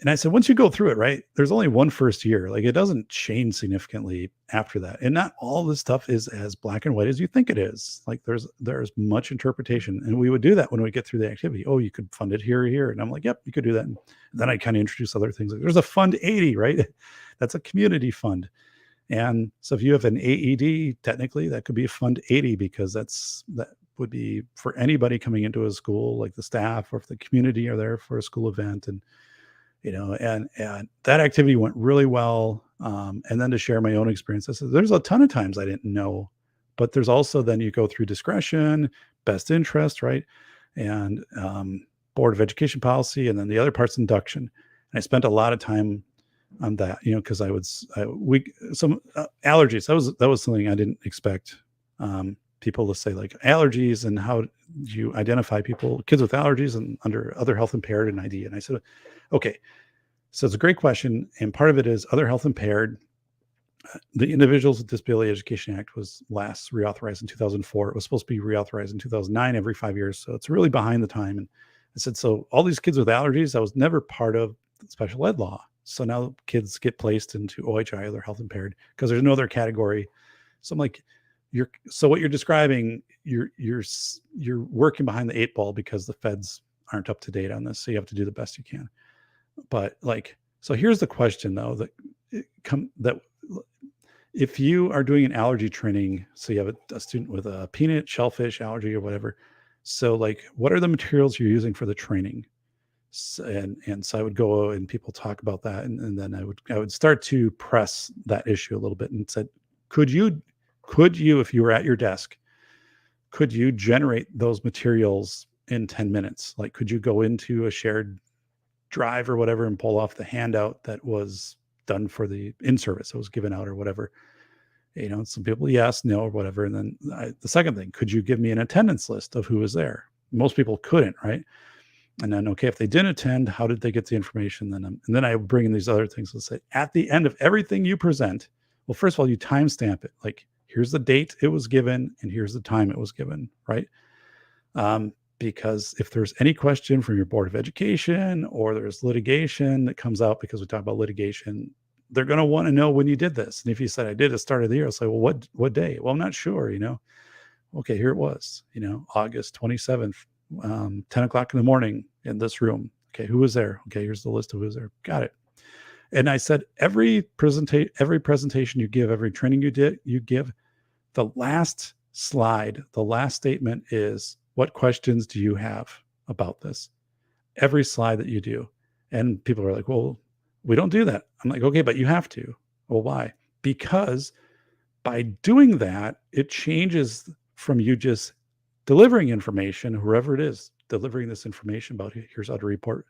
And I said, once you go through it, right, there's only one first year. Like it doesn't change significantly after that. And not all this stuff is as black and white as you think it is. Like there's much interpretation. And we would do that when we get through the activity. Oh, you could fund it here or here. And I'm like, yep, you could do that. And then I kind of introduce other things. Like there's a fund 80, right? That's a community fund. And so if you have an AED, technically that could be a fund 80 because that would be for anybody coming into a school, like the staff or if the community are there for a school event. And and that activity went really well. And then to share my own experience, I said, there's a ton of times I didn't know, but there's also then you go through discretion, best interest, right? And Board of Education policy, and then the other part's induction. And I spent a lot of time on that, because some allergies. That was something I didn't expect people to say, like allergies and how you identify kids with allergies and under other health impaired and ID. And I said, okay, so it's a great question. And part of it is other health impaired. The Individuals with Disability Education Act was last reauthorized in 2004. It was supposed to be reauthorized in 2009 every 5 years. So it's really behind the time. And I said, so all these kids with allergies, that was never part of special ed law. So now kids get placed into OHI, or they're health impaired, because there's no other category. So I'm like, so what you're describing, you're working behind the 8 ball because the feds aren't up to date on this. So you have to do the best you can. But so here's the question though, that if you are doing an allergy training, so you have a student with a peanut, shellfish allergy or whatever. So what are the materials you're using for the training? And so I would go and people talk about that. And then I would start to press that issue a little bit and said, could you, if you were at your desk, could you generate those materials in 10 minutes? Like, could you go into a shared drive or whatever and pull off the handout that was done for the in-service that was given out or whatever? Some people, yes, no, or whatever. And then the second thing, could you give me an attendance list of who was there? Most people couldn't, right? And then, okay, if they didn't attend, how did they get the information? And then I bring in these other things. Let's say at the end of everything you present, well, first of all, you timestamp it. Like, here's the date it was given, and here's the time it was given, right? Because if there's any question from your Board of Education or there's litigation that comes out, because we talk about litigation, they're going to want to know when you did this. And if you said, I did at the start of the year, I'll say, well, what day? Well, I'm not sure, Okay, here it was, August 27th, 10 o'clock in the morning in this room. Okay, who was there? Okay, here's the list of who was there. Got it. And I said, every presentation you give, every training you give, the last slide, the last statement is, what questions do you have about this? Every slide that you do. And people are like, well, we don't do that. I'm like, okay, but you have to. Well, why? Because by doing that, it changes from you just delivering information, whoever it is, delivering this information about here's how to report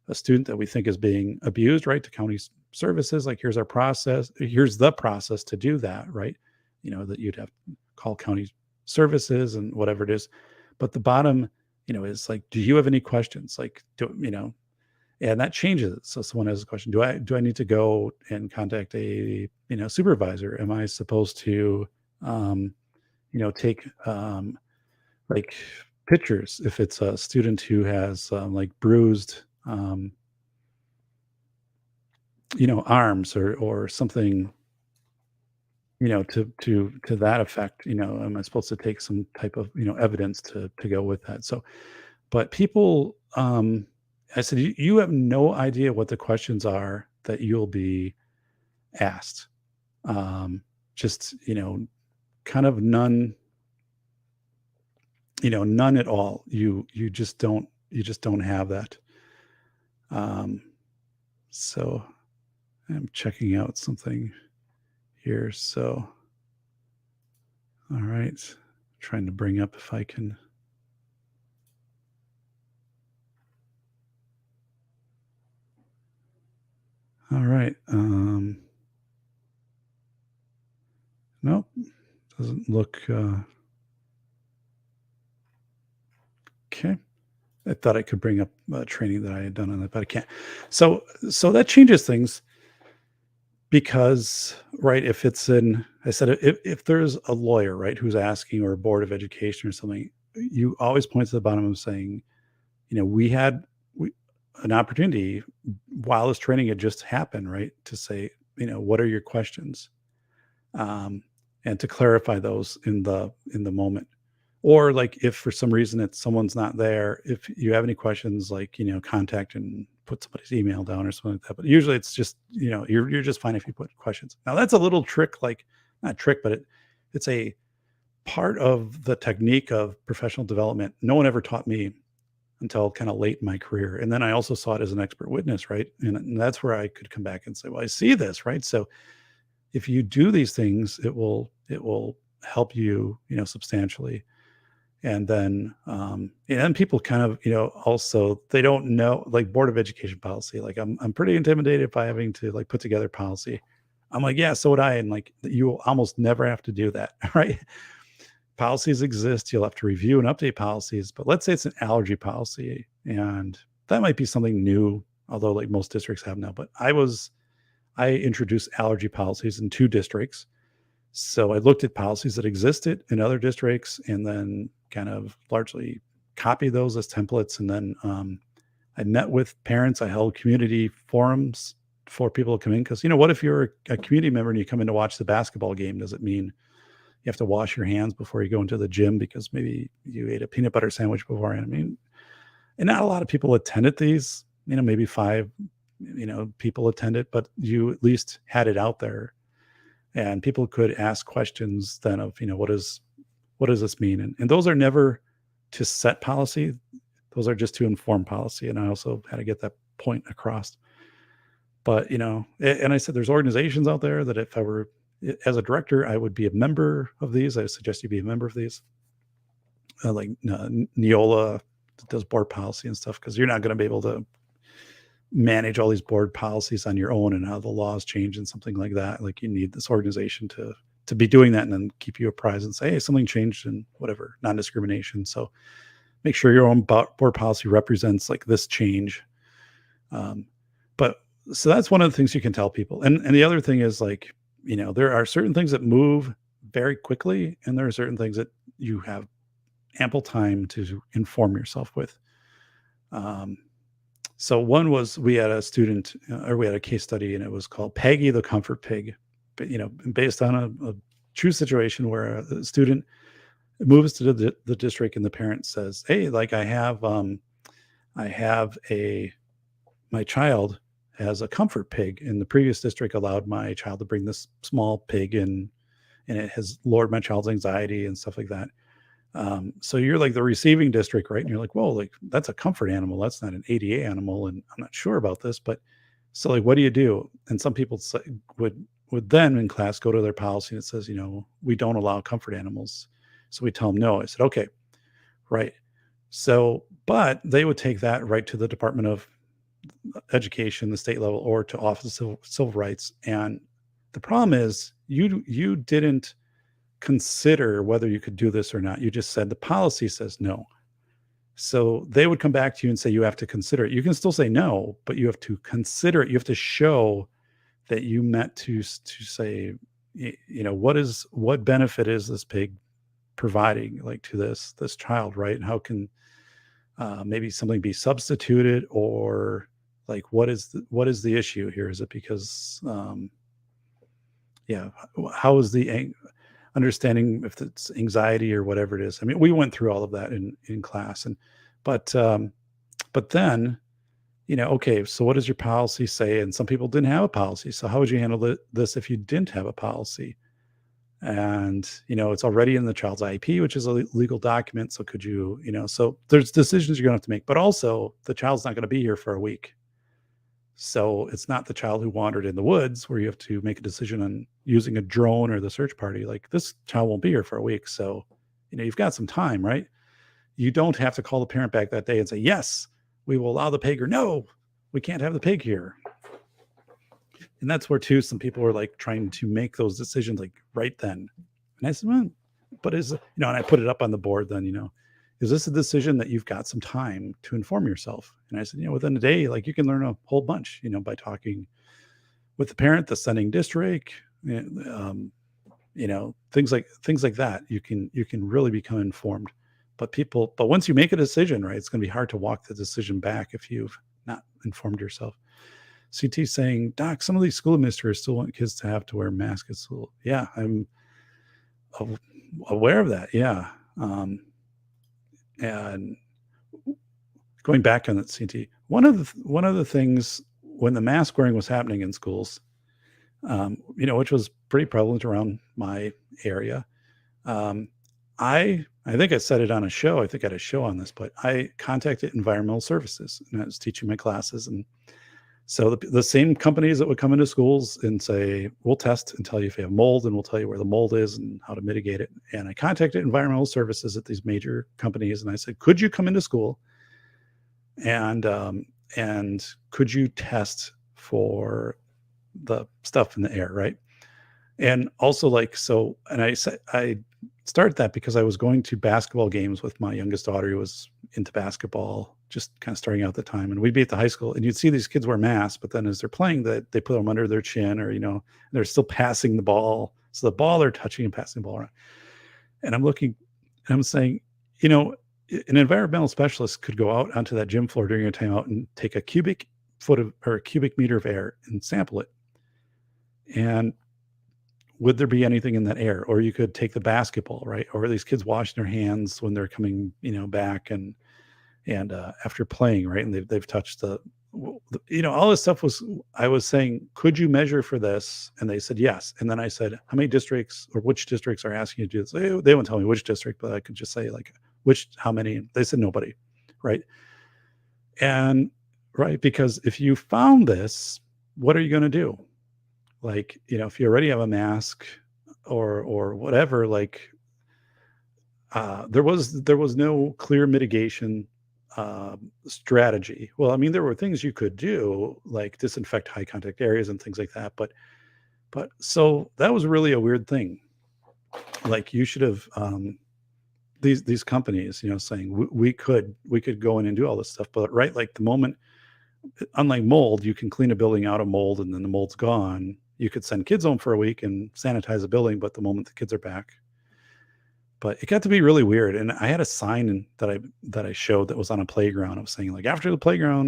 a student that we think is being abused, right, to county services. Like, here's our process. Here's the process to do that, right? That you'd have to call county services and whatever it is. But the bottom, is like, do you have any questions? Like, and that changes. So someone has a question. Do I need to go and contact a, supervisor? Am I supposed to, take, like pictures if it's a student who has like bruised, arms or something, to that effect, am I supposed to take some type of, evidence to go with that? So, but people, I said, you have no idea what the questions are that you'll be asked. Just, kind of none, none at all. You just don't have that. So I'm checking out something here. So, all right, trying to bring up if I can. All right. Nope, doesn't look. Okay. I thought I could bring up training that I had done on that, but I can't. So that changes things because, right, if it's I said, if there's a lawyer, right, who's asking, or a Board of Education or something, you always point to the bottom of saying, we an opportunity while this training had just happened, right, to say, what are your questions, and to clarify those in the moment. Or like if for some reason someone's not there, if you have any questions, like contact and put somebody's email down or something like that. But usually it's just you're just fine if you put questions. Now that's a little trick, like not trick, but it's a part of the technique of professional development. No one ever taught me until kind of late in my career. And then I also saw it as an expert witness, right? And that's where I could come back and say, well, I see this, right? So if you do these things, it will help you, substantially. And then people kind of, also they don't know, like Board of Education policy. Like I'm pretty intimidated by having to like put together policy. I'm like, yeah, so would I. And like you will almost never have to do that, right? Policies exist. You'll have to review and update policies. But let's say it's an allergy policy, and that might be something new, although like most districts have now. But I introduced allergy policies in 2 districts. So I looked at policies that existed in other districts and then kind of largely copied those as templates. And then I met with parents. I held community forums for people to come in. Because, what if you're a community member and you come in to watch the basketball game? Does it mean you have to wash your hands before you go into the gym because maybe you ate a peanut butter sandwich beforehand? I mean, and not a lot of people attended these, maybe 5, people attended, but you at least had it out there. And people could ask questions then of, what does this mean? And those are never to set policy. Those are just to inform policy. And I also had to get that point across. But, and I said, there's organizations out there that if I were, as a director, I would be a member of these. I suggest you be a member of these. Like Neola does board policy and stuff, because you're not going to be able to manage all these board policies on your own and how the laws change and something like that. Like you need this organization to be doing that and then keep you apprised and say, hey, something changed in whatever, non-discrimination. So make sure your own board policy represents like this change. But so that's one of the things you can tell people. And the other thing is like, there are certain things that move very quickly, and there are certain things that you have ample time to inform yourself with. So one was, we had a student, or we had a case study, and it was called Peggy the Comfort Pig, but, based on a true situation where a student moves to the district and the parent says, hey, like my child has a comfort pig, and the previous district allowed my child to bring this small pig in, and it has lowered my child's anxiety and stuff like that. So you're like the receiving district, right? And you're like, whoa, like that's a comfort animal. That's not an ADA animal. And I'm not sure about this, but so like, what do you do? And some people would then in class go to their policy and it says, we don't allow comfort animals. So we tell them no. I said, okay, right. So, but they would take that right to the Department of Education, the state level, or to Office of Civil Rights. And the problem is you didn't consider whether you could do this or not. You just said the policy says no. So they would come back to you and say you have to consider it. You can still say no, but you have to consider it. You have to show that you meant to say, what benefit is this pig providing, like, to this child, right? And how can maybe something be substituted, or like what is the issue here? Is it because how is the understanding if it's anxiety or whatever it is? I mean, we went through all of that in class, but then, okay, so what does your policy say? And some people didn't have a policy. So how would you handle this if you didn't have a policy? And, it's already in the child's IEP, which is a legal document. So could you, so there's decisions you're going to have to make, but also the child's not going to be here for a week. So it's not the child who wandered in the woods where you have to make a decision on using a drone or the search party. Like, this child won't be here for a week. So, you've got some time, right? You don't have to call the parent back that day and say, yes, we will allow the pig, or no, we can't have the pig here. And that's where too, some people are like trying to make those decisions like right then. And I said, well, but and I put it up on the board then, is this a decision that you've got some time to inform yourself? And I said, within a day, like, you can learn a whole bunch, by talking with the parent, the sending district, things like that. You can really become informed. But once you make a decision, right, it's going to be hard to walk the decision back if you've not informed yourself. CT saying, Doc, some of these school administrators still want kids to have to wear masks at school. Yeah, I'm aware of that. Yeah. And going back on that CT, one of the things when the mask wearing was happening in schools, which was pretty prevalent around my area. I think I said it on a show. I think I had a show on this, but I contacted environmental services and I was teaching my classes. And so the same companies that would come into schools and say, we'll test and tell you if you have mold and we'll tell you where the mold is and how to mitigate it. And I contacted environmental services at these major companies. And I said, could you come into school and could you test for the stuff in the air, right? And also and I said, I started that because I was going to basketball games with my youngest daughter who was into basketball, just kind of starting out at the time. And we'd be at the high school and you'd see these kids wear masks, but then as they're playing that, they put them under their chin or, they're still passing the ball. So the ball they're touching and passing the ball around. And I'm looking and I'm saying, an environmental specialist could go out onto that gym floor during a timeout and take a cubic meter of air and sample it. And would there be anything in that air? Or you could take the basketball, right? Or are these kids washing their hands when they're coming, back and after playing, right? And they've touched all this stuff I was saying, could you measure for this? And they said yes. And then I said, how many districts or which districts are asking you to do this? They won't tell me which district, but I could just say how many? They said nobody, right? And right, because if you found this, what are you going to do? If you already have a mask or whatever, there was no clear mitigation strategy. Well, I mean, there were things you could do, like disinfect high contact areas and things like that. But so that was really a weird thing. You should have these companies, saying we could go in and do all this stuff. But right, the moment, unlike mold, you can clean a building out of mold and then the mold's gone. You could send kids home for a week and sanitize a building, but the moment the kids are back. But it got to be really weird. And I had a sign that I showed that was on a playground. I was saying, after the playground,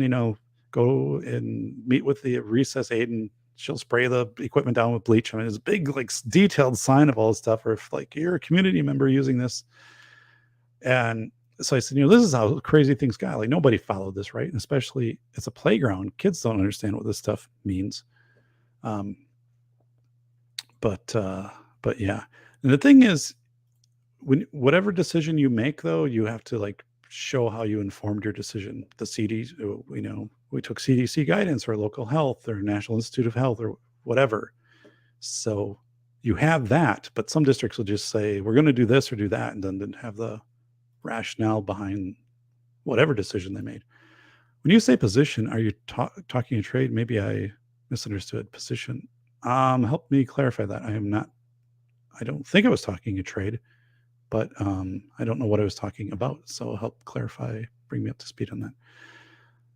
go and meet with the recess aide and she'll spray the equipment down with bleach. I mean, it's a big, detailed sign of all this stuff. Or if you're a community member using this. And so I said, this is how crazy things got. Nobody followed this, right? And especially it's a playground. Kids don't understand what this stuff means. But yeah. And the thing is, whatever decision you make, though, you have to show how you informed your decision. The CDC, we took CDC guidance or local health or National Institute of Health or whatever. So you have that, but some districts will just say, we're going to do this or do that. And then didn't have the rationale behind whatever decision they made. When you say position, are you talking a trade? Maybe I misunderstood. Position. Help me clarify that. I don't think I was talking a trade, but I don't know what I was talking about. So help clarify, bring me up to speed on that.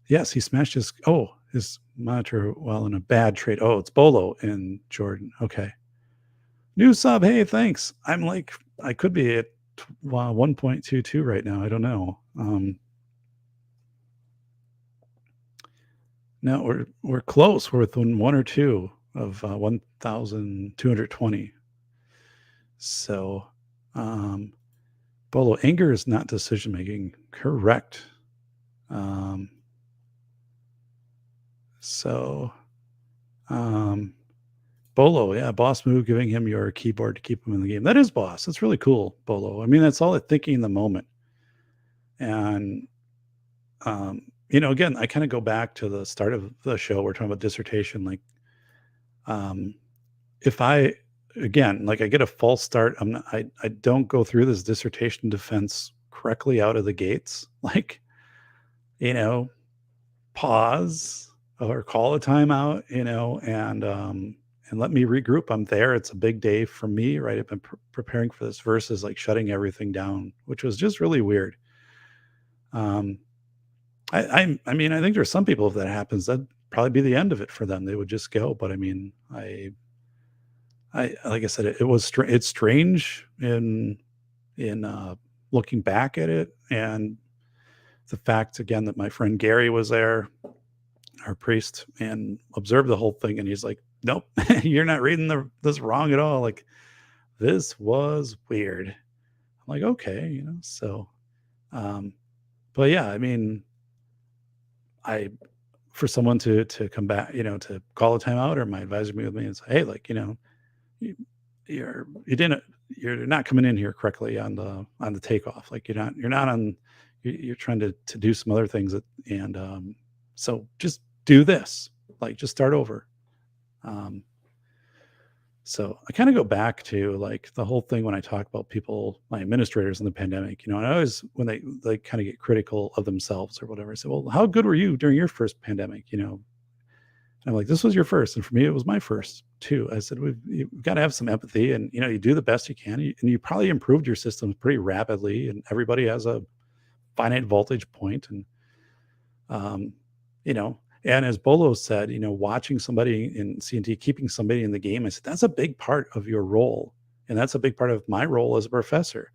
Yes, he smashed his monitor while in a bad trade. Oh, it's Bolo in Jordan. Okay. New sub. Hey, thanks. I'm I could be at 1.22 right now. I don't know. No, we're close. We're within 1 or 2 of 1,220. So, Bolo, anger is not decision making. Correct. Bolo, yeah, boss move, giving him your keyboard to keep him in the game. That is boss. That's really cool, Bolo. I mean, that's all at thinking in the moment. And, again, I kind of go back to the start of the show. We're talking about dissertation. If I get a false start, I don't go through this dissertation defense correctly out of the gates. Pause or call a timeout, and let me regroup. I'm there. It's a big day for me, right? I've been preparing for this versus shutting everything down, which was just really weird. I mean, I think there's some people, if that happens, that'd probably be the end of it for them. They would just go. But I mean, I like I said, it's strange in looking back at it, and the fact again that my friend Gary was there, our priest, and observed the whole thing. And he's like, nope, you're not reading this wrong at all. Like, this was weird. I'm like, okay, so, um, but yeah, I mean, I, for someone to come back, to call a timeout, or my advisor meet with me and say, hey, like, you, you didn't, you're not coming in here correctly on the takeoff. Like, you're not on, you're trying to do some other things and so just do this, like, just start over. Um, so I kind of go back to like the whole thing when I talk about people, my administrators in the pandemic, and I always, when they kind of get critical of themselves or whatever, I say, well, how good were you during your first pandemic? And I'm like, this was your first. And for me, it was my first too. I said, you've got to have some empathy, and, you do the best you can. And you probably improved your systems pretty rapidly, and everybody has a finite voltage point. And, um, and as Bolo said, watching somebody in CNT, keeping somebody in the game, I said, that's a big part of your role. And that's a big part of my role as a professor,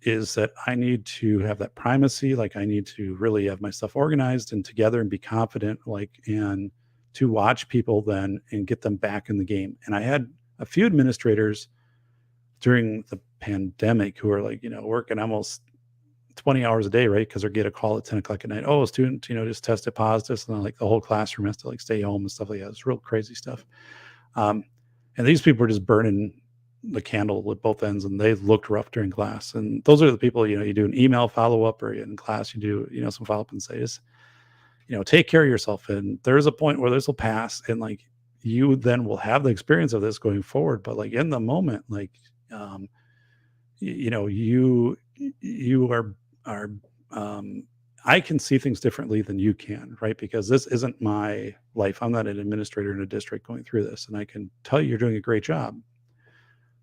is that I need to have that primacy. Like, I need to really have my stuff organized and together and be confident, like, and to watch people then and get them back in the game. And I had a few administrators during the pandemic who are like, working almost 20 hours a day, right? Because they get a call at 10 o'clock at night. Oh, a student, just tested positive. And then, like, the whole classroom has to, like, stay home and stuff like that. It's real crazy stuff. And these people were just burning the candle at both ends, and they looked rough during class. And those are the people, you do an email follow-up, or in class, you do, some follow-up and say, just, take care of yourself. And there's a point where this will pass, and, like, you then will have the experience of this going forward. But, like, in the moment, like, you are, I can see things differently than you can, right? Because this isn't my life. I'm not an administrator in a district going through this, and I can tell you, you're doing a great job.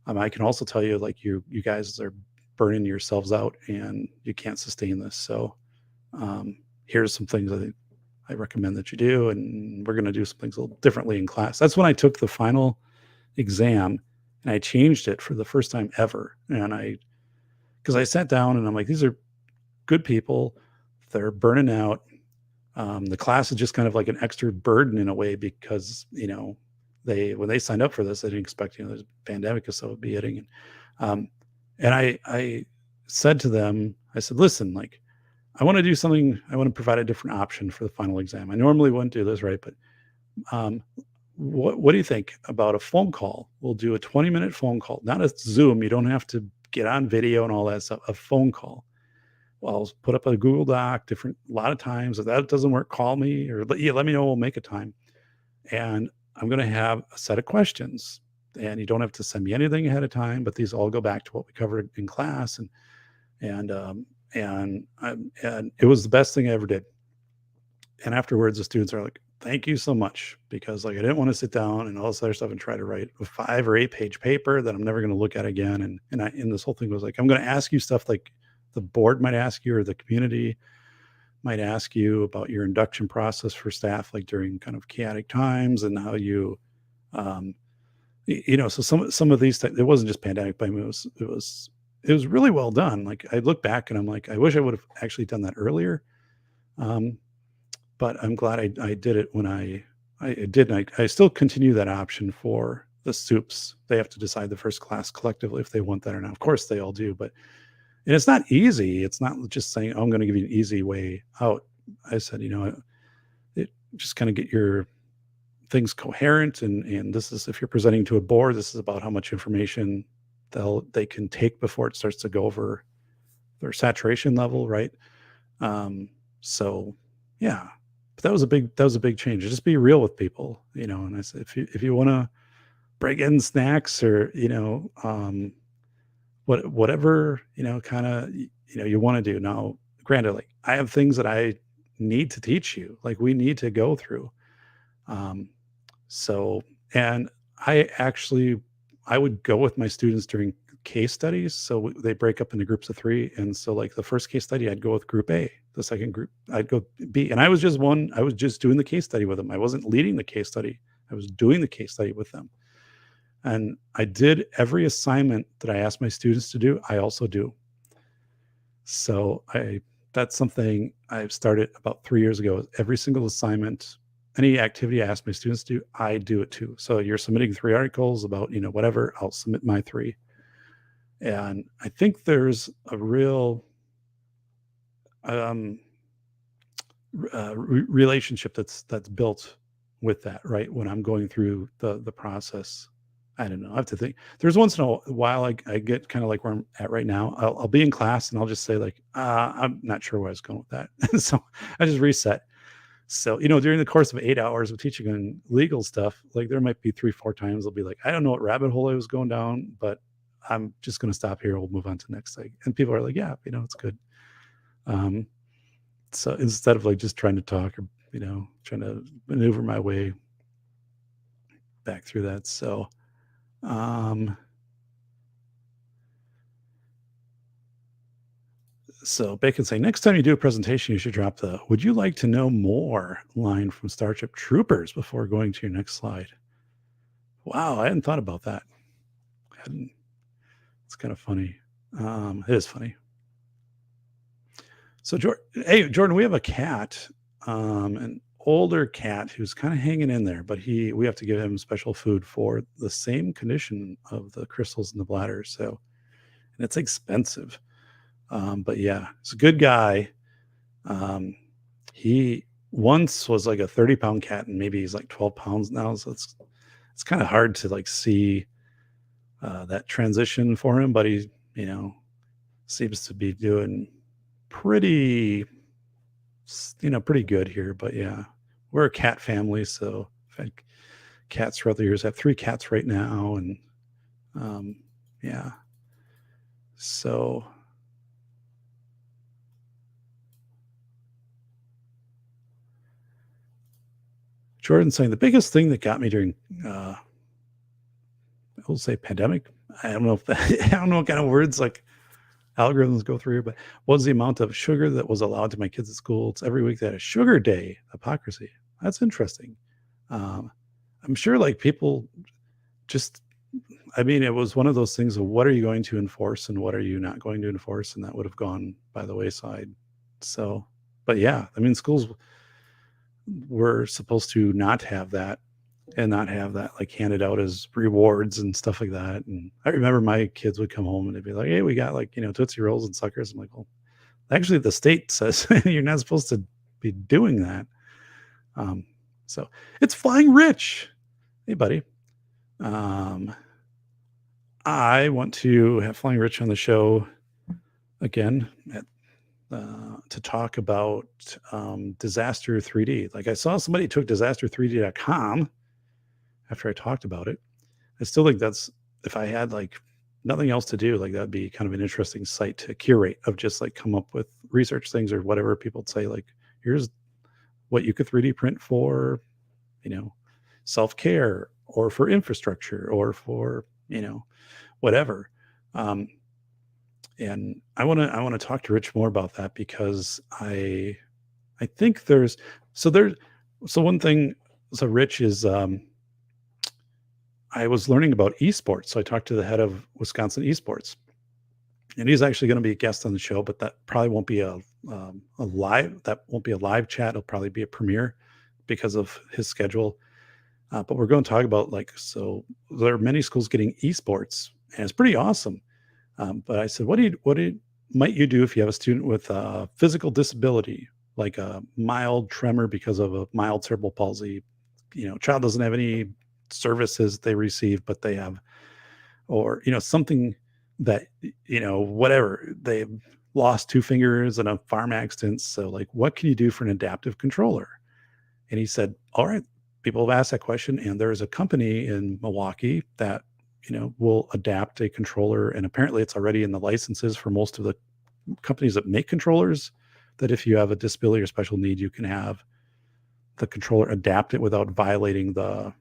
I can also tell you, like, you guys are burning yourselves out, and you can't sustain this. So, here's some things I recommend that you do, and we're going to do some things a little differently in class. That's when I took the final exam, and I changed it for the first time ever. And because I sat down and I'm like, these are good people. They're burning out. The class is just kind of like an extra burden in a way, because, when they signed up for this, they didn't expect, there's a pandemic, so it would be hitting. And I said to them, I said, listen, like, I want to do something. I want to provide a different option for the final exam. I normally wouldn't do this, right? But what do you think about a phone call? We'll do a 20-minute phone call, not a Zoom. You don't have to get on video and all that stuff. A phone call. Well, I'll put up a Google Doc, a lot of times. If that doesn't work, call me, or let me know. We'll make a time. And I'm going to have a set of questions, and you don't have to send me anything ahead of time, but these all go back to what we covered in class. And it was the best thing I ever did. And afterwards, the students are like, thank you so much, because, like, I didn't want to sit down and all this other stuff and try to write a 5 or 8 page paper that I'm never going to look at again. And this whole thing was like, I'm going to ask you stuff like the board might ask you, or the community might ask you about your induction process for staff, like during kind of chaotic times, and how you, so some of these things, it wasn't just pandemic, but I mean, it was really well done. Like, I look back and I'm like, I wish I would have actually done that earlier. But I'm glad I did it when I did. And I still continue that option for the soups. They have to decide the first class collectively if they want that or not. Of course they all do, and it's not easy. It's not just saying, oh, I'm going to give you an easy way out. I said, it just kind of get your things coherent. And this is, if you're presenting to a board, this is about how much information they can take before it starts to go over their saturation level. Right. So yeah, but that was a big change. Just be real with people, and I said, if you want to break in snacks, or, whatever, kind of, you want to do. Now, granted, like, I have things that I need to teach you, like, we need to go through. So, and I would go with my students during case studies. So they break up into groups of 3. And so, like, the first case study, I'd go with group A, the second group, I'd go B. And I was just doing the case study with them. I wasn't leading the case study. I was doing the case study with them. And I did every assignment that I asked my students to do, I also do. So that's something I've started about 3 years ago. Every single assignment, any activity I ask my students to do, I do it too. So you're submitting 3 articles about, whatever, I'll submit my 3. And I think there's a real um, relationship that's built with that, right? When I'm going through the process, I don't know. I have to think. There's once in a while I get kind of like where I'm at right now. I'll be in class and I'll just say like, I'm not sure where I was going with that. So I just reset. So, during the course of 8 hours of teaching on legal stuff, like there might be 3, 4 times I'll be like, I don't know what rabbit hole I was going down, but I'm just going to stop here. We'll move on to the next thing. And people are like, yeah, it's good. Um, so instead of like just trying to talk or, trying to maneuver my way back through that. Um, so Bacon saying, next time you do a presentation, you should drop the "Would you like to know more" line from Starship Troopers before going to your next slide. Wow, I hadn't thought about that. It's kind of funny. It is funny. So, Jordan, we have a cat, an older cat who's kind of hanging in there, but we have to give him special food for the same condition of the crystals in the bladder. So, and it's expensive. But yeah, he's a good guy. He once was like a 30-pound cat, and maybe he's like 12 pounds now. So it's kind of hard to like see that transition for him, but he, seems to be doing pretty pretty good here. But yeah, we're a cat family, so I've had cats throughout the years. I have 3 cats right now, and yeah. So Jordan saying the biggest thing that got me during we'll say pandemic. I don't know if that, I don't know what kind of words like algorithms go through, but was the amount of sugar that was allowed to my kids at school. It's every week they had a sugar day. Hypocrisy. That's interesting. I'm sure like people just, I mean, it was one of those things of what are you going to enforce and what are you not going to enforce? And that would have gone by the wayside. So, but yeah, I mean, schools were supposed to not have that and not have that like handed out as rewards and stuff like that. And I remember my kids would come home and they'd be like, hey, we got like, Tootsie Rolls and suckers. I'm like, well, actually the state says you're not supposed to be doing that. So it's Flying Rich. Hey, buddy. I want to have Flying Rich on the show again to talk about Disaster 3D. Like I saw somebody took disaster3d.com after I talked about it. I still think that's, if I had like nothing else to do, like that'd be kind of an interesting site to curate of just like come up with research things or whatever people say, like, here's what you could 3D print for, self-care or for infrastructure or for, whatever. And I want to talk to Rich more about that because I think so one thing, so Rich is, I was learning about esports. So I talked to the head of Wisconsin esports, and he's actually going to be a guest on the show, but that probably won't be a live chat. It'll probably be a premiere because of his schedule. But we're going to talk about so there are many schools getting esports and it's pretty awesome. But I said, what might you do if you have a student with a physical disability, like a mild tremor because of a mild cerebral palsy, child doesn't have any services they receive, but they have, or, something that, whatever, they lost 2 fingers in a farm accident. So like, what can you do for an adaptive controller? And he said, all right, people have asked that question. And there's a company in Milwaukee that, will adapt a controller. And apparently it's already in the licenses for most of the companies that make controllers, that if you have a disability or special need, you can have the controller adapt it without violating the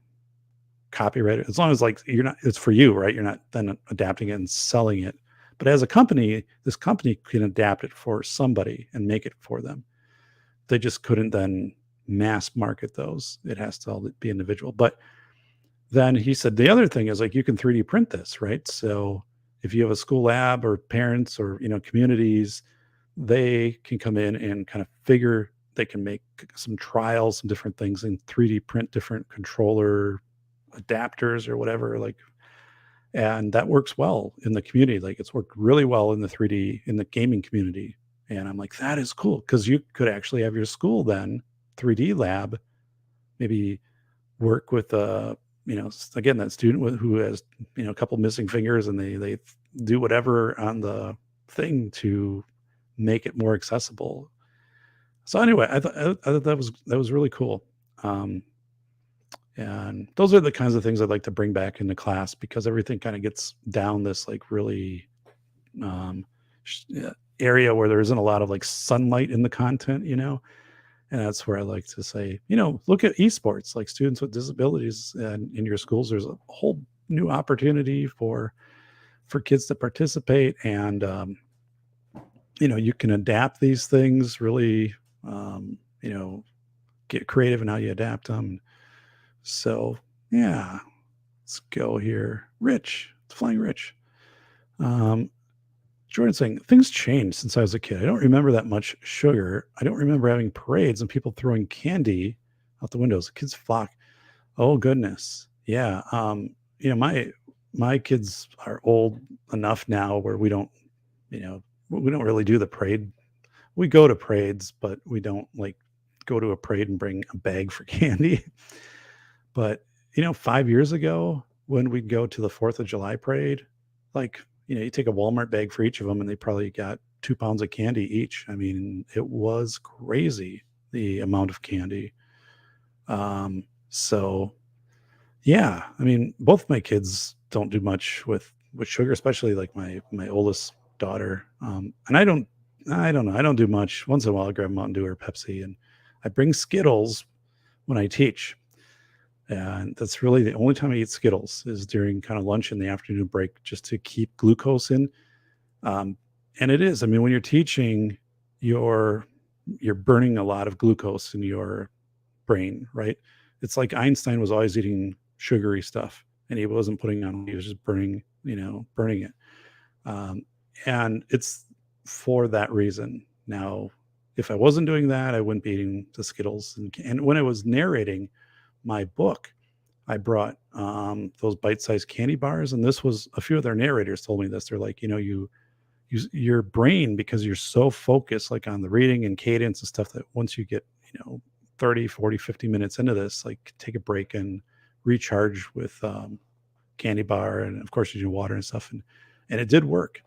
copyright, as long as like it's for you, right? You're not then adapting it and selling it. But as a company, this company can adapt it for somebody and make it for them. They just couldn't then mass market those. It has to all be individual. But then he said the other thing is like you can 3D print this, right? So if you have a school lab or parents or communities they can come in and kind of figure, they can make some trials, some different things, and 3D print different controller adapters or whatever, like, and that works well in the community. Like, it's worked really well in the 3D, in the gaming community. And I'm like, that is cool, because you could actually have your school then 3D lab, maybe work with again, that student who has, a couple missing fingers, and they do whatever on the thing to make it more accessible. So anyway, I thought that was really cool. Um, and those are the kinds of things I'd like to bring back into class, because everything kind of gets down this like really um, area where there isn't a lot of like sunlight in the content, and that's where I like to say, look at esports, like students with disabilities, and in your schools, there's a whole new opportunity for kids to participate, and you can adapt these things really, get creative in how you adapt them. So yeah, let's go here. Rich, it's Flying Rich. Um, Jordan saying, things changed since I was a kid. I don't remember that much sugar. I don't remember having parades and people throwing candy out the windows. Kids flock. Oh goodness. Yeah. My kids are old enough now where we don't really do the parade. We go to parades, but we don't like go to a parade and bring a bag for candy. But 5 years ago, when we'd go to the 4th of July parade, like, you take a Walmart bag for each of them, and they probably got 2 pounds of candy each. I mean, it was crazy, the amount of candy. So yeah, I mean, both my kids don't do much with sugar, especially like my oldest daughter. And I don't know. I don't do much. Once in a while, I grab Mountain Dew or Pepsi, and I bring Skittles when I teach. And that's really the only time I eat Skittles, is during kind of lunch and the afternoon break, just to keep glucose in. Um, and it is, I mean, when you're teaching, you're burning a lot of glucose in your brain, right? It's like Einstein was always eating sugary stuff, and he wasn't putting on, he was just burning it. Um, and it's for that reason. Now, if I wasn't doing that, I wouldn't be eating the Skittles. And when I was narrating my book, I brought those bite-sized candy bars, and this was, a few of their narrators told me this. They're like, your brain, because you're so focused like on the reading and cadence and stuff, that once you get 30, 40, 50 minutes into this, like, take a break and recharge with candy bar, and of course you do water and stuff, and it did work.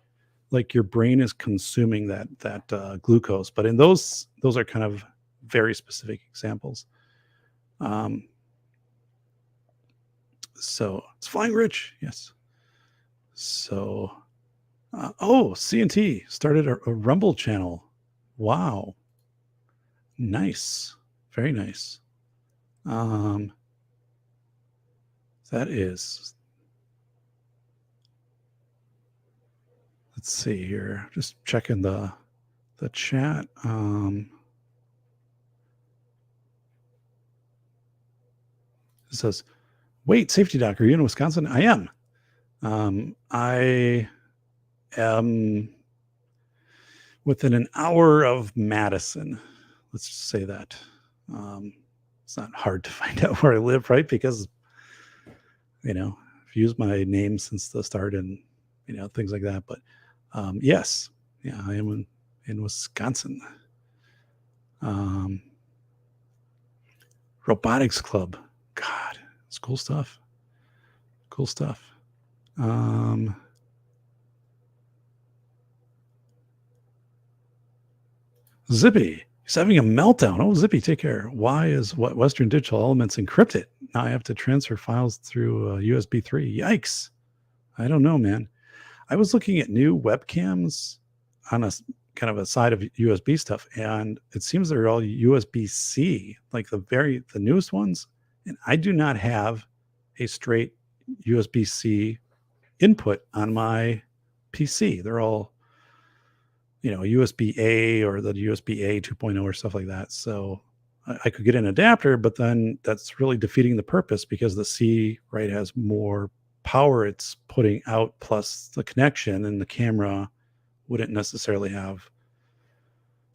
Like, your brain is consuming that glucose, but in those are kind of very specific examples. So it's Flying Rich, yes. So C&T started a Rumble channel. Wow, nice, very nice. That is, let's see here, just checking the chat. It says, wait, Safety Doc, are you in Wisconsin? I am. I am within an hour of Madison. Let's just say that. It's not hard to find out where I live, right? Because, I've used my name since the start, and, things like that. But yes, yeah, I am in Wisconsin. Robotics Club. God, it's cool stuff. Cool stuff. Zippy, he's having a meltdown. Oh, Zippy, take care. Why is what Western Digital Elements encrypted? Now I have to transfer files through USB 3. Yikes. I don't know, man. I was looking at new webcams on a kind of a side of USB stuff, and it seems they're all USB-C, like the newest ones. And I do not have a straight USB-C input on my PC. They're all, USB-A or the USB-A 2.0 or stuff like that. So I could get an adapter, but then that's really defeating the purpose, because the C, right, has more power it's putting out, plus the connection, and the camera wouldn't necessarily have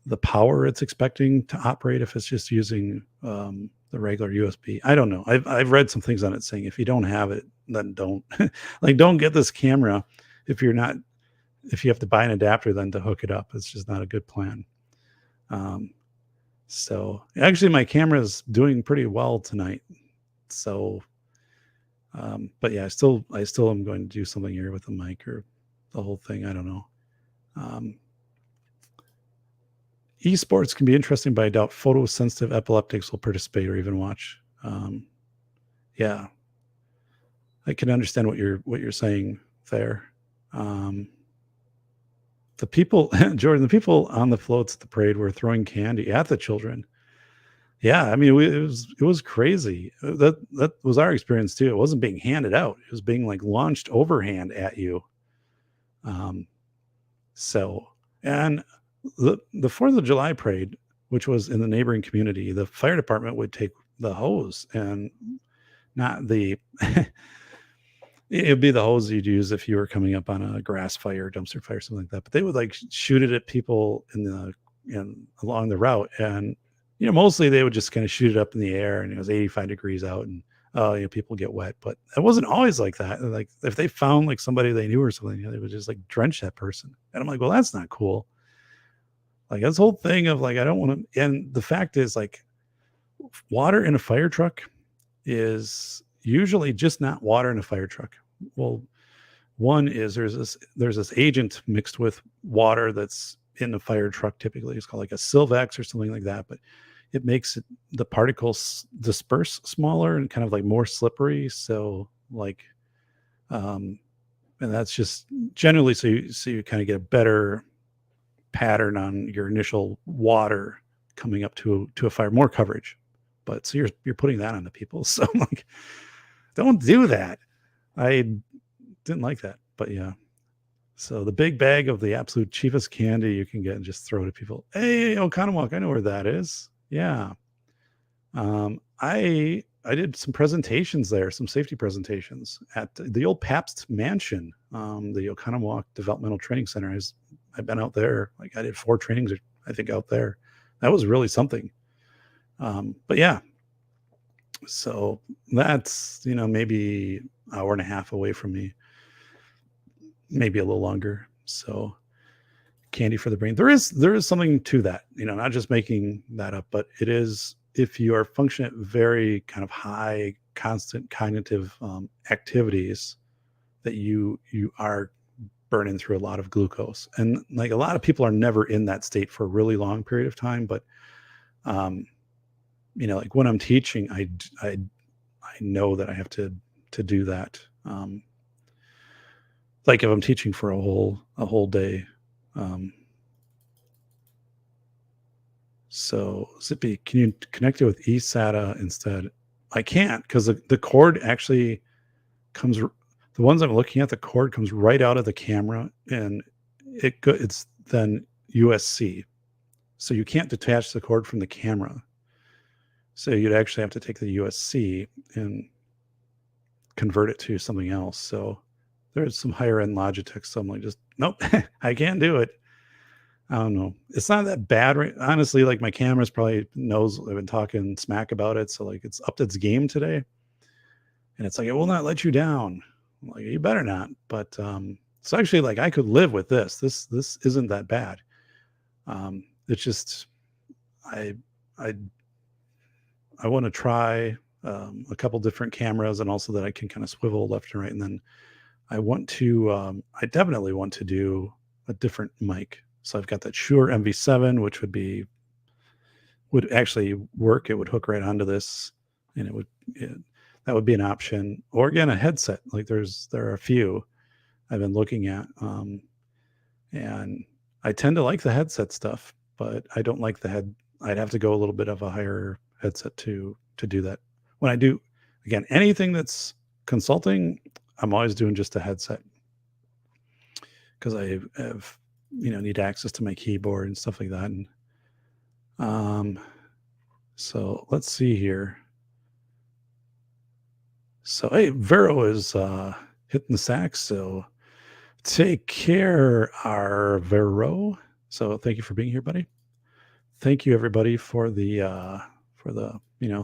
the power it's expecting to operate if it's just using the regular USB. I don't know. I've read some things on it saying if you don't have it, then don't don't get this camera if you're not if you have to buy an adapter then to hook it up. It's just not a good plan. So actually my camera is doing pretty well tonight. So but yeah, I still am going to do something here with the mic or the whole thing. I don't know. Esports can be interesting, but I doubt photosensitive epileptics will participate or even watch. Yeah, I can understand what you're saying there. The people, Jordan, the people on the floats at the parade were throwing candy at the children. Yeah, I mean, it was crazy. That was our experience too. It wasn't being handed out; it was being like launched overhand at you. So, and the 4th of July parade, which was in the neighboring community, the fire department would take the hose and not the it'd be the hose you'd use if you were coming up on a grass fire, dumpster fire, something like that. But they would like shoot it at people along the route, and mostly they would just kind of shoot it up in the air, and it was 85 degrees out, and people get wet. But it wasn't always like that. Like if they found like somebody they knew or something, they would just like drench that person. And I'm like, well, that's not cool. Like this whole thing of like I don't want to. And the fact is, like, water in a fire truck is usually just not water in a fire truck. Well, one is there's this agent mixed with water that's in a fire truck. Typically it's called like a Silvex or something like that, but it makes the particles disperse smaller and kind of like more slippery. So like and that's just generally so you kind of get a better pattern on your initial water coming up to a fire, more coverage. But so you're putting that on the people. So I'm like, don't do that. I didn't like that, but yeah. So the big bag of the absolute cheapest candy you can get and just throw it at people. Hey, Oconomowoc, I know where that is. Yeah. I did some presentations there, some safety presentations at the old Pabst Mansion, the Oconomowoc Developmental Training Center. I've been out there. Like I did 4 trainings, I think, out there. That was really something. But yeah, so that's, maybe an hour and a half away from me, maybe a little longer. So candy for the brain. There is something to that, not just making that up, but it is, if you are functioning at very kind of high, constant cognitive activities, that you are burning through a lot of glucose. And like a lot of people are never in that state for a really long period of time. But, like when I'm teaching, I know that I have to do that. Like if I'm teaching for a whole day. So Zippy, can you connect it with eSATA instead? I can't, because the cord actually comes. The ones I'm looking at, the cord comes right out of the camera, and it's then USB. So you can't detach the cord from the camera. So you'd actually have to take the USB and convert it to something else. So there's some higher end Logitech. So I'm like, just nope, I can't do it. I don't know. It's not that bad, right? Honestly, like my camera's probably knows I've been talking smack about it. So like it's upped its game today. And it's like, it will not let you down. I'm like, you better not. But so actually, like I could live with this. This isn't that bad. It's just I want to try a couple different cameras, and also that I can kind of swivel left and right. And then I I definitely want to do a different mic. So I've got that Shure MV7, which would actually work. It would hook right onto this, and that would be an option. Or again, a headset. Like there are a few I've been looking at, and I tend to like the headset stuff, but I don't like the head. I'd have to go a little bit of a higher headset to do that. When I do, again, anything that's consulting, I'm always doing just a headset, because I have need access to my keyboard and stuff like that. And so let's see here. So hey, Vero is hitting the sax. So take care, our Vero. So thank you for being here, buddy. thank you everybody for the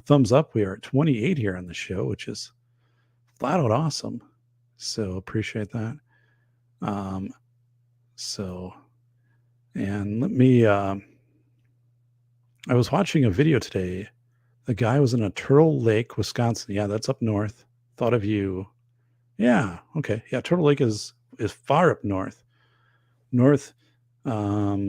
thumbs up. We are at 28 here on the show, which is flat out awesome. So appreciate that. And let me. I was watching a video today. The guy was in a Turtle Lake, Wisconsin. Yeah, that's up north. Thought of you. Yeah. Okay. Yeah, Turtle Lake is far up north. North. What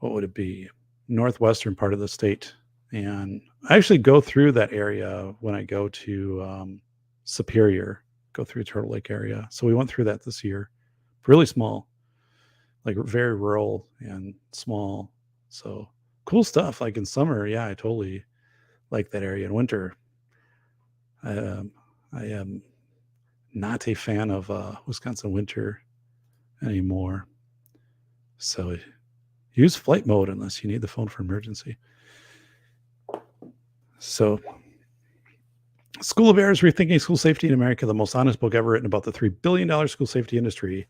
would it be? Northwestern part of the state. And I actually go through that area when I go to Superior. Go through Turtle Lake area. So we went through that this year. Really small, like very rural and small. So cool stuff. Like in summer, yeah, I totally like that area. In winter, I am not a fan of Wisconsin winter anymore. So use flight mode unless you need the phone for emergency. So School of Errors, Rethinking School Safety in America, the most honest book ever written about the $3 billion school safety industry.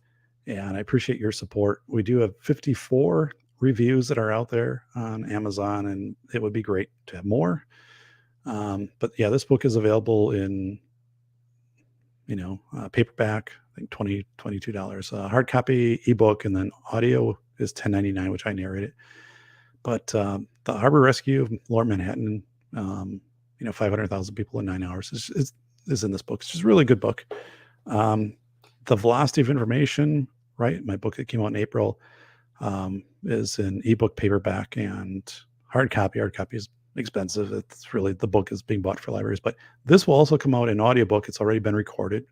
And I appreciate your support. We do have 54 reviews that are out there on Amazon, and it would be great to have more. But yeah, this book is available in, paperback, I think $22. Hard copy, ebook, and then audio is $10.99, which I narrate it. But the Harbor Rescue of Lower Manhattan, 500,000 people in 9 hours is in this book. It's just a really good book. The Velocity of Information, right? My book that came out in April is an ebook, paperback, and hard copy. Hard copy is expensive. It's really, the book is being bought for libraries, but this will also come out in audiobook. It's already been recorded.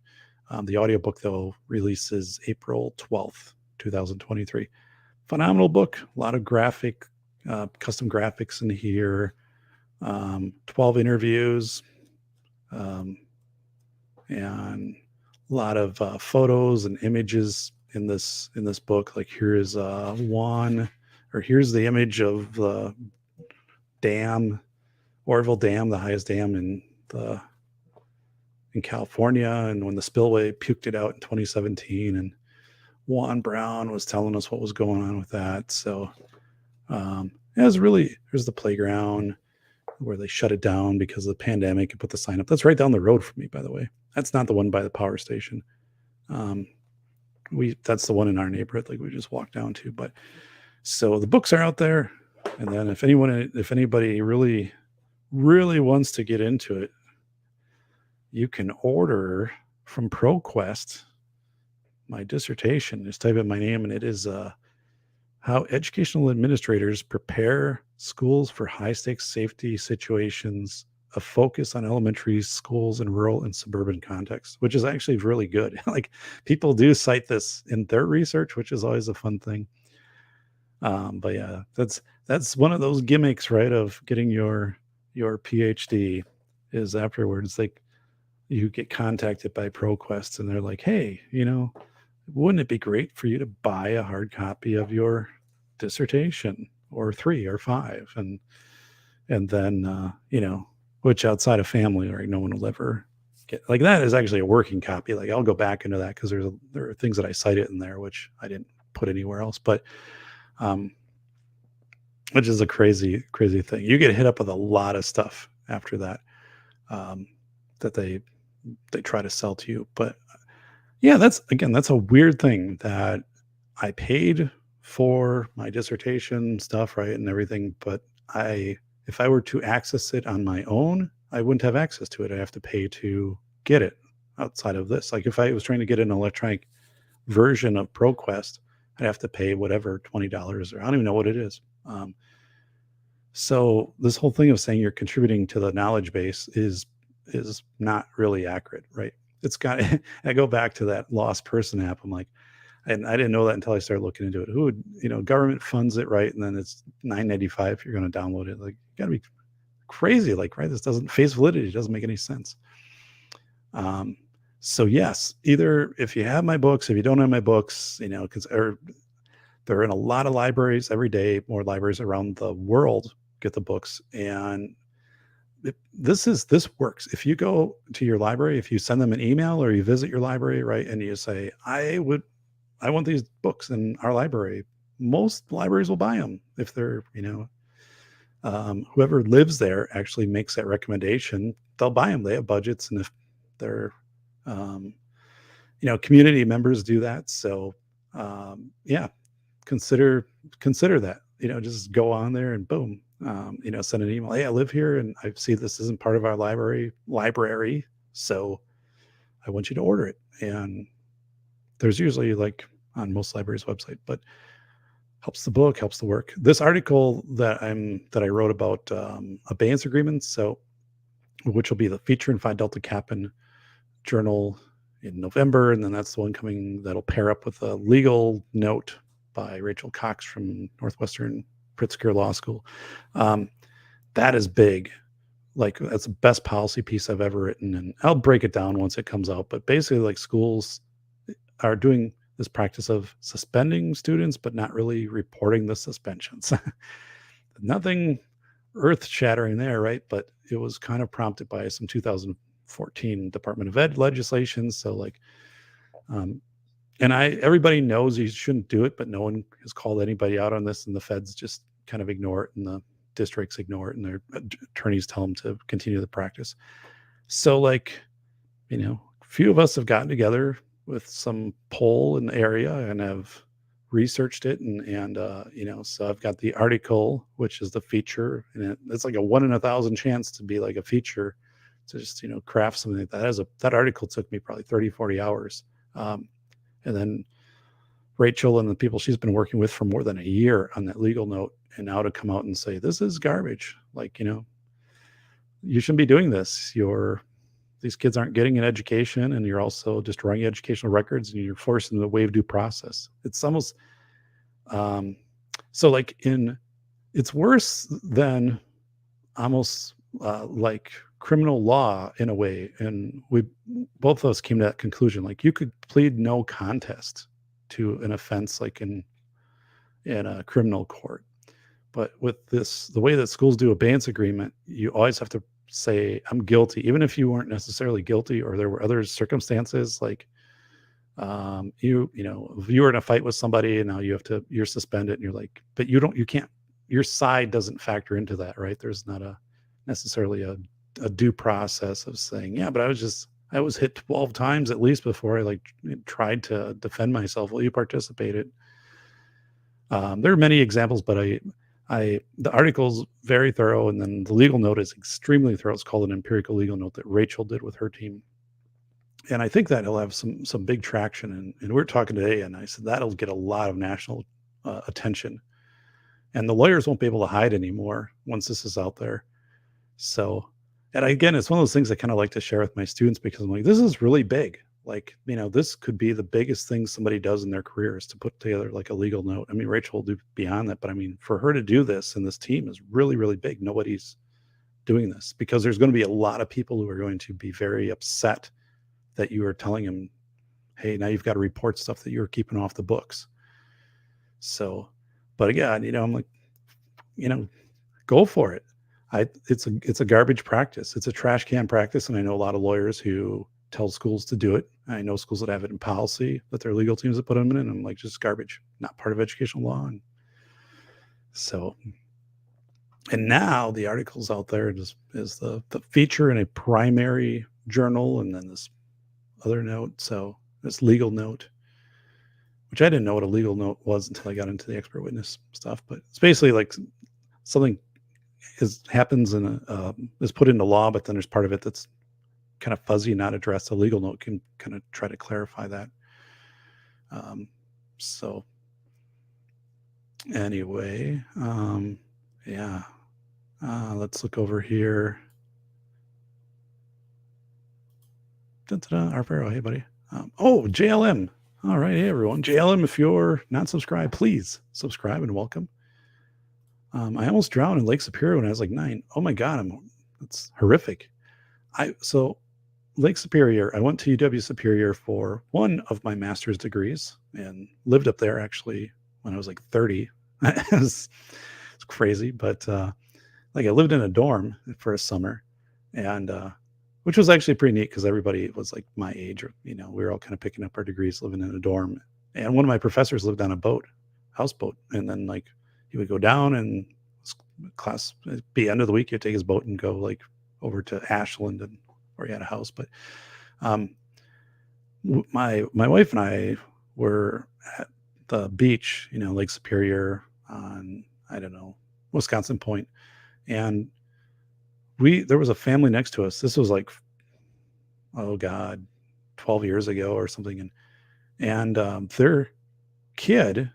The audiobook, though, releases April 12th, 2023. Phenomenal book. A lot of custom graphics in here. 12 interviews, and a lot of photos and images in this book. Like here's here's the image of the dam, Oroville Dam, the highest dam in California, and when the spillway puked it out in 2017, and Juan Brown was telling us what was going on with that. So here's the playground where they shut it down because of the pandemic and put the sign up. That's right down the road from me, by the way. That's not the one by the power station. That's the one in our neighborhood, like we just walked down to. But so the books are out there. And then if anybody really, really wants to get into it, you can order from ProQuest my dissertation. Just type in my name, and it is how educational administrators prepare schools for high-stakes safety situations, a focus on elementary schools in rural and suburban contexts, which is actually really good. Like people do cite this in their research, which is always a fun thing. But yeah, that's one of those gimmicks, right, of getting your PhD is afterwards, like you get contacted by ProQuest and they're like, hey, wouldn't it be great for you to buy a hard copy of your dissertation, or 3 or 5? And then, which outside of family, right, no one will ever get. Like that is actually a working copy. Like I'll go back into that because there are things that I cited in there, which I didn't put anywhere else. But which is a crazy, crazy thing. You get hit up with a lot of stuff after that that they try to sell to you. But yeah, that's a weird thing that I paid for my dissertation stuff, right, and everything. But if I were to access it on my own, I wouldn't have access to it. I have to pay to get it outside of this. Like if I was trying to get an electronic version of ProQuest, I'd have to pay whatever, $20, or I don't even know what it is. So this whole thing of saying you're contributing to the knowledge base is not really accurate, right? It's got, I go back to that lost person app. I'm like, and I didn't know that until I started looking into it. Who would, government funds it, right? And then it's $9.95 if you're going to download it. Like, you got to be crazy. Like, right? This doesn't face validity. It doesn't make any sense. So yes, either if you have my books, if you don't have my books, because they're in a lot of libraries every day. More libraries around the world get the books, and this works. If you go to your library, if you send them an email or you visit your library, right, and you say, I want these books in our library, most libraries will buy them if they're, whoever lives there actually makes that recommendation. They'll buy them. They have budgets, and if they're community members do that. So yeah, consider that. Just go on there and boom, send an email. Hey, I live here and I see this isn't part of our library, so I want you to order it. And there's usually, like, on most libraries' website, but helps the book, helps the work. This article that I wrote about abeyance agreements, so which will be the feature in Phi Delta Kappan journal in November, and then that's the one coming that'll pair up with a legal note by Rachel Cox from Northwestern Pritzker Law School. That is big. Like, that's the best policy piece I've ever written, and I'll break it down once it comes out. But basically, like, schools are doing this practice of suspending students, but not really reporting the suspensions. Nothing earth-shattering there, right? But it was kind of prompted by some 2014 Department of Ed legislation. So, like, and everybody knows you shouldn't do it, but no one has called anybody out on this, and the feds just kind of ignore it, and the districts ignore it, and their attorneys tell them to continue the practice. So, like, few of us have gotten together with some poll in the area and have researched it, and so I've got the article, which is the feature, and it's like a 1 in 1,000 chance to be like a feature, to just craft something like that. That article took me probably 30-40 hours, and then Rachel and the people she's been working with for more than a year on that legal note, and now to come out and say this is garbage, like, you shouldn't be doing this. These kids aren't getting an education, and you're also destroying educational records, and you're forcing the waive due process. It's almost so, like, it's worse than almost like criminal law in a way. And we both of us came to that conclusion. Like, you could plead no contest to an offense, like in a criminal court, but with the way that schools do abeyance agreement, you always have to say I'm guilty, even if you weren't necessarily guilty or there were other circumstances, like if you were in a fight with somebody and now you're suspended, and you're like, but you can't, your side doesn't factor into that, right? There's not necessarily a due process of saying, yeah, but I was hit 12 times at least before I tried to defend myself. Well, you participated. There are many examples, but the article's very thorough, and then the legal note is extremely thorough. It's called an empirical legal note that Rachel did with her team. And I think that it'll have some big traction. And we're talking today, and I said that'll get a lot of national attention. And the lawyers won't be able to hide anymore once this is out there. So, and again, it's one of those things I kind of like to share with my students, because I'm like, this is really big. Like, this could be the biggest thing somebody does in their career, is to put together like a legal note. I mean, Rachel will do beyond that, but I mean, for her to do this, and this team is really, really big. Nobody's doing this, because there's going to be a lot of people who are going to be very upset that you are telling them, hey, now you've got to report stuff that you're keeping off the books. So, but again, I'm like, go for it. It's a garbage practice. It's a trash can practice. And I know a lot of lawyers who tell schools to do it. I know schools that have it in policy that their legal teams have put them in, and I'm like, just garbage, not part of educational law. And so, and now the article's out there is the feature in a primary journal, and then this other note. So this legal note, which I didn't know what a legal note was until I got into the expert witness stuff, but it's basically like something happens and is put into law, but then there's part of it that's kind of fuzzy, not addressed. A legal note can kind of try to clarify that. So anyway, yeah, let's look over here. Arvero, hey buddy. JLM. All right, hey everyone. JLM, if you're not subscribed, please subscribe and welcome. I almost drowned in Lake Superior when I was like 9. Oh my God, that's horrific. So Lake Superior, I went to UW Superior for one of my master's degrees and lived up there actually when I was like 30. It's crazy, but like I lived in a dorm for a summer, and which was actually pretty neat, because everybody was like my age, or we were all kind of picking up our degrees living in a dorm. And one of my professors lived on a houseboat, and then like he would go down and class, it'd be end of the week, he'd take his boat and go like over to Ashland, and where he had a house. But um, my wife and I were at the beach, Lake Superior on, I don't know, Wisconsin Point, and there was a family next to us. This was like, oh God, 12 years ago or something, and their kid,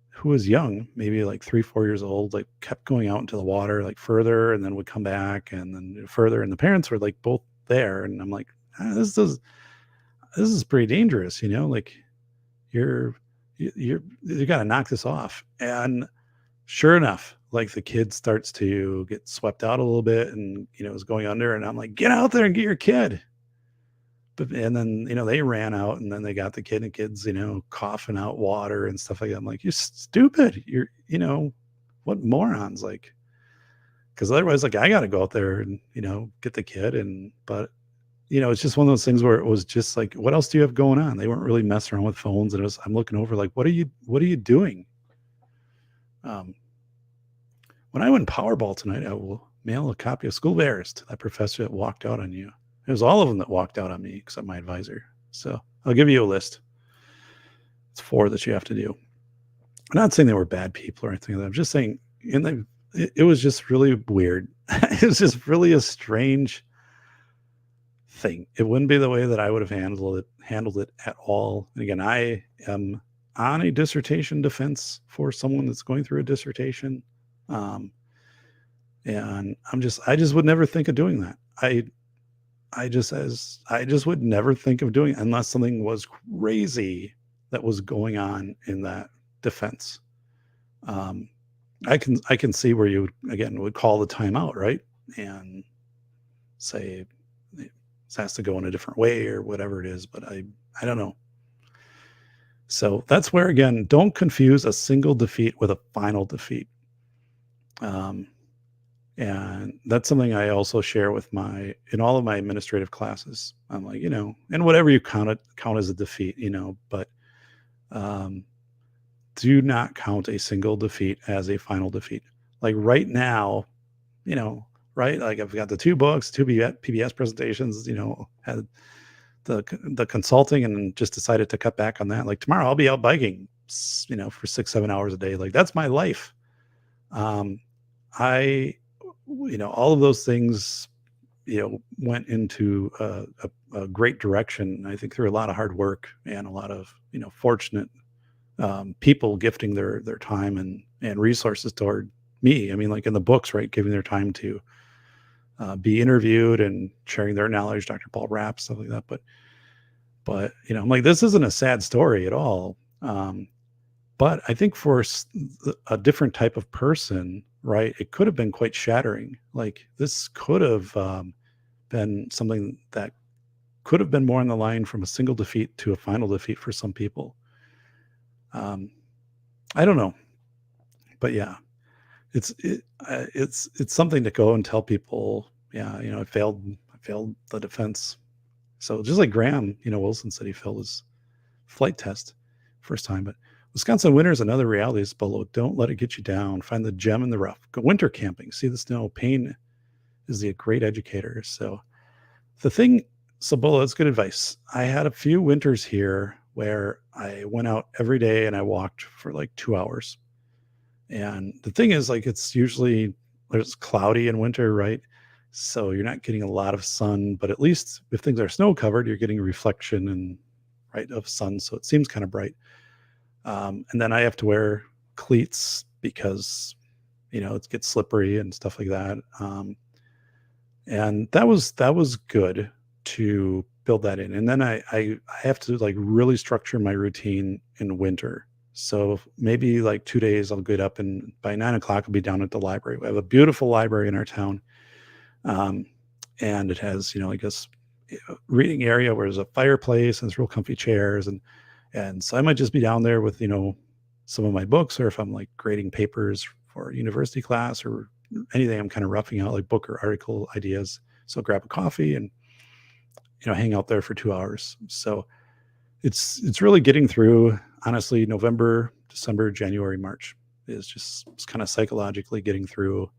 who was young, maybe like 3-4 years old, like kept going out into the water, like further, and then would come back and then further, and the parents were like both there, and I'm like, this is pretty dangerous, like you got to knock this off. And sure enough, like the kid starts to get swept out a little bit, and is going under, and I'm like, get out there and get your kid. But and then they ran out, and then they got the kid, and the kid's coughing out water and stuff like that. I'm like, you're stupid. You're what morons, like, because otherwise, like, I got to go out there and get the kid. But it's just one of those things where it was just like, what else do you have going on? They weren't really messing around with phones, and I'm looking over like, what are you doing? When I win Powerball tonight, I will mail a copy of School Bears to that professor that walked out on you. It was all of them that walked out on me except my advisor. So I'll give you a list. It's 4 that you have to do. I'm not saying they were bad people or anything like that. I'm just saying, it was just really weird. It was just really a strange thing. It wouldn't be the way that I would have handled it at all. And again, I am on a dissertation defense for someone that's going through a dissertation. And I just would never think of doing that. I just would never think of doing it unless something was crazy that was going on in that defense. I can see where you would call the timeout, right? And say it has to go in a different way or whatever it is, but I don't know. So that's where, again, don't confuse a single defeat with a final defeat. And that's something I also share with in all of my administrative classes. I'm like, and whatever you count as a defeat, but do not count a single defeat as a final defeat. Like right now, right? Like I've got the 2 books, 2 PBS presentations, had the consulting, and just decided to cut back on that. Like tomorrow I'll be out biking, for 6-7 hours a day. Like that's my life. All of those things, went into a great direction. I think through a lot of hard work and a lot of, fortunate people gifting their time and resources toward me. I mean, like in the books, right? Giving their time to be interviewed and sharing their knowledge, Dr. Paul Rapp, stuff like that. But I'm like, this isn't a sad story at all. But I think for a different type of person, right, it could have been quite shattering. Like this could have been something that could have been more on the line from a single defeat to a final defeat for some people. I don't know, but yeah, it's something to go and tell people. Yeah, I failed the defense. So just like Graham, Wilson said he failed his flight test first time, but Wisconsin winter is another reality. Is below. Don't let it get you down. Find the gem in the rough. Go winter camping. See the snow. Pain is the great educator. So Bolo, that's good advice. I had a few winters here where I went out every day and I walked for like 2 hours. And the thing is, like, it's cloudy in winter, right? So you're not getting a lot of sun, but at least if things are snow covered, you're getting reflection of sun. So it seems kind of bright. And then I have to wear cleats because, it gets slippery and stuff like that. And that was good to build that in. And then I have to like really structure my routine in winter. So maybe like 2 days I'll get up, and by 9 o'clock I'll be down at the library. We have a beautiful library in our town. And it has, like this reading area where there's a fireplace and there's real comfy chairs. And so I might just be down there with, some of my books, or if I'm like grading papers for a university class or anything, I'm kind of roughing out like book or article ideas. So grab a coffee and, hang out there for 2 hours. So it's really getting through, honestly, November, December, January, March it's kind of psychologically getting through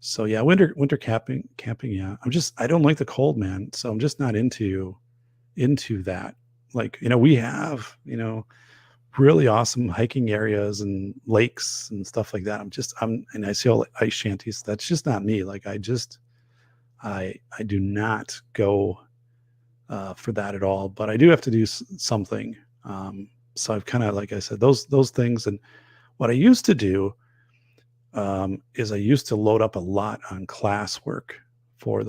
So yeah, winter camping. Yeah, I don't like the cold, man. So I'm just not into that. Like, we have, really awesome hiking areas and lakes and stuff like that. And I see all the ice shanties. That's just not me. Like, I do not go for that at all. But I do have to do something. So I've kind of, like I said, those things. And what I used to do is I used to load up a lot on classwork for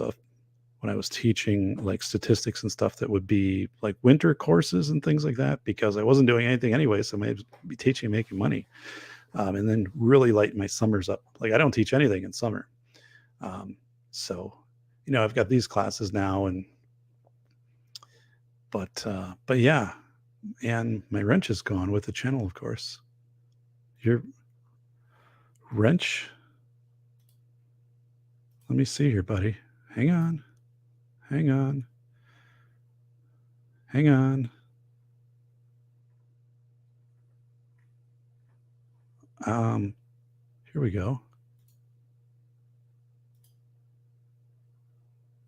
when I was teaching like statistics and stuff that would be like winter courses and things like that, because I wasn't doing anything anyway. So I might be teaching and making money. And then really lighten my summers up. Like, I don't teach anything in summer. Um, so, I've got these classes now, but yeah, and my wrench is gone with the channel, of course. Your wrench. Let me see here, buddy. Hang on. Hang on. Hang on. Here we go.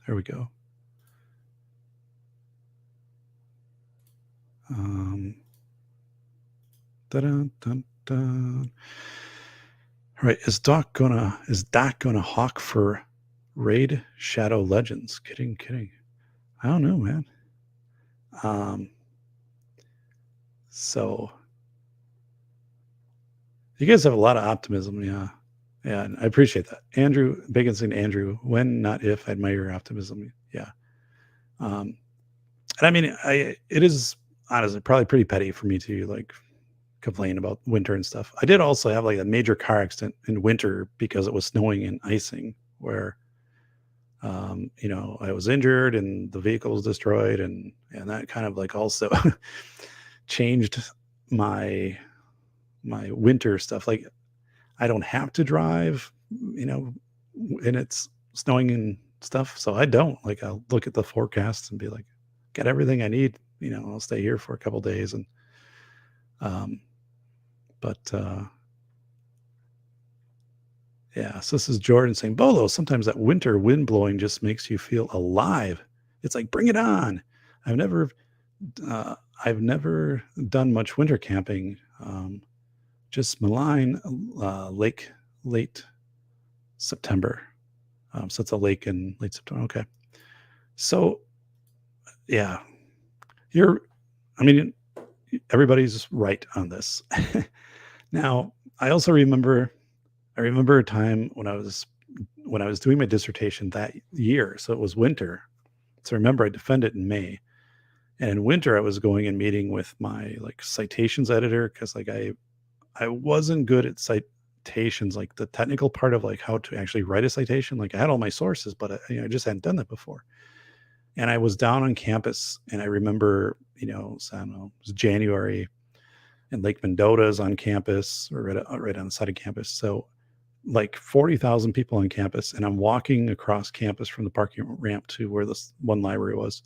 There we go. Dun, dun, dun. All right, is Doc gonna hawk for Raid Shadow Legends? Kidding. I don't know, man. So you guys have a lot of optimism, yeah. Yeah, and I appreciate that. Andrew Bacon, Andrew, when not if, I admire your optimism. Yeah. And I mean, it is honestly probably pretty petty for me to like complain about winter and stuff. I did also have like a major car accident in winter because it was snowing and icing, where I was injured and the vehicle was destroyed, and that kind of like also changed my winter stuff. Like, I don't have to drive, and it's snowing and stuff. So I don't. Like, I'll look at the forecasts and be like, got everything I need. I'll stay here for a couple days. And, but yeah, so this is Jordan saying, Bolo, sometimes that winter wind blowing just makes you feel alive. It's like, bring it on. I've never, I've never done much winter camping. Just Malign Lake, late September. So it's a lake in late September. Okay. So yeah, everybody's right on this. Now, I also remember a time when I was doing my dissertation that year. So it was winter. So remember, I defended in May, and in winter I was going and meeting with my like citations editor, because like I wasn't good at citations, like the technical part of like how to actually write a citation. Like, I had all my sources, but I just hadn't done that before. And I was down on campus, and I remember, so I don't know, it was January, and Lake Mendota is on campus, or right on the side of campus. So like 40,000 people on campus, and I'm walking across campus from the parking ramp to where this one library was.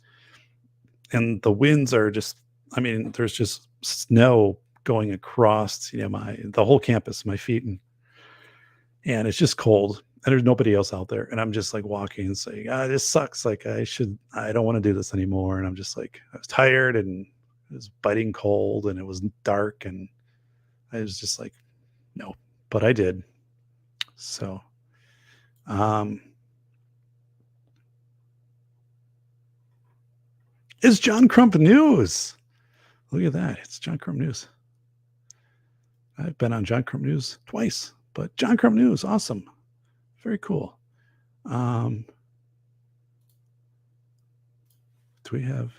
And the winds are just, there's just snow going across, the whole campus, my feet, and it's just cold, and there's nobody else out there. And I'm just like walking and saying, this sucks. Like, I don't want to do this anymore. And I'm just like, I was tired, and it was biting cold, and it was dark, and I was just like, no, but I did. So, it's John Crump News. Look at that. It's John Crump News. I've been on John Crump News twice, but John Crump News, awesome. Very cool. Do we have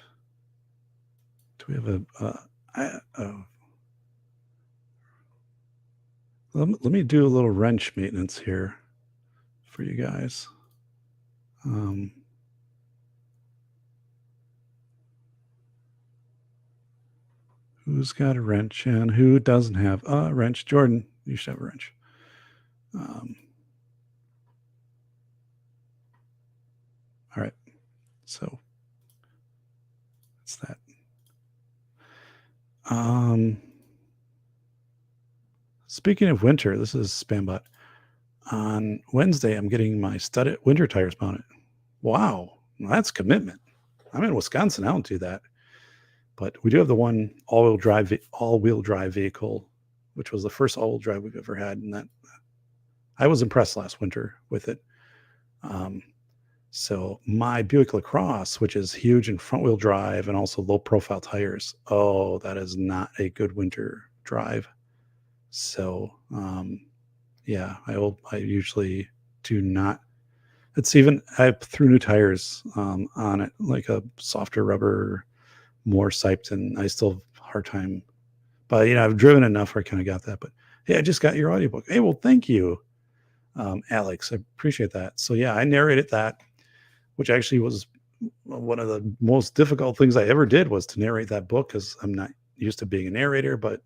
let me do a little wrench maintenance here for you guys. Who's got a wrench and who doesn't have a wrench? Jordan, you should have a wrench. All right. So that's that. Speaking of winter, this is Spambot. on Wednesday, I'm getting my studded winter tires mounted. Wow, that's commitment. I'm in Wisconsin. I don't do that. But we do have the one all-wheel drive vehicle, which was the first all-wheel drive we've ever had, and that I was impressed last winter with it. So my Buick LaCrosse, which is huge in front-wheel drive and also low-profile tires, oh, that is not a good winter drive. So yeah, I usually do not. It's even I threw new tires on it, like a softer rubber, more siped, and I still have a hard time. But I've driven enough where I kind of got that. But hey, I just got your audiobook. Hey, well, thank you, Alex. I appreciate that. So yeah, I narrated that, which actually was one of the most difficult things I ever did was to narrate that book because I'm not used to being a narrator. But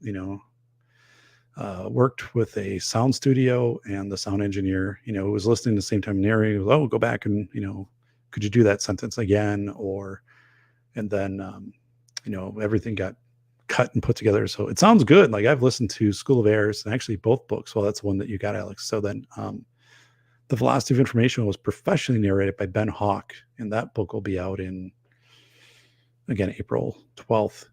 worked with a sound studio and the sound engineer, who was listening at the same time narrating. Oh, go back and could you do that sentence again? And then everything got cut and put together. So it sounds good. Like I've listened to School of Airs and actually both books. Well, that's the one that you got, Alex. So then The Velocity of Information was professionally narrated by Ben Hawk, and that book will be out in, again, April 12th.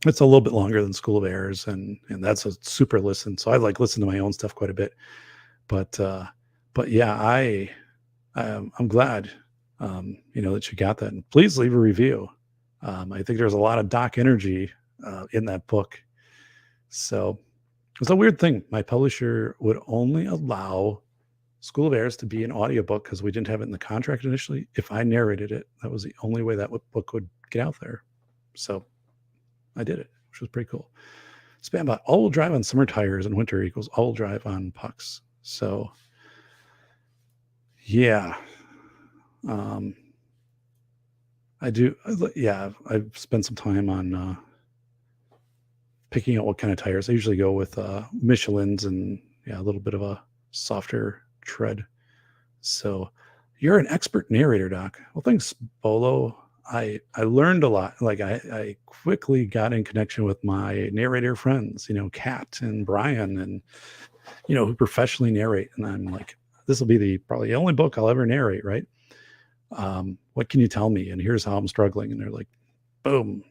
It's a little bit longer than School of Airs, and that's a super listen. So I like listen to my own stuff quite a bit. But yeah, I'm glad that you got that. And please leave a review. I think there's a lot of doc energy in that book. So it's a weird thing. My publisher would only allow School of Airs to be an audiobook because we didn't have it in the contract initially. If I narrated it, that was the only way that book would get out there. So I did it, which was pretty cool. Spambot, all-wheel drive on summer tires and winter equals all-wheel drive on pucks. So yeah. I do. Yeah, I've spent some time on picking out what kind of tires. I usually go with Michelin's and a little bit of a softer tread. So you're an expert narrator, Doc. Well, thanks, Bolo. I learned a lot. Like I quickly got in connection with my narrator friends, Kat and Brian, and who professionally narrate. And I'm like, this will be probably the only book I'll ever narrate, right? What can you tell me? And here's how I'm struggling. And they're like, boom,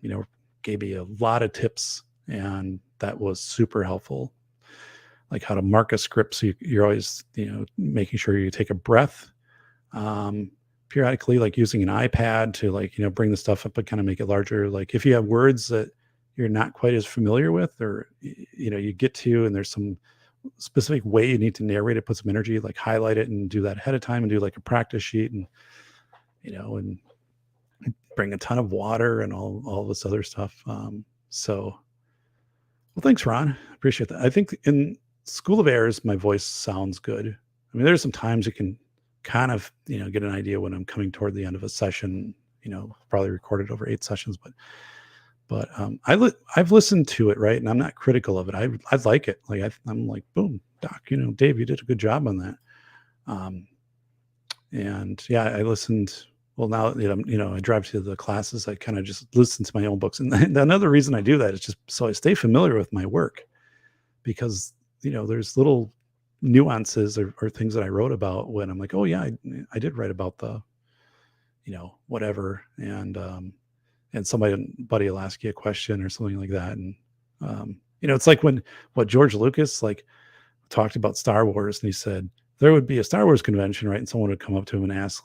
gave me a lot of tips, and that was super helpful. Like how to mark a script. So you're always, making sure you take a breath, periodically, like using an iPad to bring the stuff up and kind of make it larger. Like if you have words that you're not quite as familiar with, or, you get to, and there's some specific way you need to narrate it, put some energy, like highlight it and do that ahead of time and do like a practice sheet and, and bring a ton of water and all this other stuff. Well, thanks, Ron. Appreciate that. I think in School of Airs, my voice sounds good. I mean, there's some times you can kind of, get an idea when I'm coming toward the end of a session, probably recorded over 8 sessions, but I've listened to it, right? And I'm not critical of it. I like it. Like I'm like, boom, Doc, Dave, you did a good job on that. And yeah, I listened. Well, now that I drive to the classes, I kind of just listen to my own books. And another reason I do that is just so I stay familiar with my work, because there's little nuances or things that I wrote about when I'm like, oh yeah, I did write about the, whatever. And somebody will ask you a question or something like that. And, it's like what George Lucas talked about Star Wars, and he said there would be a Star Wars convention, right? And someone would come up to him and ask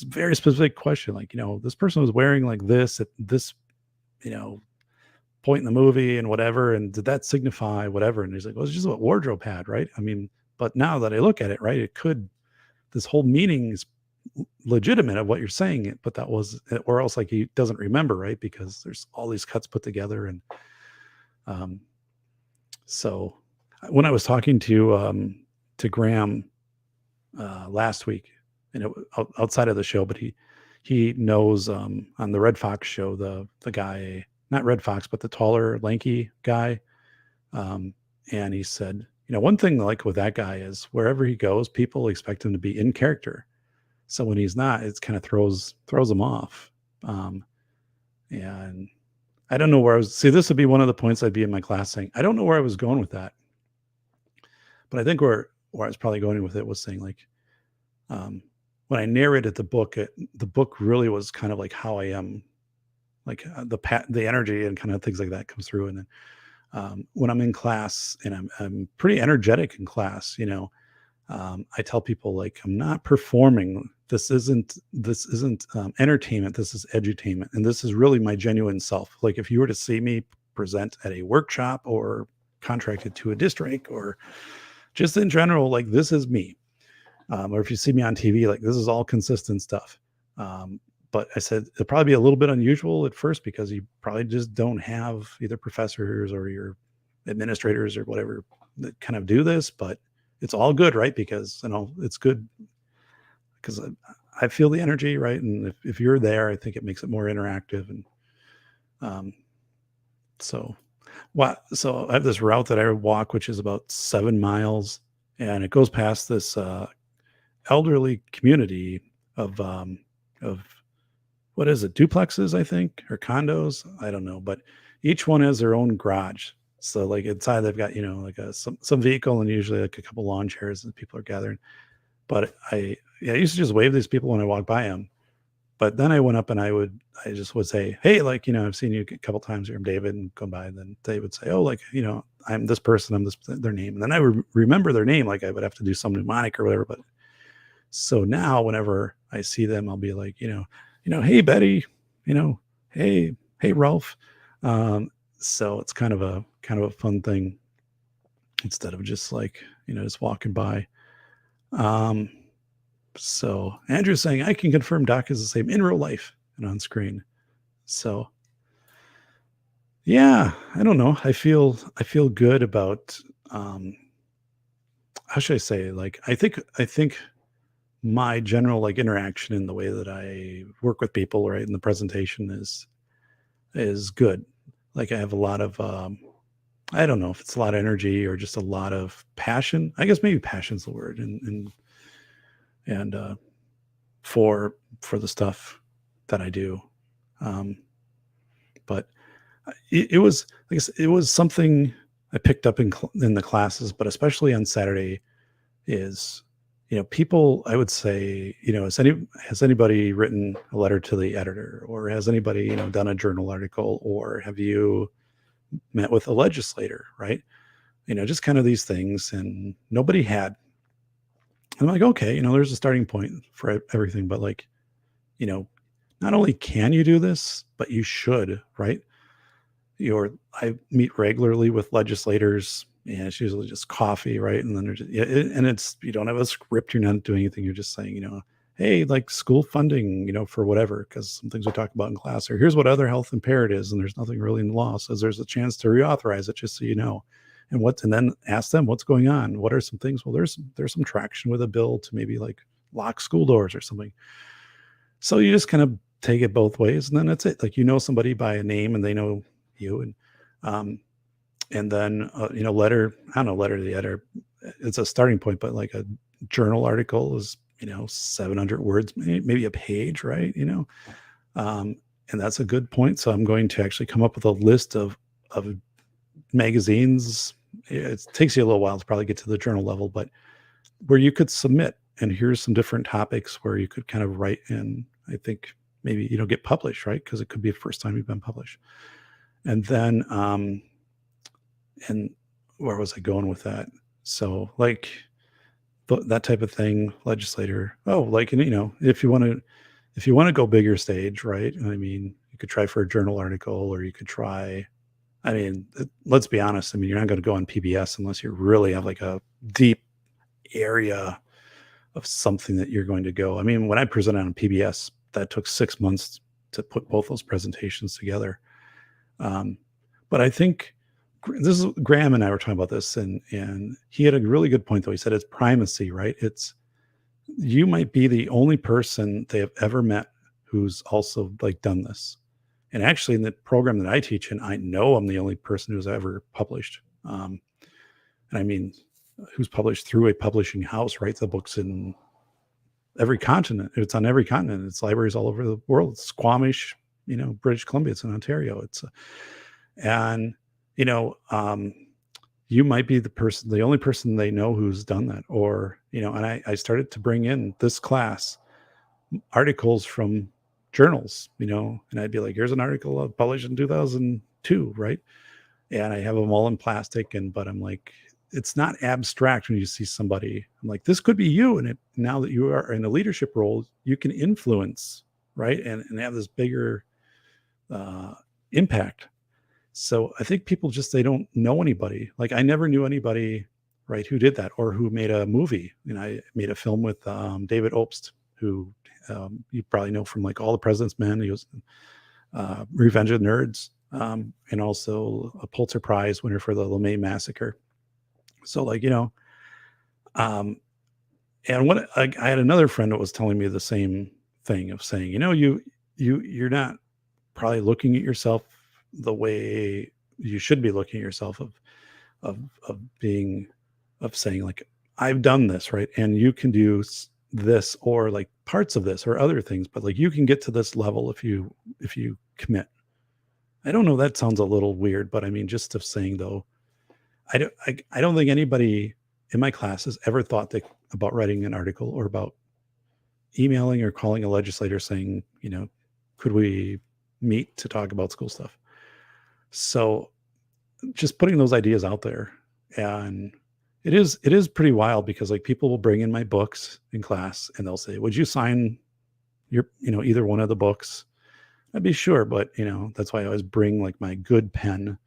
very specific question. Like, this person was wearing like this at this, point in the movie and whatever. And did that signify whatever? And he's like, well, it's just what wardrobe had, right? I mean, but now that I look at it, right, this whole meaning is legitimate of what you're saying, but that was, or else like he doesn't remember, right? Because there's all these cuts put together. And so when I was talking to Graham last week, and outside of the show, but he knows on the Red Fox show, the guy, not Red Fox, but the taller, lanky guy. And he said, one thing like with that guy is wherever he goes, people expect him to be in character. So when he's not, it kind of throws him off. And I don't know where this would be one of the points I'd be in my class saying, I don't know where I was going with that. But I think where I was probably going with it was saying like, when I narrated the book, the book really was kind of like how I am, like the energy and kind of things like that comes through. And then when I'm in class and I'm pretty energetic in class, I tell people like I'm not performing. This isn't entertainment. This is edutainment, and this is really my genuine self. Like if you were to see me present at a workshop or contracted to a district or just in general, like this is me. Or if you see me on TV, like this is all consistent stuff. But I said it'll probably be a little bit unusual at first because you probably just don't have either professors or your administrators or whatever that kind of do this, but it's all good, right? Because it's good because I feel the energy, right? And if you're there, I think it makes it more interactive. And um, so so I have this route that I walk, which is about 7 miles, and it goes past this elderly community of what is it, duplexes, I think, or condos, I don't know, but each one has their own garage. So like inside they've got like some vehicle and usually like a couple lawn chairs that people are gathering. But I used to just wave these people when I walk by them. But then I went up and I just would say, hey, like, I've seen you a couple times here, I'm David, and come by. And then they would say, oh, like, I'm this person, I'm their name. And then I would remember their name. Like I would have to do some mnemonic or whatever. But so now whenever I see them, I'll be like, hey, Betty, hey, Ralph. So it's kind of a fun thing instead of just like, just walking by. So Andrew's saying I can confirm Doc is the same in real life and on screen. So yeah, I don't know. I feel good about how should I say? Like I think my general like interaction in the way that I work with people, right, in the presentation is good. Like I have a lot of I don't know if it's a lot of energy or just a lot of passion. I guess maybe passion's the word, and for the stuff that I do. But it was, I guess, it was something I picked up in the classes, but especially on Saturday is, people, I would say, has anybody written a letter to the editor, or has anybody, done a journal article, or have you met with a legislator, right? Just kind of these things. And nobody had. I'm like, okay, there's a starting point for everything, but like, not only can you do this, but you should, right? I meet regularly with legislators, and it's usually just coffee, right? And then and it's, you don't have a script, you're not doing anything, you're just saying, hey, like school funding, for whatever, because some things we talk about in class, or here's what other health impaired is, and there's nothing really in the law says there's a chance to reauthorize it, just so you know. And then ask them what's going on. What are some things? Well, there's some traction with a bill to maybe like lock school doors or something. So you just kind of take it both ways, and then that's it. Like, somebody by a name and they know you. And then, letter to the editor, it's a starting point, but like a journal article is, 700 words, maybe a page, right? And that's a good point. So I'm going to actually come up with a list of magazines. It takes you a little while to probably get to the journal level, but where you could submit, and here's some different topics where you could kind of write in, I think maybe, get published, right? Because it could be the first time you've been published. And then, and where was I going with that? So like that type of thing, legislator. Oh, like, if you want to go bigger stage, right? I mean, you could try for a journal article, or you could try, I mean, let's be honest. I mean, you're not going to go on PBS unless you really have like a deep area of something that you're going to go. I mean, when I presented on PBS, that took 6 months to put both those presentations together. But I think this is Graham and I were talking about this, and he had a really good point though. He said it's primacy, right? It's, you might be the only person they have ever met who's also like done this. And actually in the program that I teach in, I know I'm the only person who's ever published. And I mean, who's published through a publishing house, right? The book's in every continent. It's on every continent. It's libraries all over the world. It's Squamish, British Columbia. It's in Ontario. It's, and, you might be the only person they know who's done that. Or, and I started to bring in this class articles from journals, and I'd be like, here's an article published in 2002, right? And I have them all in plastic, but I'm like, it's not abstract when you see somebody. I'm like, this could be you. And now that you are in a leadership role, you can influence, right? And have this bigger impact. So I think people they don't know anybody. Like, I never knew anybody, right, who did that or who made a movie. I made a film with David Obst, who you probably know from like All the President's Men. He was Revenge of the Nerds, and also a Pulitzer Prize winner for the LeMay Massacre. So like, and what I had another friend that was telling me the same thing of saying, you're not probably looking at yourself the way you should be looking at yourself of saying like, I've done this, right? And you can do this or like parts of this or other things, but like you can get to this level if you commit. I don't know, that sounds a little weird, but I mean, just of saying though, I don't think anybody in my class has ever thought about writing an article or about emailing or calling a legislator saying, could we meet to talk about school stuff? So just putting those ideas out there. And it is pretty wild because like people will bring in my books in class and they'll say, would you sign your, either one of the books? I'd be sure. But, that's why I always bring like my good pen,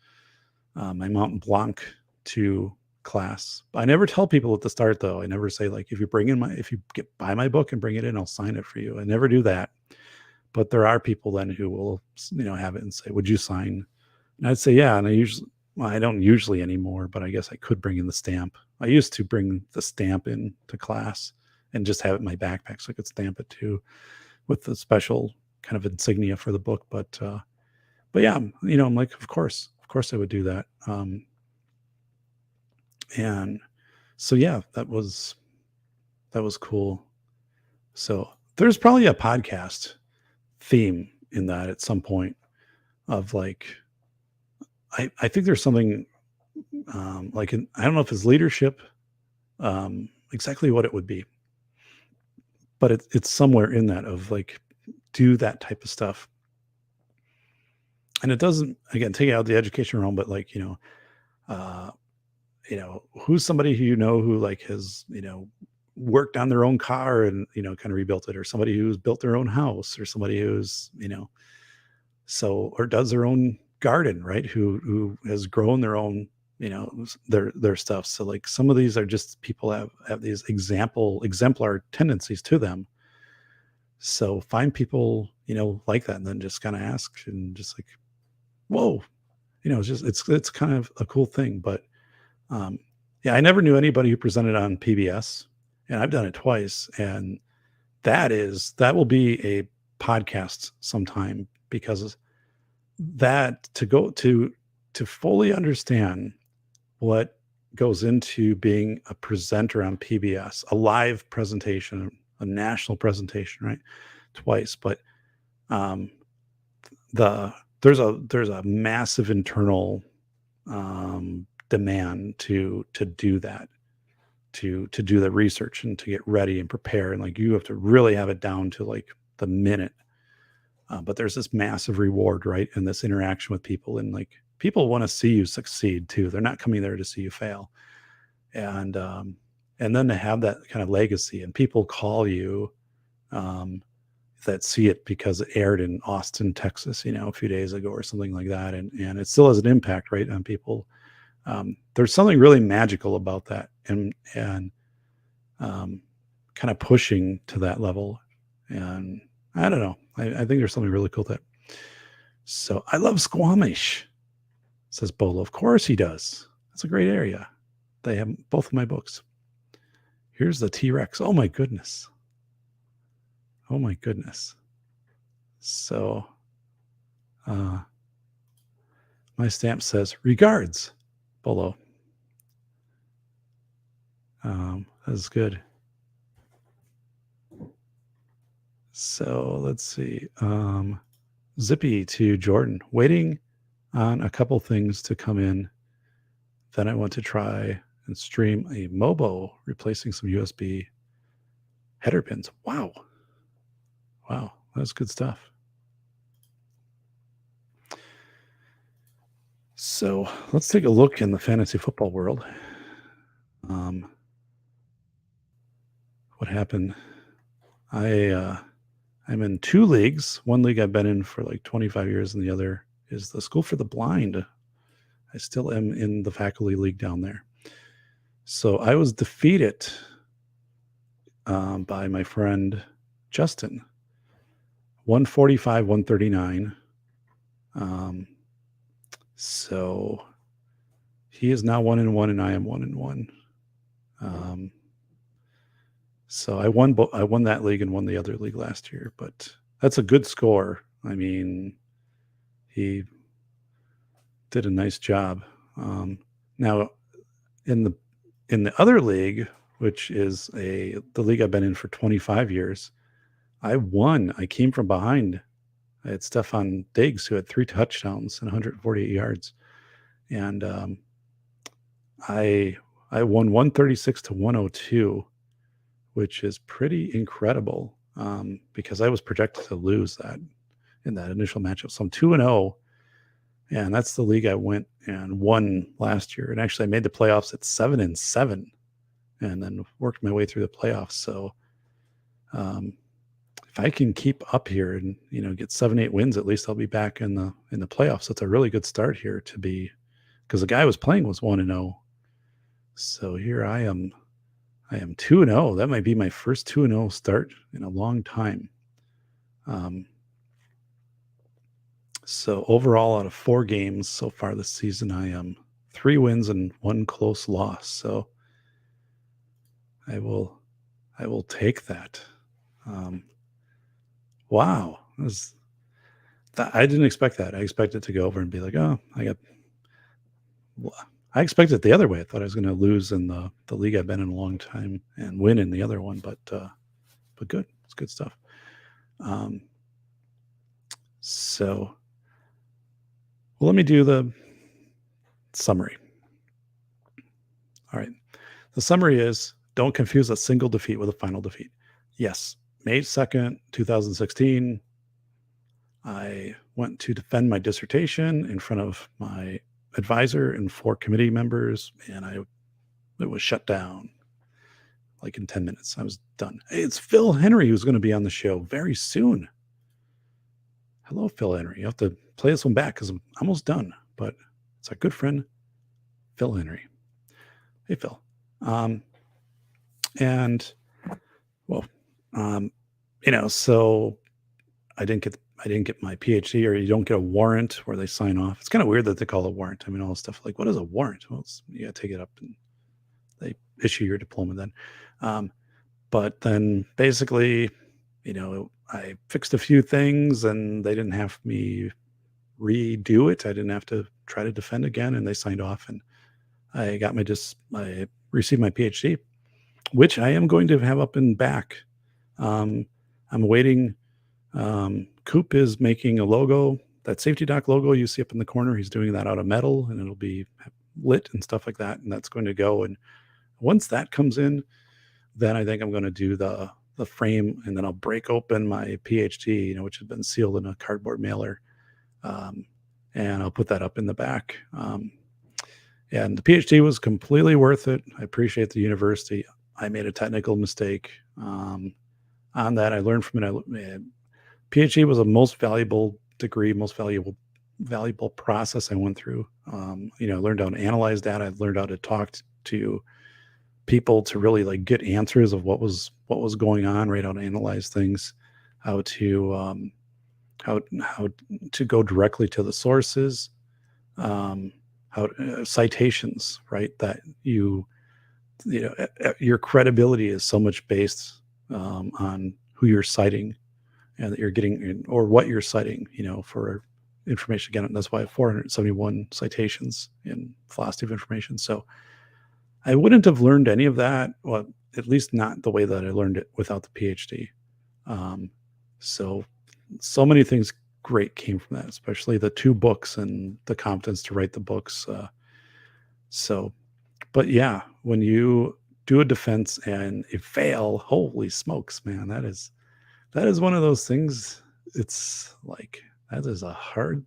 my Mont Blanc to class. I never tell people at the start though. I never say like, if you buy my book and bring it in, I'll sign it for you. I never do that. But there are people then who will, have it and say, would you sign? And I'd say, yeah. And I don't usually anymore, but I guess I could bring in the stamp. I used to bring the stamp in to class and just have it in my backpack so I could stamp it too with the special kind of insignia for the book. But yeah, I'm like, of course I would do that. And so, yeah, that was cool. So there's probably a podcast theme in that at some point of like, I think there's something I don't know if it's leadership, exactly what it would be, but it's somewhere in that of like, do that type of stuff. And it doesn't, again, take it out of the education realm, but like, who's somebody who, who like has, worked on their own car and, kind of rebuilt it, or somebody who's built their own house, or somebody who's, or does their own garden, right? Who has grown their own, their stuff. So like some of these are just people have these exemplar tendencies to them. So find people, like that, and then just kind of ask and just like, whoa, it's kind of a cool thing. But yeah, I never knew anybody who presented on PBS, and I've done it twice. And that will be a podcast sometime, because that to fully understand what goes into being a presenter on PBS, a live presentation, a national presentation, right? Twice. But there's a massive internal demand to do that, to do the research and to get ready and prepare. And like, you have to really have it down to like the minute. But there's this massive reward, right? And this interaction with people, and like, people want to see you succeed too. They're not coming there to see you fail. And then to have that kind of legacy, and people call you, that see it because it aired in Austin, Texas, a few days ago or something like that. And it still has an impact, right, on people. There's something really magical about that, and kind of pushing to that level. And I don't know. I think there's something really cool there. So I love Squamish, says Bolo. Of course he does. That's a great area. They have both of my books. Here's the T-Rex. Oh my goodness. Oh my goodness. So my stamp says, regards, Bolo. That's good. So let's see. Zippy to Jordan, waiting on a couple things to come in Then I went to try and stream a Mobo replacing some USB header pins. Wow. That's good stuff. So let's take a look in the fantasy football world. What happened? I'm in 2 leagues. One league I've been in for like 25 years, and the other is the School for the Blind. I still am in the faculty league down there. So I was defeated by my friend Justin, 145, 139. So he is now 1-1, and I am 1-1. So I won that league and won the other league last year, but that's a good score. I mean, he did a nice job. Now, in the other league, which is the league I've been in for 25 years, I won. I came from behind. I had Stefan Diggs, who had 3 touchdowns and 148 yards, and I won 136 to 102, which is pretty incredible, because I was projected to lose that in that initial matchup. So I'm 2-0, and that's the league I went and won last year. And actually, I made the playoffs at 7-7, and then worked my way through the playoffs. So if I can keep up here and get 7-8 wins, at least I'll be back in the playoffs. That's a really good start here to be, because the guy I was playing was 1-0. So here I am 2-0. That might be my first 2-0 start in a long time. So overall, out of 4 games so far this season, I am 3 wins and 1 close loss. So I will take that. Wow, I didn't expect that. I expected to go over and be like, oh, I expected it the other way. I thought I was going to lose in the league I've been in a long time and win in the other one, but good. It's good stuff. So, well, let me do the summary. All right. The summary is, don't confuse a single defeat with a final defeat. Yes, May 2nd, 2016, I went to defend my dissertation in front of my advisor and 4 committee members, and it was shut down like in 10 minutes. I was done. Hey, it's Phil Henry who's going to be on the show very soon. Hello, Phil Henry. You have to play this one back because I'm almost done, but it's our good friend, Phil Henry. Hey, Phil. So I didn't get my PhD, or you don't get a warrant where they sign off. It's kind of weird that they call it a warrant. I mean, all this stuff like, what is a warrant? Well, you got to take it up and they issue your diploma then. But then basically, I fixed a few things and they didn't have me redo it. I didn't have to try to defend again, and they signed off, and I received my PhD, which I am going to have up and back. I'm waiting. Coop is making a logo, that Safety Doc logo you see up in the corner. He's doing that out of metal, and it'll be lit and stuff like that. And that's going to go. And once that comes in, then I think I'm going to do the frame, and then I'll break open my PhD, which has been sealed in a cardboard mailer. And I'll put that up in the back. And the PhD was completely worth it. I appreciate the university. I made a technical mistake on that. I learned from it. PhD was a most valuable degree, most valuable process I went through. I learned how to analyze data. I learned how to talk to people to really get answers of what was going on, right? How to analyze things, how to go directly to the sources, citations, right? That your credibility is so much based on who you're citing, and that you're getting, or what you're citing, for information. Again, that's why I have 471 citations in philosophy of information. So I wouldn't have learned any of that, well, at least not the way that I learned it without the PhD. So many things great came from that, especially the 2 books and the competence to write the books. So, but yeah, when you do a defense and you fail, holy smokes, man, that is one of those things. It's like that is a hard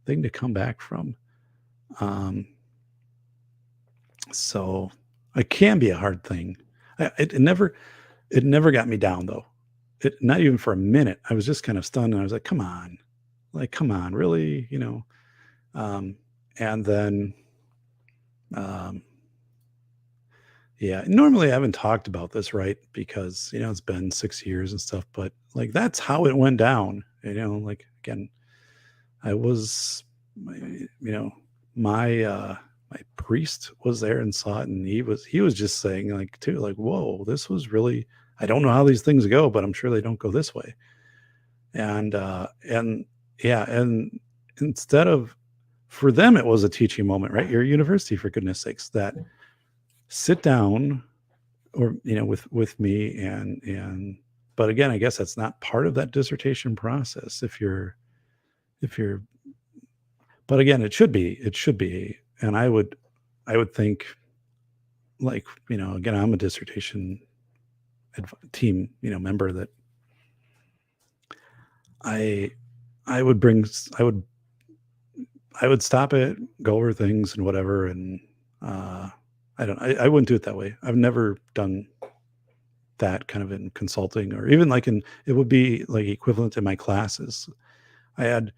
thing to come back from. Um, so it can be a hard thing. It never got me down though. It not even for a minute. I was just kind of stunned and I was like, come on, really? Um, and then, um, yeah, normally I haven't talked about this, right? Because, it's been 6 years and stuff, but like that's how it went down. Like again, I was, you know, my priest was there and saw it, and he was just saying like too, like, whoa, this was really. I don't know how these things go, but I'm sure they don't go this way. And yeah, and instead of for them, it was a teaching moment, right? You're a university, for goodness sakes, that sit down or with me and but again, I guess that's not part of that dissertation process if you're but again, it should be, and I would think, like, again, I'm a dissertation team, member, that I I would bring I would stop it, go over things and whatever, and uh I wouldn't do it that way. I've never done that kind of in consulting, or even like it would be like equivalent in my classes. I had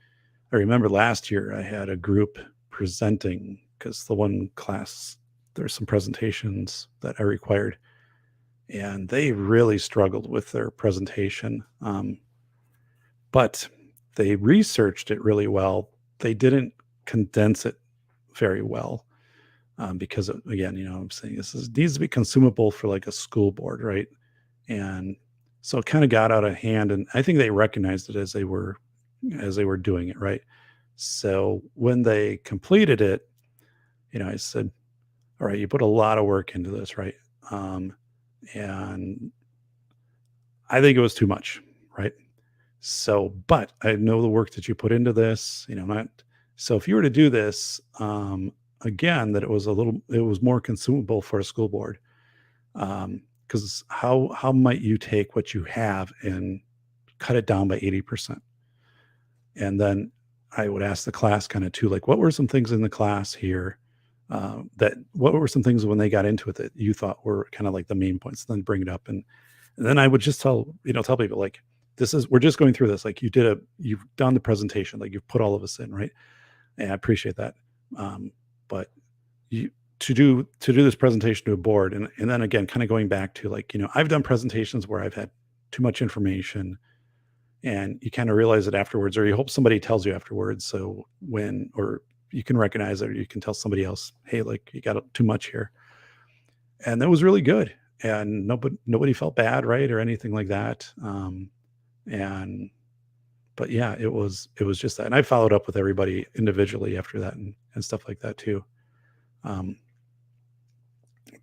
I remember last year I had a group presenting because the one class there's some presentations that I required, and they really struggled with their presentation. But they researched it really well. They didn't condense it very well, because again, I'm saying needs to be consumable for like a school board, right? And so it kind of got out of hand, and I think they recognized it as they were doing it, right? So when they completed it, I said, "All right, you put a lot of work into this, right?" Um, and I think it was too much, right? So, but I know the work that you put into this, not so if you were to do this, again, that it was more consumable for a school board. Because how might you take what you have and cut it down by 80%? And then I would ask the class kind of too, like, what were some things in the class here, that what were some things when they got into it that you thought were kind of like the main points? Then bring it up, and then I would just tell people, like, we're just going through this. Like, you've done the presentation, like you've put all of us in, right? And I appreciate that. But you to do this presentation to a board, and then again, kind of going back to, like, I've done presentations where I've had too much information, and you kind of realize it afterwards, or you hope somebody tells you afterwards. So or you can recognize it, or you can tell somebody else, hey, like, you got too much here. And that was really good. And nobody felt bad, right? Or anything like that. And but yeah, it was just that. And I followed up with everybody individually after that, and stuff like that too. Um,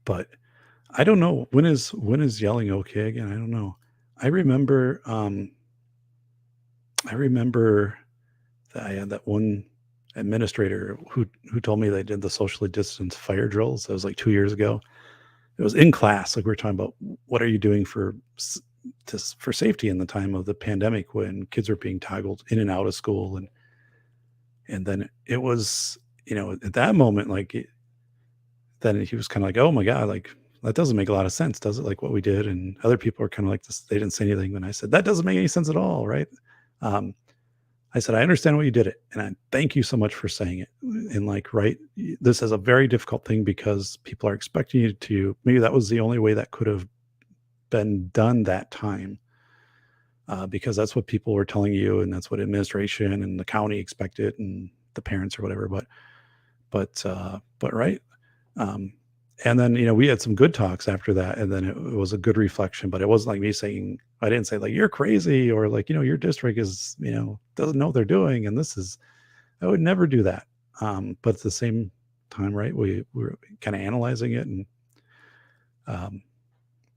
but I don't know, when is yelling okay again? I don't know. I remember I remember that I had that one administrator who told me they did the socially distanced fire drills. That was like 2 years ago. It was in class. Like, we are talking about what are you doing for safety in the time of the pandemic when kids are being toggled in and out of school, and then it was, at that moment, like, then he was kind of like, oh my god, like, that doesn't make a lot of sense, does it? Like, what we did, and other people are kind of like this. They didn't say anything when I said that doesn't make any sense at all, right? Um, I said, I understand why you did it, and I thank you so much for saying it. And, like, right, this is a very difficult thing because people are expecting you to. Maybe that was the only way that could have been done that time, because that's what people were telling you, and that's what administration and the county expected, and the parents or whatever. But right. Um, and then, we had some good talks after that, and then it was a good reflection. But it wasn't like me saying, I didn't say like, you're crazy, or like, your district is, doesn't know what they're doing, and this is. I would never do that. But at the same time, right, we're kind of analyzing it, and um,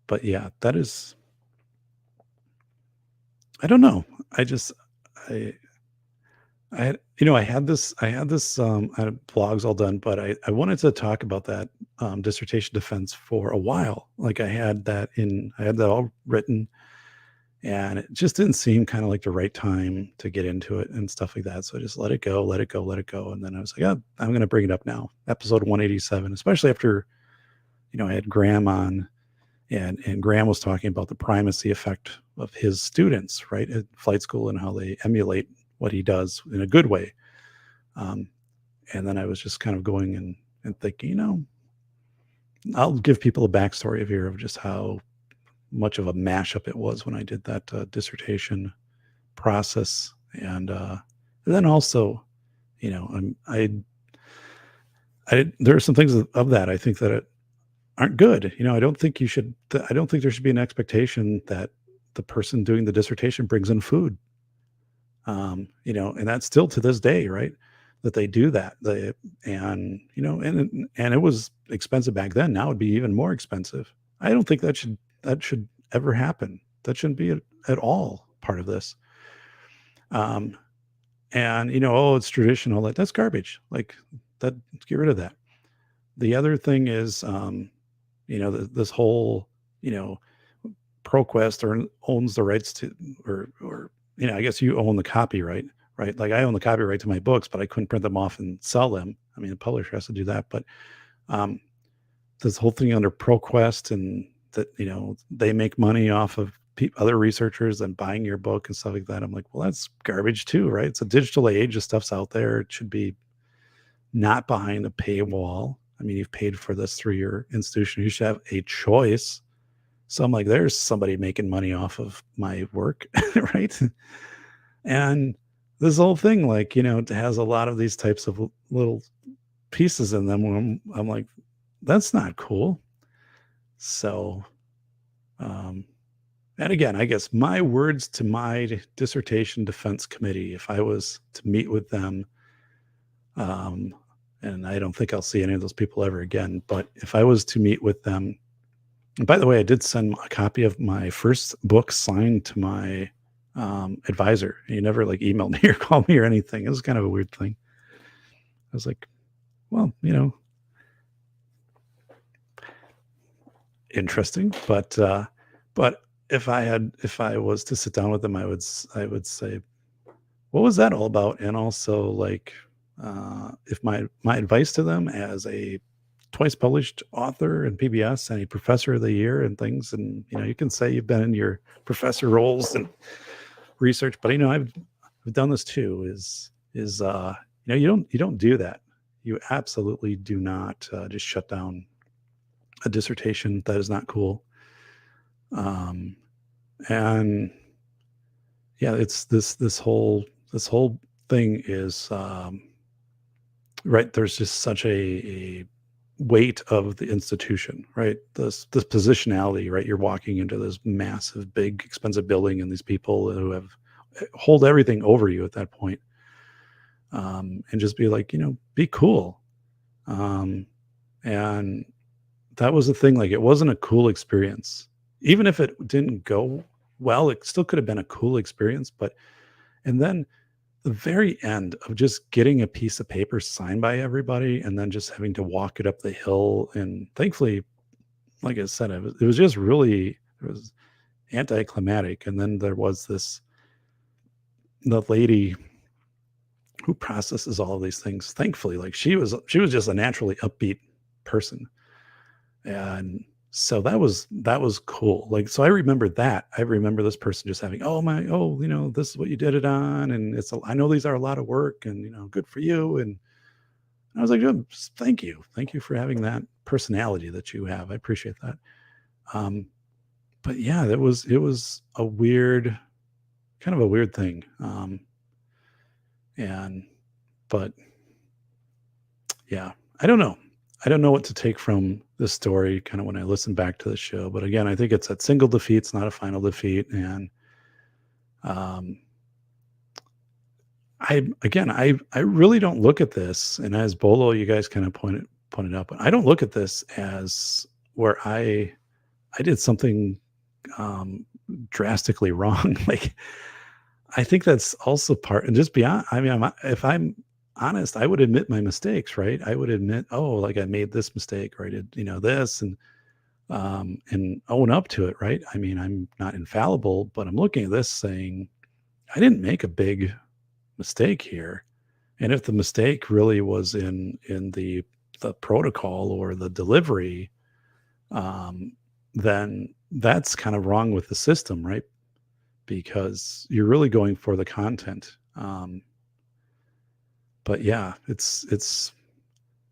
but yeah, that is. I don't know. I just I I had this, I had blogs all done, but I wanted to talk about that, dissertation defense for a while. Like I had that all written, and it just didn't seem kind of like the right time to get into it and stuff like that. So I just let it go, let it go, let it go. And then I was like, oh, I'm going to bring it up now. Episode 187, especially after, I had Graham on, and Graham was talking about the primacy effect of his students, right, at flight school, and how they emulate what he does in a good way. Um, and then I was just kind of going and thinking, I'll give people a backstory of here of just how much of a mashup it was when I did that dissertation process. And then also, there are some things of that I think that aren't good. I don't think there should be an expectation that the person doing the dissertation brings in food. And that's still to this day, right? That they do that. And it was expensive back then. Now it'd be even more expensive. I don't think that should ever happen. That shouldn't be at all part of this. Um, and oh, it's traditional. That's garbage. Like that, get rid of that. The other thing is, this whole, you know, ProQuest owns the rights to, or I guess you own the copyright, right? Like I own the copyright to my books, but I couldn't print them off and sell them. I mean, the publisher has to do that, but um, this whole thing under ProQuest, and that they make money off of other researchers and buying your book and stuff like that. I'm like, well, that's garbage too, right? It's a digital age. The stuff's out there. It should be not behind a paywall. I mean, you've paid for this through your institution. You should have a choice. So I'm like, there's somebody making money off of my work, right? And this whole thing, like, it has a lot of these types of little pieces in them. Where I'm like, that's not cool. So, and again, I guess my words to my dissertation defense committee, if I was to meet with them, and I don't think I'll see any of those people ever again, but if I was to meet with them, and by the way, I did send a copy of my first book signed to my advisor. He never emailed me or called me or anything. It was kind of a weird thing. I was like, well, interesting, but if I was to sit down with them, I would say, what was that all about? And also, if my advice to them as a twice published author and PBS and a professor of the year and things, and you can say you've been in your professor roles and research, but I've done this too. You don't do that. You absolutely do not just shut down a dissertation. That is not cool. And yeah, it's this whole thing is right. There's just such a weight of the institution, right? This positionality, right? You're walking into this massive, big, expensive building, and these people who hold everything over you at that point, and just be like, be cool. And that was the thing. Like, it wasn't a cool experience, even if it didn't go well. It still could have been a cool experience, and then the very end of just getting a piece of paper signed by everybody and then just having to walk it up the hill. And thankfully, like I said, it was just really, it was anticlimactic. And then there was the lady who processes all of these things. Thankfully, she was just a naturally upbeat person. And so that was cool. So I remember that. I remember this person just having, this is what you did it on, and I know these are a lot of work, and good for you. And I was like, oh, thank you for having that personality that you have. I appreciate that. But yeah, it was a weird, kind of a weird thing. But yeah, I don't know. I don't know what to take from this story kind of when I listen back to the show. But again, I think it's a single defeat's not a final defeat. And I really don't look at this. And as Bolo, you guys kind of pointed out, but I don't look at this as where I did something drastically wrong. I think that's also part, and just beyond, I mean, if I'm honest, I would admit my mistakes, right? I would admit, oh, like I made this mistake, or I did, this, and own up to it, right? I mean, I'm not infallible, but I'm looking at this saying, I didn't make a big mistake here. And if the mistake really was in the protocol or the delivery, um, then that's kind of wrong with the system, right? Because you're really going for the content. But yeah, it's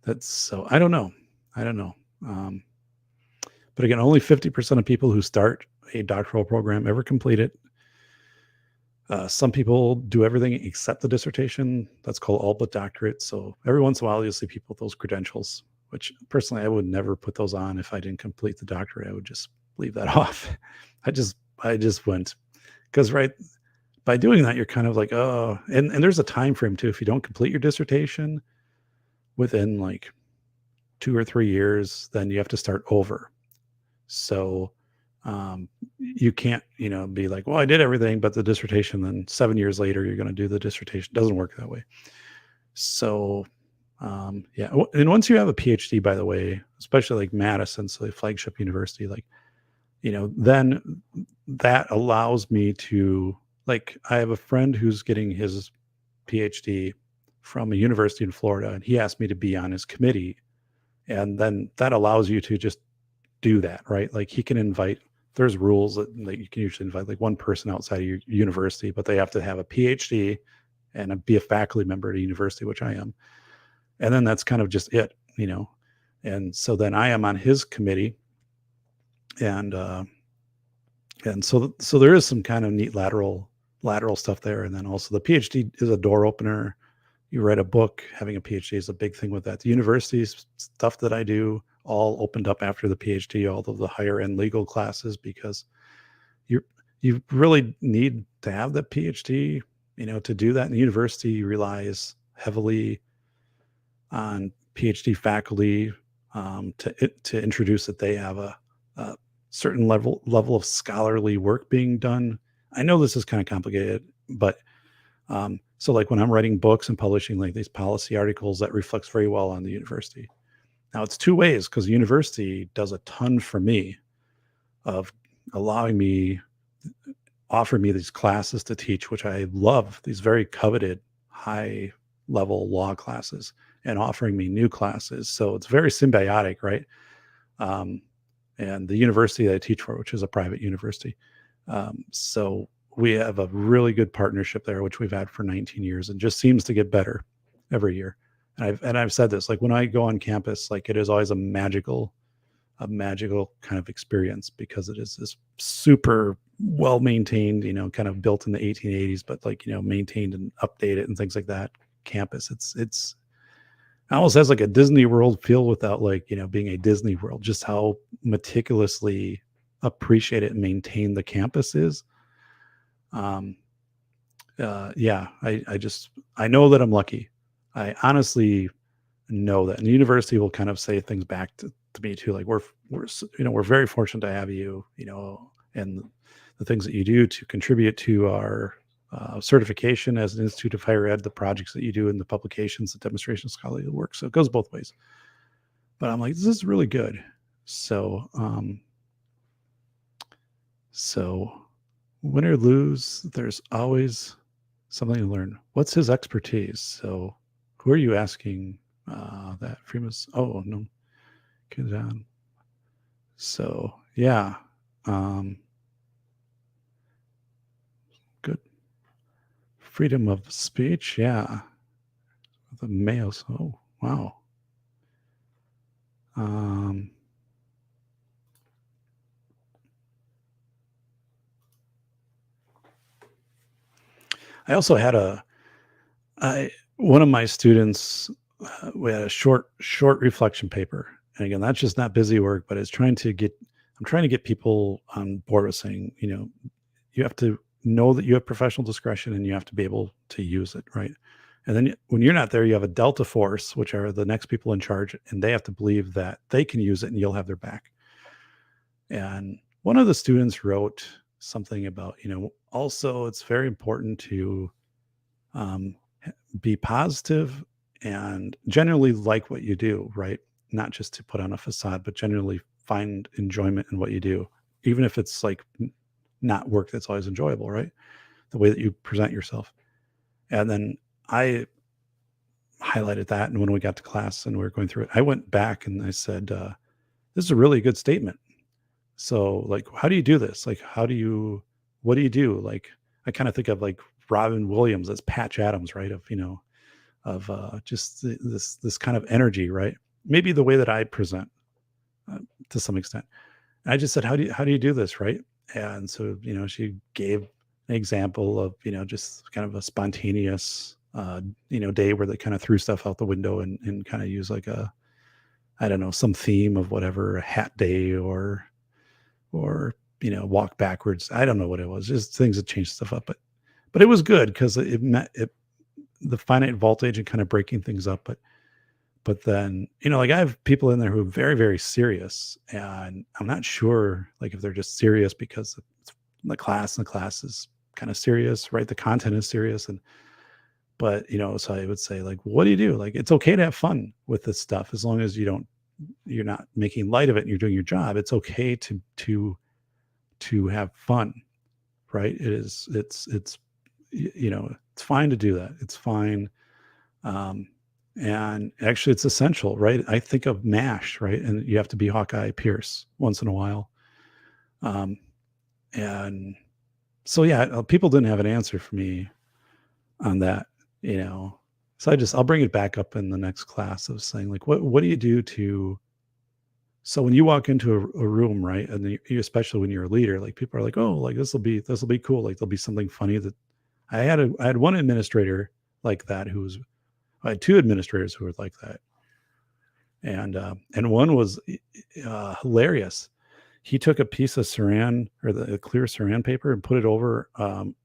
that's so I don't know. I don't know. Um, but again, only 50% of people who start a doctoral program ever complete it. Some people do everything except the dissertation. That's called all but doctorate. So every once in a while, you'll see people with those credentials, which personally I would never put those on if I didn't complete the doctorate. I would just leave that off. I just went because right by doing that, you're kind of like, oh, and there's a time frame too. If you don't complete your dissertation within like 2 or 3 years, then you have to start over. So you can't, be like, well, I did everything, but the dissertation, then 7 years later, you're going to do the dissertation. It doesn't work that way. So, yeah. And once you have a PhD, by the way, especially like Madison, so the flagship university, like, then that allows me to, like, I have a friend who's getting his PhD from a university in Florida, and he asked me to be on his committee. And then that allows you to just do that, right? Like he can invite, there's rules that you can usually invite like one person outside of your university, but they have to have a PhD and be a faculty member at a university, which I am. And then that's kind of just it. And so then I am on his committee, and so there is some kind of neat lateral stuff there. And then also the PhD is a door opener. You write a book, having a PhD is a big thing with that. The university's stuff that I do all opened up after the PhD, all of the higher end legal classes, because you really need to have the PhD, to do that. And the university relies heavily on PhD faculty, to introduce that they have a certain level of scholarly work being done. I know this is kind of complicated, but so like when I'm writing books and publishing like these policy articles, that reflects very well on the university. Now it's two ways, because the university does a ton for me of allowing me, offer me these classes to teach, which I love, these very coveted high level law classes, and offering me new classes. So it's very symbiotic, right? Um, and the university that I teach for, which is a private university. So we have a really good partnership there, which we've had for 19 years, and just seems to get better every year. And I've said this, like when I go on campus, like it is always a magical kind of experience, because it is this super well maintained, kind of built in the 1880s, but like, maintained and updated and things like that. Campus, it's almost has like a Disney World feel without like, being a Disney World, just how meticulously appreciated and maintained the campus is. Yeah, I know that I'm lucky. I honestly know that, and the university will kind of say things back to me too. Like we're very fortunate to have you, and the things that you do to contribute to our certification as an institute of higher ed, the projects that you do in the publications, the demonstration scholarly work. So it goes both ways. But I'm like, this is really good. So, so win or lose, there's always something to learn. What's his expertise? So who are you asking that? Freeman's? Oh, no. Get down. So, yeah. Good. Freedom of speech. Yeah. The males. Oh, wow. I also had one of my students, we had a short reflection paper. And again, that's just not busy work, but I'm trying to get people on board with saying, you have to know that you have professional discretion, and you have to be able to use it. Right. And then when you're not there, you have a Delta force, which are the next people in charge, and they have to believe that they can use it and you'll have their back. And one of the students wrote something about, also it's very important to um, be positive and generally like what you do, right? Not just to put on a facade, but generally find enjoyment in what you do, even if it's like not work that's always enjoyable, right? The way that you present yourself. And then I highlighted that. And when we got to class and we were going through it, I went back and I said, this is a really good statement. So, like, how do you do this? Like, what do you do? Like, I kind of think of like Robin Williams as Patch Adams, right? Of just this kind of energy, right? Maybe the way that I present uh, to some extent. And I just said, how do you do this, right? And so, she gave an example of, just kind of a spontaneous, day where they kind of threw stuff out the window and kind of use like I don't know, some theme of whatever, a hat day or walk backwards. I don't know what it was, just things that changed stuff up, but it was good because it met it the finite voltage and kind of breaking things up. But then, like I have people in there who are very, very serious, and I'm not sure like if they're just serious because it's the class is kind of serious, right? The content is serious. But so I would say, like, what do you do? Like, it's okay to have fun with this stuff as long as you're not making light of it and you're doing your job. It's okay to have fun, right? It's fine to do that. It's fine. Um, and actually it's essential, right? I think of MASH, right? And you have to be Hawkeye Pierce once in a while. And so, yeah, people didn't have an answer for me on that, so I'll bring it back up in the next class of saying, like, what do you do so when you walk into a room, right? And especially when you're a leader, like people are like, oh, like this will be cool. Like there'll be something funny that I had one administrator like that I had two administrators who were like that. And one was hilarious. He took a piece of saran or the clear saran paper and put it over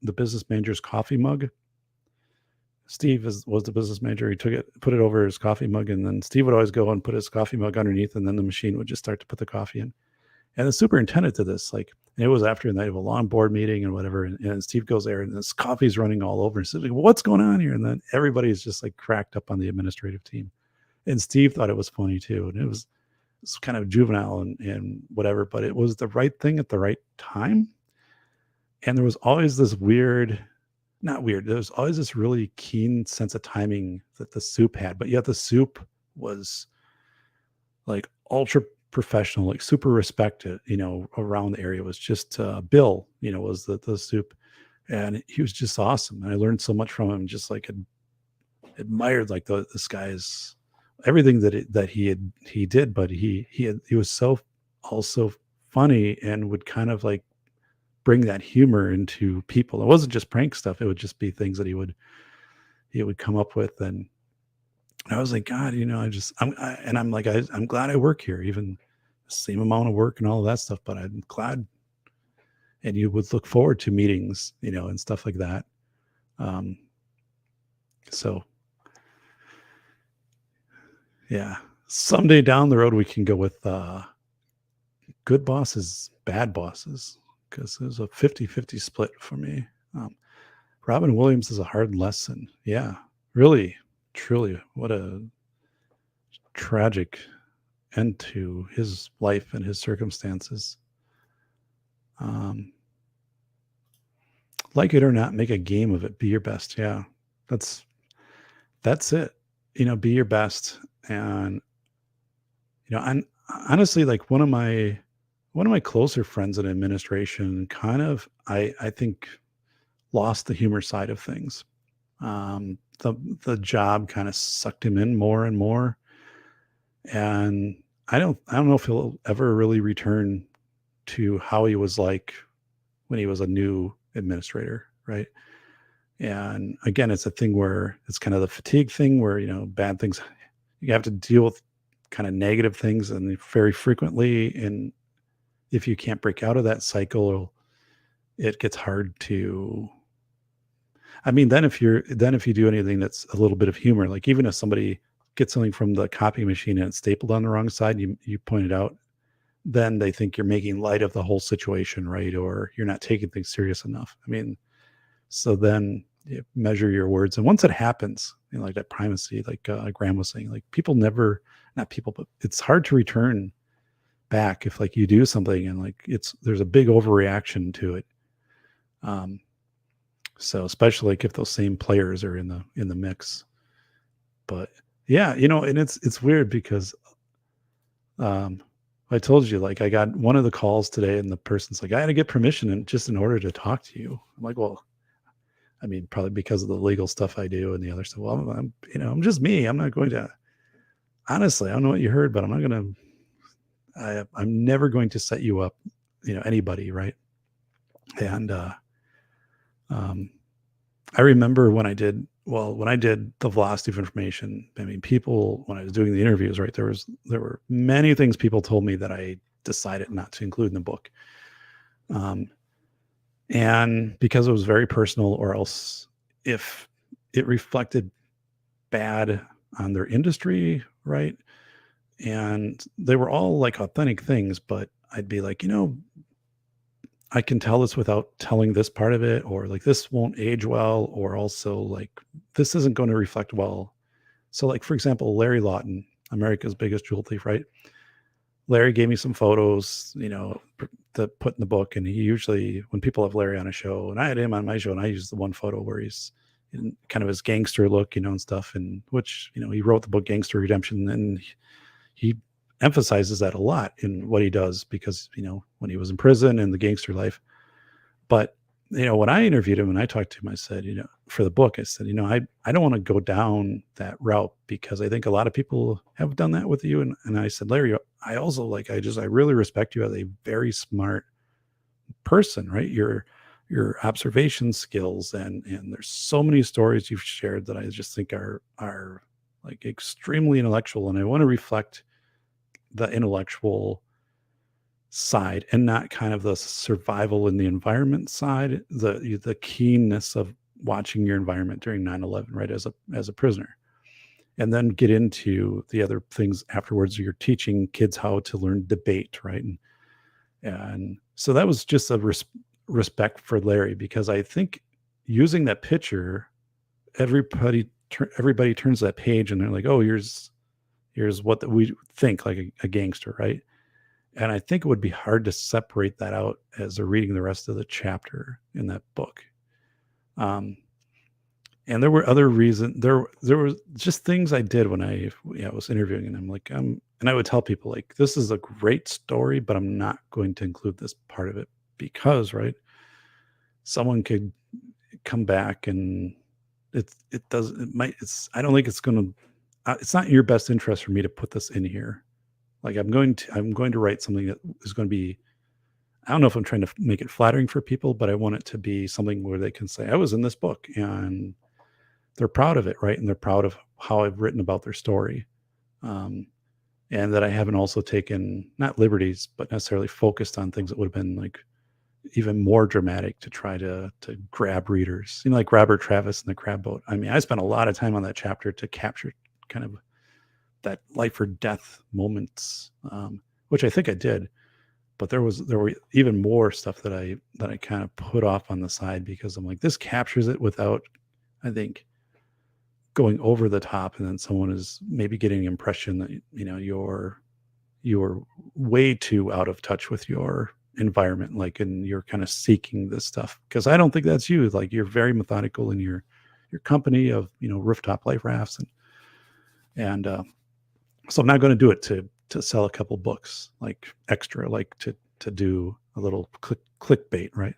the business manager's coffee mug. Steve was the business manager. He took it, put it over his coffee mug, and then Steve would always go and put his coffee mug underneath, and then the machine would just start to put the coffee in. And the superintendent did this, like, and it was after a night of a long board meeting and whatever. And Steve goes there, and this coffee's running all over. And says, like, what's going on here? And then everybody's just like cracked up on the administrative team. And Steve thought it was funny too. And it's kind of juvenile and whatever, but it was the right thing at the right time. And there was always this not weird. There was always this really keen sense of timing that the soup had, but yet the soup was like ultra professional, like super respected, around the area. It was just Bill, was the soup. And he was just awesome. And I learned so much from him, just like admired like this guy's everything that he did, but he was so also funny and would kind of like bring that humor into people. It wasn't just prank stuff. It would just be things that he would come up with. And I was like, God, I'm glad I work here, even the same amount of work and all of that stuff, but I'm glad. And you would look forward to meetings, and stuff like that. So yeah, someday down the road, we can go with good bosses, bad bosses, because there's a 50-50 split for me. Robin Williams is a hard lesson. Yeah, really, truly, what a tragic end to his life and his circumstances. Like it or not, make a game of it. Be your best. Yeah, that's it. Be your best. And I'm honestly, like, one of my closer friends in administration kind of, I think, lost the humor side of things. The job kind of sucked him in more and more. And I don't know if he'll ever really return to how he was like when he was a new administrator, right? And again, it's a thing where it's kind of the fatigue thing where, bad things, you have to deal with kind of negative things and very frequently. And if you can't break out of that cycle, it gets hard to, then if you do anything that's a little bit of humor, like even if somebody gets something from the copy machine and it's stapled on the wrong side, you point it out, then they think you're making light of the whole situation, right? Or you're not taking things serious enough. I mean, so then you measure your words. And once it happens, like that primacy, like Graham was saying, like people never, not people, but it's hard to return back if like you do something and like there's a big overreaction to it. So especially like if those same players are in the mix. But yeah, and it's weird because I told you, like I got one of the calls today and the person's like, I had to get permission in order to talk to you. I'm like, well, I mean, probably because of the legal stuff I do and the other stuff. Well, I'm just me. I'm not going to, honestly, I don't know what you heard, but I'm not going to, I'm never going to set you up, anybody. Right. And, I remember when I did the velocity of information, I mean, people, when I was doing the interviews, right, there were many things people told me that I decided not to include in the book. And because it was very personal, or else if it reflected bad on their industry, right? And they were all like authentic things, but I'd be like, I can tell this without telling this part of it, or like this won't age well, or also like this isn't going to reflect well. So, like, for example, Larry Lawton, America's biggest jewel thief, right? Larry gave me some photos, to put in the book. And he usually, when people have Larry on a show, and I had him on my show, and I used the one photo where he's in kind of his gangster look, and stuff, and which, he wrote the book Gangster Redemption, and he emphasizes that a lot in what he does because, when he was in prison and the gangster life. But, when I interviewed him and I talked to him, I said, for the book, I said, I don't want to go down that route because I think a lot of people have done that with you. And I said, Larry, I also I really respect you as a very smart person, right? Your observation skills and there's so many stories you've shared that I just think are like extremely intellectual. And I want to reflect the intellectual side and not kind of the survival in the environment side, the keenness of watching your environment during 9/11, right, as a prisoner, and then get into the other things afterwards. You're teaching kids how to learn debate, right? And so that was just a respect for Larry, because I think using that picture, everybody turns that page and they're like, oh, here's what we think, like a gangster, right? And I think it would be hard to separate that out as they're reading the rest of the chapter in that book. And there were other reasons. There were just things I did when I was interviewing, and I'm like, and I would tell people like, this is a great story, but I'm not going to include this part of it because, right, someone could come back and I don't think it's going to, it's not in your best interest for me to put this in here. Like I'm going to write something that is going to be, I don't know if I'm trying to make it flattering for people, but I want it to be something where they can say, I was in this book, and they're proud of it, right? And they're proud of how I've written about their story. And that I haven't also taken, not liberties, but necessarily focused on things that would have been like even more dramatic to try to grab readers, like Robert Travis and the Crab Boat. I mean, I spent a lot of time on that chapter to capture kind of that life or death moments, which I think I did, but there were even more stuff that I kind of put off on the side because I'm like, this captures it without, I think, going over the top, and then someone is maybe getting the impression that you're way too out of touch with your environment, like, and you're kind of seeking this stuff, because I don't think that's you. Like, you're very methodical in your company of rooftop life rafts, and so I'm not going to do it to sell a couple books, like extra, like to do a little clickbait, right?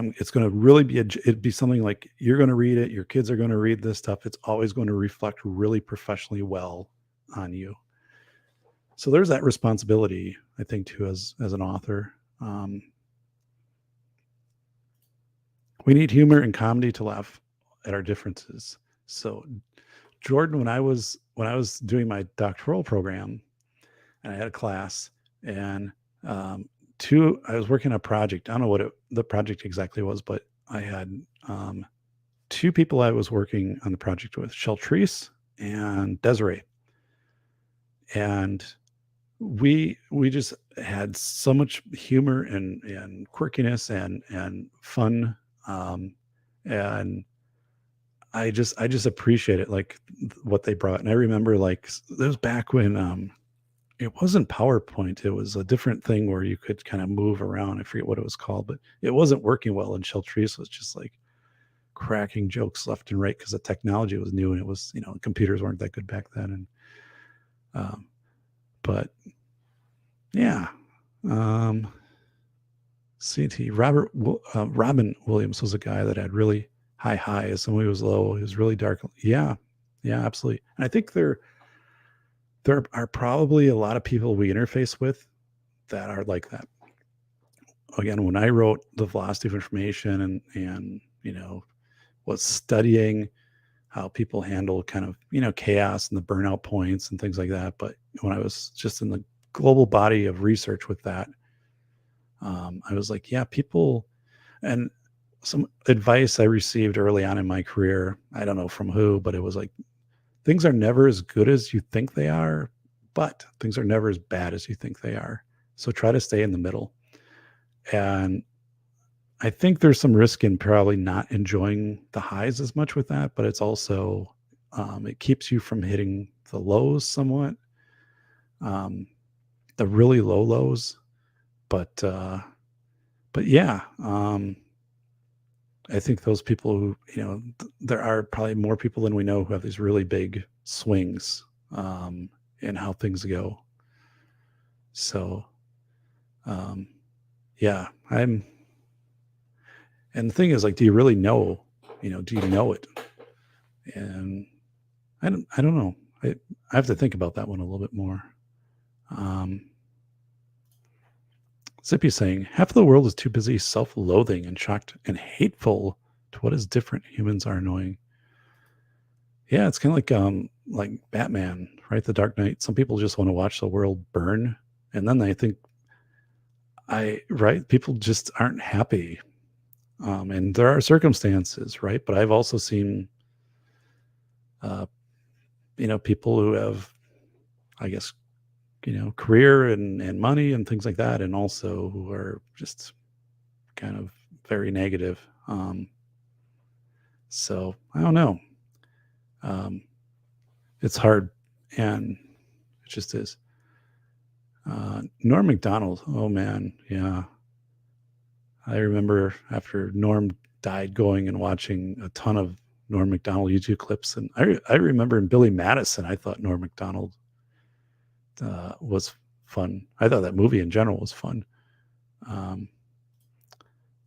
It's going to really be it'd be something like, you're going to read it, your kids are going to read this stuff. It's always going to reflect really professionally well on you. So there's that responsibility, I think, too, as an author. We need humor and comedy to laugh at our differences. So, Jordan, when I was doing my doctoral program, and I had a class, and I was working on a project. I don't know what the project exactly was, but I had two people I was working on the project with, Sheltrice and Desiree. And we just had so much humor and quirkiness and fun, um, and I just appreciate it, like what they brought. And I remember like it was back when it wasn't PowerPoint, it was a different thing where you could kind of move around. I forget what it was called, but it wasn't working well in Sheltrice. So it's just like cracking jokes left and right because the technology was new and it was, computers weren't that good back then. And um, but yeah, um, CT Robin Williams was a guy that had really high highs, and when he was low, he was really dark. Yeah, yeah, absolutely. And I think there are probably a lot of people we interface with that are like that. Again, when I wrote the velocity of information and was studying how people handle kind of chaos and the burnout points and things like that, but when I was just in the global body of research with that, I was like, yeah, people. And some advice I received early on in my career, I don't know from who, but it was like, things are never as good as you think they are, but things are never as bad as you think they are. So try to stay in the middle. And I think there's some risk in probably not enjoying the highs as much with that, but it's also, it keeps you from hitting the lows somewhat, um, the really low lows. But yeah, I think those people who, there are probably more people than we know who have these really big swings, in how things go. So, um, yeah, and the thing is, like, do you really know, do you know it? And I don't know. I have to think about that one a little bit more. Um, Zippy saying half of the world is too busy self-loathing and shocked and hateful to what is different. Humans are annoying. Yeah, it's kind of like Batman, right? The Dark Knight. Some people just want to watch the world burn, and then they think right, people just aren't happy. And there are circumstances, right? But I've also seen uh, people who have, I guess, career and money and things like that, and also who are just kind of very negative. So I don't know. Um, it's hard, and it just is. Norm Macdonald. Oh man, yeah. I remember after Norm died, going and watching a ton of Norm Macdonald YouTube clips, and I remember in Billy Madison, I thought Norm Macdonald was fun. I thought that movie in general was fun. Um,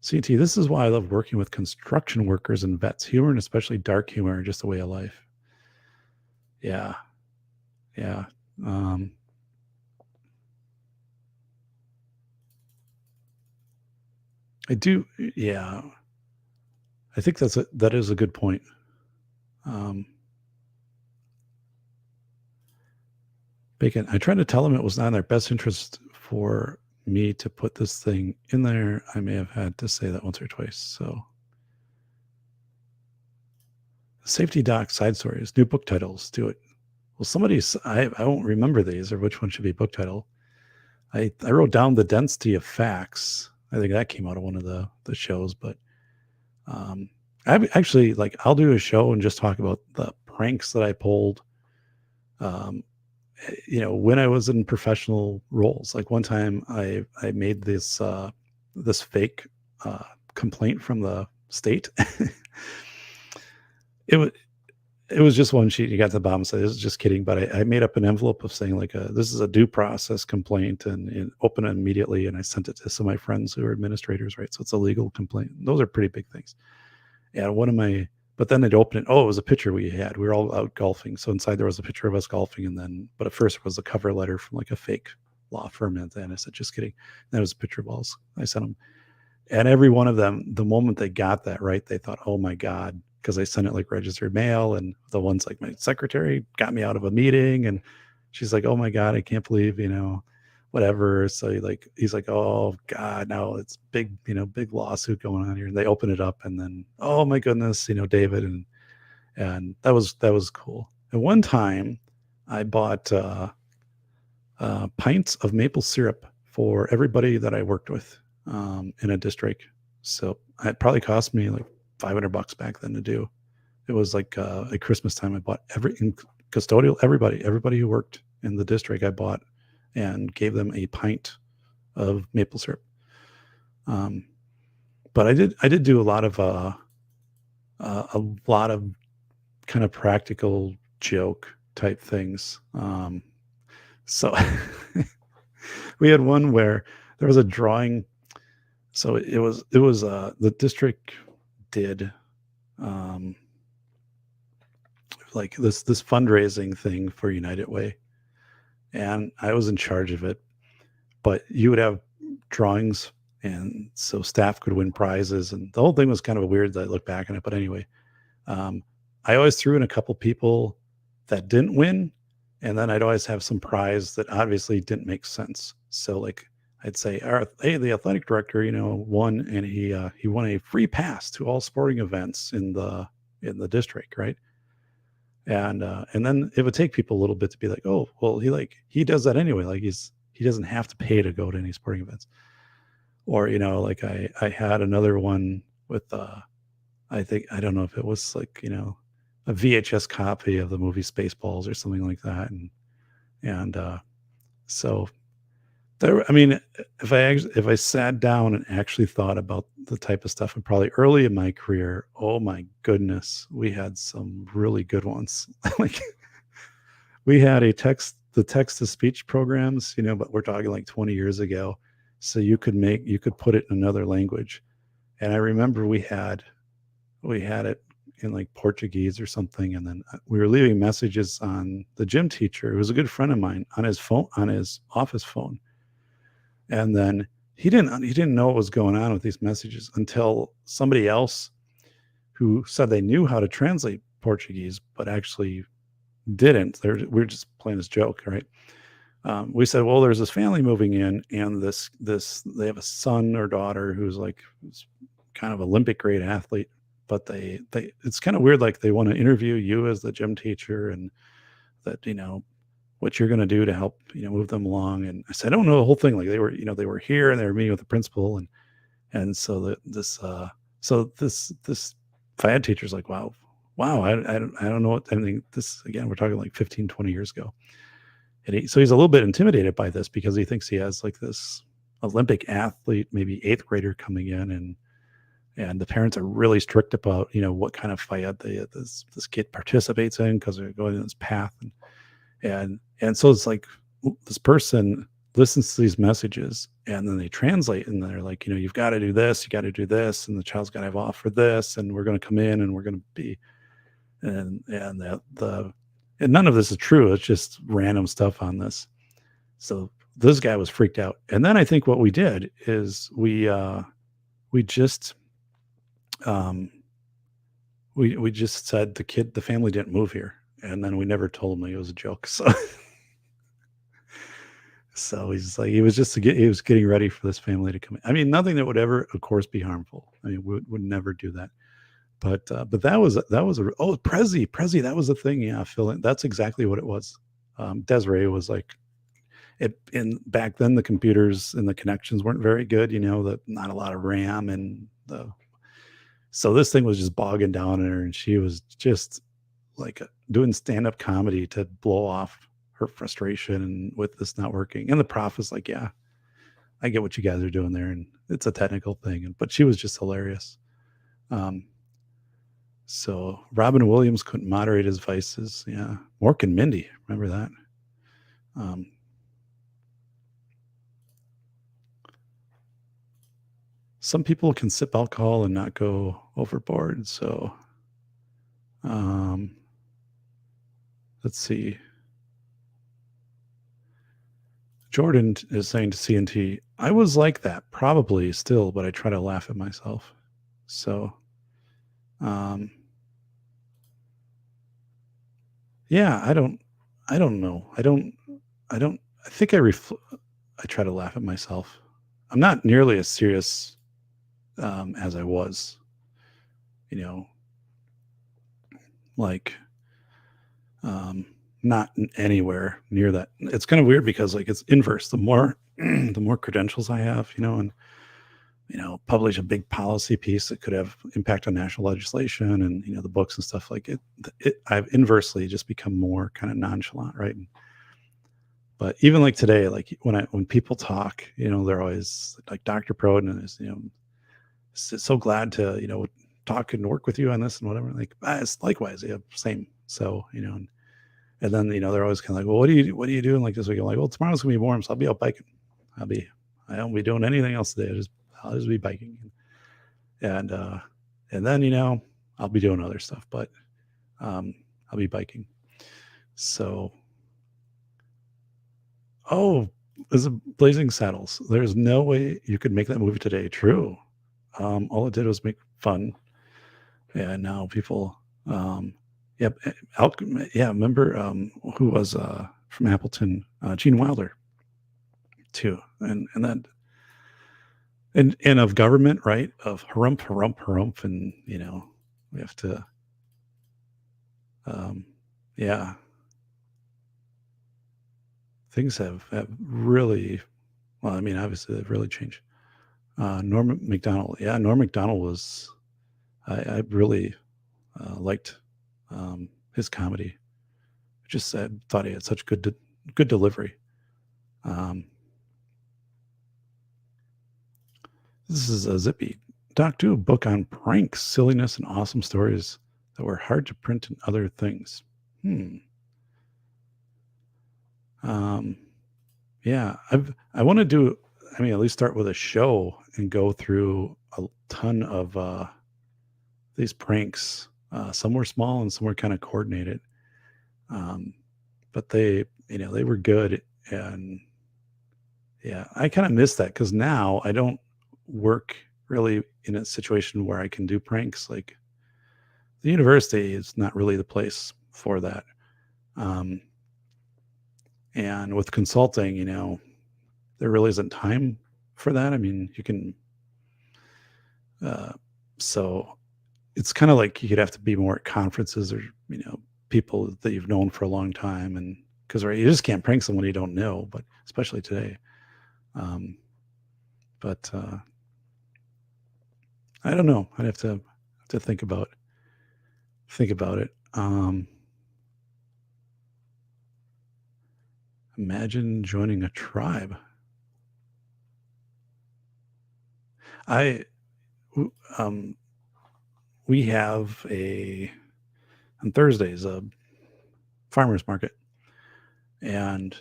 CT, this is why I love working with construction workers and vets. Humor, and especially dark humor, are just a way of life. Yeah, yeah. I do. Yeah, I think that is a good point. Um, Bacon. I tried to tell them it was not in their best interest for me to put this thing in there. I may have had to say that once or twice. So, safety doc side stories, new book titles. Do it. Well, I won't remember these or which one should be book title. I wrote down the density of facts. I think that came out of one of the shows, but I actually like I'll do a show and just talk about the pranks that I pulled. Um, when I was in professional roles. Like one time I made this fake complaint from the state. it was it was just one sheet. You got to the bottom, said, "This is just kidding." But I made up an envelope of saying like, "This is a due process complaint," and open it immediately. And I sent it to some of my friends who are administrators, right? So it's a legal complaint. Those are pretty big things. Yeah, but then they'd open it. Oh, it was a picture we had. We were all out golfing. So inside there was a picture of us golfing. But at first it was a cover letter from like a fake law firm. And then I said, just kidding. And that was a picture of balls. I sent them. And every one of them, the moment they got that right, they thought, oh my God, because I sent it like registered mail. And the ones like my secretary got me out of a meeting. And she's like, oh my God, I can't believe, whatever. So he's like, oh God, now it's big, big lawsuit going on here. And they open it up and then, oh my goodness, David. And that was cool. And one time I bought pints of maple syrup for everybody that I worked with in a district. So it probably cost me like $500 back then to do. It was like at Christmas time. I bought custodial, everybody who worked in the district, I bought and gave them a pint of maple syrup. But I did do a lot of kind of practical joke type things. So we had one where there was a drawing. So it was the district did like this fundraising thing for United Way, and I was in charge of it. But you would have drawings, and so staff could win prizes, and the whole thing was kind of weird that I look back on it. But anyway, I always threw in a couple people that didn't win, and then I'd always have some prize that obviously didn't make sense. So like I'd say, hey, the athletic director, won, and he won a free pass to all sporting events in the district, right? And then it would take people a little bit to be like, oh, well, he does that anyway. Like he doesn't have to pay to go to any sporting events. Or like I had another one with I don't know if it was like a VHS copy of the movie Spaceballs or something like that, and so there. I mean, if I sat down and actually thought about the type of stuff, and probably early in my career, oh my goodness, we had some really good ones. Like we had the text to speech programs, but we're talking like 20 years ago. So you could put it in another language, and I remember we had it in like Portuguese or something. And then we were leaving messages on the gym teacher, who was a good friend of mine, on his phone, on his office phone. And then he didn't know what was going on with these messages until somebody else who said they knew how to translate Portuguese, but actually didn't. We were just playing this joke, right? We said, well, there's this family moving in, and they have a son or daughter who's like kind of Olympic grade athlete. But it's kind of weird. Like they want to interview you as the gym teacher, and that, what you're going to do to help, move them along. And I said, I don't know the whole thing. Like they were here and they were meeting with the principal, and so this FIAD teacher's like, wow. I don't know what, I mean, this, again, we're talking like 15, 20 years ago. And so he's a little bit intimidated by this because he thinks he has like this Olympic athlete, maybe eighth grader coming in, and the parents are really strict about, what kind of FIAD this kid participates in, because they're going in this path. And so it's like this person listens to these messages, and then they translate, and they're like, you've got to do this, you got to do this, and the child's got to have off for this, and we're going to come in, and we're going to be, and none of this is true. It's just random stuff on this. So this guy was freaked out. And then I think what we did is we just said the family didn't move here, and then we never told him it was a joke. So he's like, he was getting ready for this family to come in. I mean, nothing that would ever, of course, be harmful. I mean, would never do that. But that was Prezi, that was the thing. Yeah, Phil, that's exactly what it was. Desiree was like, back then the computers and the connections weren't very good. That not a lot of RAM, and so this thing was just bogging down in her, and she was just like doing stand-up comedy to blow off her frustration with this not working. And the prof was like, yeah, I get what you guys are doing there, and it's a technical thing. But she was just hilarious. So Robin Williams couldn't moderate his vices. Yeah. Mork and Mindy. Remember that? Some people can sip alcohol and not go overboard. So let's see. Jordan is saying to CNT, I was like that probably still, but I try to laugh at myself. So yeah, I don't know. I think I try to laugh at myself. I'm not nearly as serious as I was, like not anywhere near that. It's kind of weird because like it's inverse. The more the more credentials I have, and publish a big policy piece that could have impact on national legislation and the books and stuff like I've inversely just become more kind of nonchalant, right? But even like today, like when people talk, they're always like Dr. Proden is, so glad to talk and work with you on this and whatever. Like it's likewise, yeah, same. So and then they're always kind of like, well, what are you doing like this week? I'm like, well, tomorrow's gonna be warm, so I'll be out biking. I won't be doing anything else today. I'll just be biking, and then I'll be doing other stuff, but I'll be biking. So, is it Blazing Saddles? There's no way you could make that movie today. True. All it did was make fun, and now people, yep, remember who was from Appleton, Gene Wilder, too, and that. And of government, right? Of harump, and we have to, yeah, things have really, well, I mean, obviously they've really changed. Norm Macdonald, yeah, Norm Macdonald was, I really liked his comedy. Just I thought he had such good delivery. This is a Zippy. Doc 2, book on pranks, silliness, and awesome stories that were hard to print and other things. Yeah, I want to do, I mean, at least start with a show and go through a ton of these pranks. Some were small and some were kind of coordinated. But they were good. And yeah, I kind of miss that because now I don't work really in a situation where I can do pranks. Like the university is not really the place for that. And with consulting, there really isn't time for that. I mean, you can, so it's kind of like you'd have to be more at conferences or, people that you've known for a long time. And because you just can't prank someone you don't know, but especially today. But I don't know. I'd have to think about it. Imagine joining a tribe. We have on Thursdays a farmer's market, and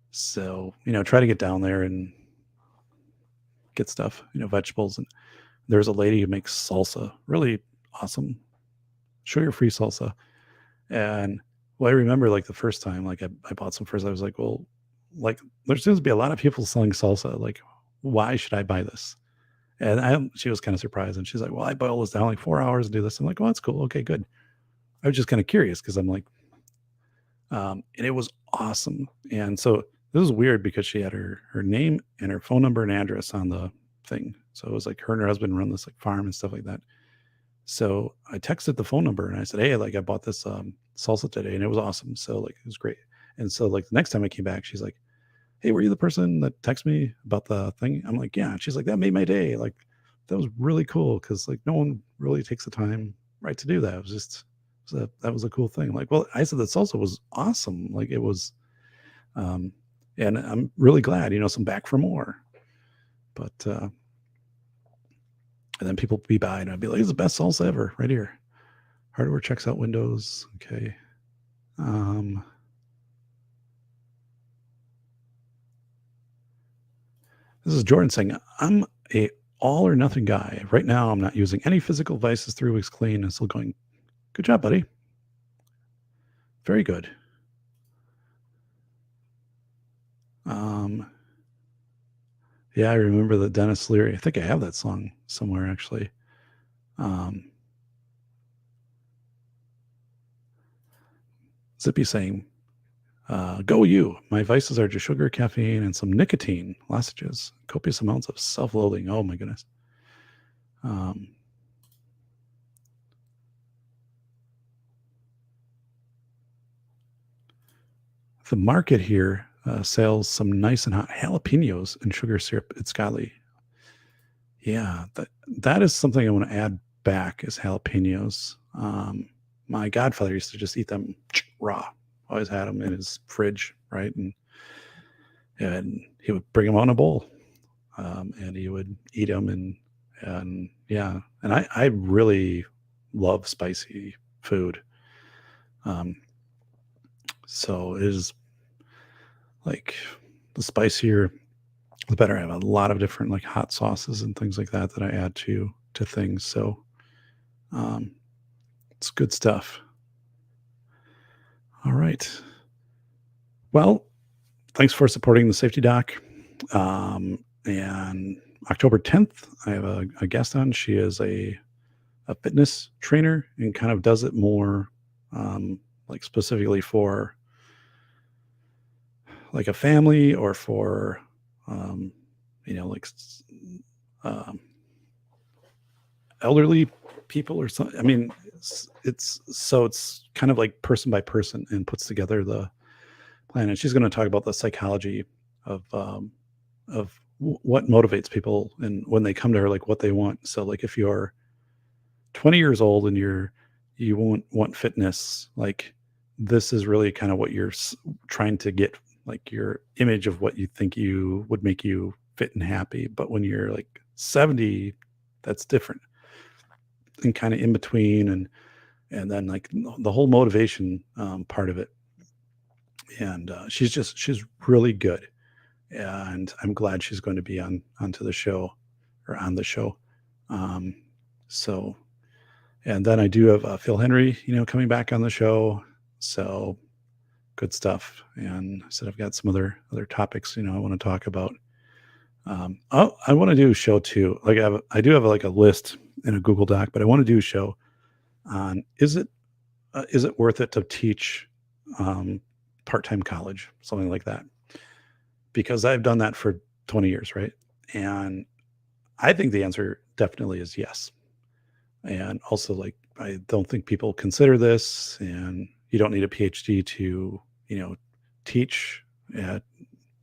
so try to get down there and get stuff, vegetables. And there's a lady who makes salsa, really awesome, sugar-free salsa. And I remember like the first time, like I bought some first, I was like, well, like there seems to be a lot of people selling salsa. Like, why should I buy this? And she was kind of surprised, and she's like, well, I boil this down like 4 hours and do this. I'm like, well, that's cool. Okay, good. I was just kind of curious because I'm like, and it was awesome. And so this was weird because she had her name and her phone number and address on the thing. So it was like her and her husband run this like farm and stuff like that. So I texted the phone number and I said, hey, like I bought this salsa today and it was awesome. So like it was great. And so like the next time I came back, she's like, hey, were you the person that texted me about the thing? I'm like, yeah. And she's like, that made my day. Like that was really cool because like no one really takes the time right to do that. It was just that was a cool thing. Like, well, I said that salsa was awesome. Like it was, and I'm really glad, so I'm back for more. But and then people be by and I'd be like, it's the best salsa ever right here. Hardware checks out Windows. Okay. This is Jordan saying, I'm a all or nothing guy. Right now, I'm not using any physical devices 3 weeks clean and still going, good job, buddy. Very good. Yeah, I remember the Dennis Leary. I think I have that song somewhere, actually. Zippy saying, go you. My vices are just sugar, caffeine, and some nicotine lozenges. Copious amounts of self-loathing. Oh, my goodness. the market here sells some nice and hot jalapenos and sugar syrup. It's godly. Yeah, that is something I want to add back is jalapenos. My godfather used to just eat them raw. Always had them in his fridge, right? And he would bring them on a bowl, and he would eat them, and yeah, and I really love spicy food. Um, so it is like the spicier, the better. I have a lot of different like hot sauces and things like that that I add to things. So um, it's good stuff. All right. Well, thanks for supporting the Safety Doc. And October 10th, I have a guest on. She is a fitness trainer and kind of does it more like specifically for like a family or for, um, like um, elderly people or something. I mean, it's kind of like person by person and puts together the plan. And she's going to talk about the psychology of what motivates people and when they come to her, like what they want. So like if you're 20 years old and you won't want fitness, like this is really kind of what you're trying to get, like your image of what you think you would make you fit and happy. But when you're like 70, that's different and kind of in between. And then like the whole motivation part of it. And she's really good. And I'm glad she's going to be onto the show or on the show. Um, so, and then I do have Phil Henry, coming back on the show. So good stuff. And I said I've got some other topics, I want to talk about. I want to do a show too. Like I do have like a list in a Google Doc, but I want to do a show on is it worth it to teach part-time college, something like that, because I've done that for 20 years, right? And I think the answer definitely is yes. And also, like, I don't think people consider this, and you don't need a PhD to, teach at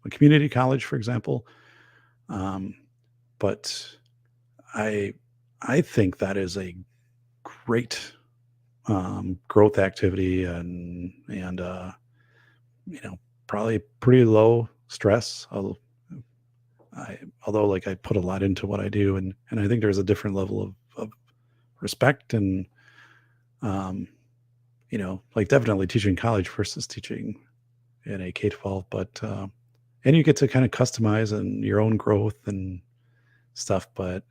a community college, for example. Um, but I think that is a great growth activity, and probably pretty low stress. Although like I put a lot into what I do, and I think there's a different level of respect and like definitely teaching college versus teaching in a K-12, but and you get to kind of customize and your own growth and stuff. But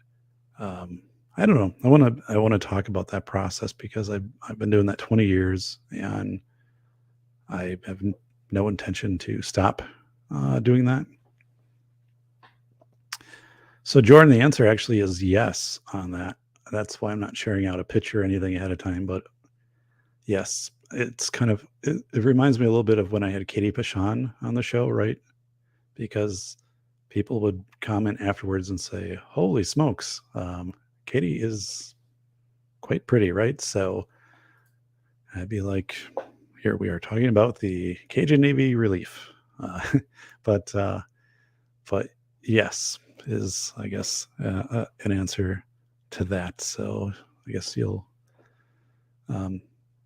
I don't know. I want to talk about that process because I've been doing that 20 years and I have no intention to stop doing that. So Jordan, the answer actually is yes on that. That's why I'm not sharing out a picture or anything ahead of time, but yes, it's kind of, it reminds me a little bit of when I had Katie Pashon on the show, right? Because people would comment afterwards and say, holy smokes, Katie is quite pretty, right? So I'd be like, here we are talking about the Cajun Navy relief. But yes, is I guess an answer to that. So I guess you'll,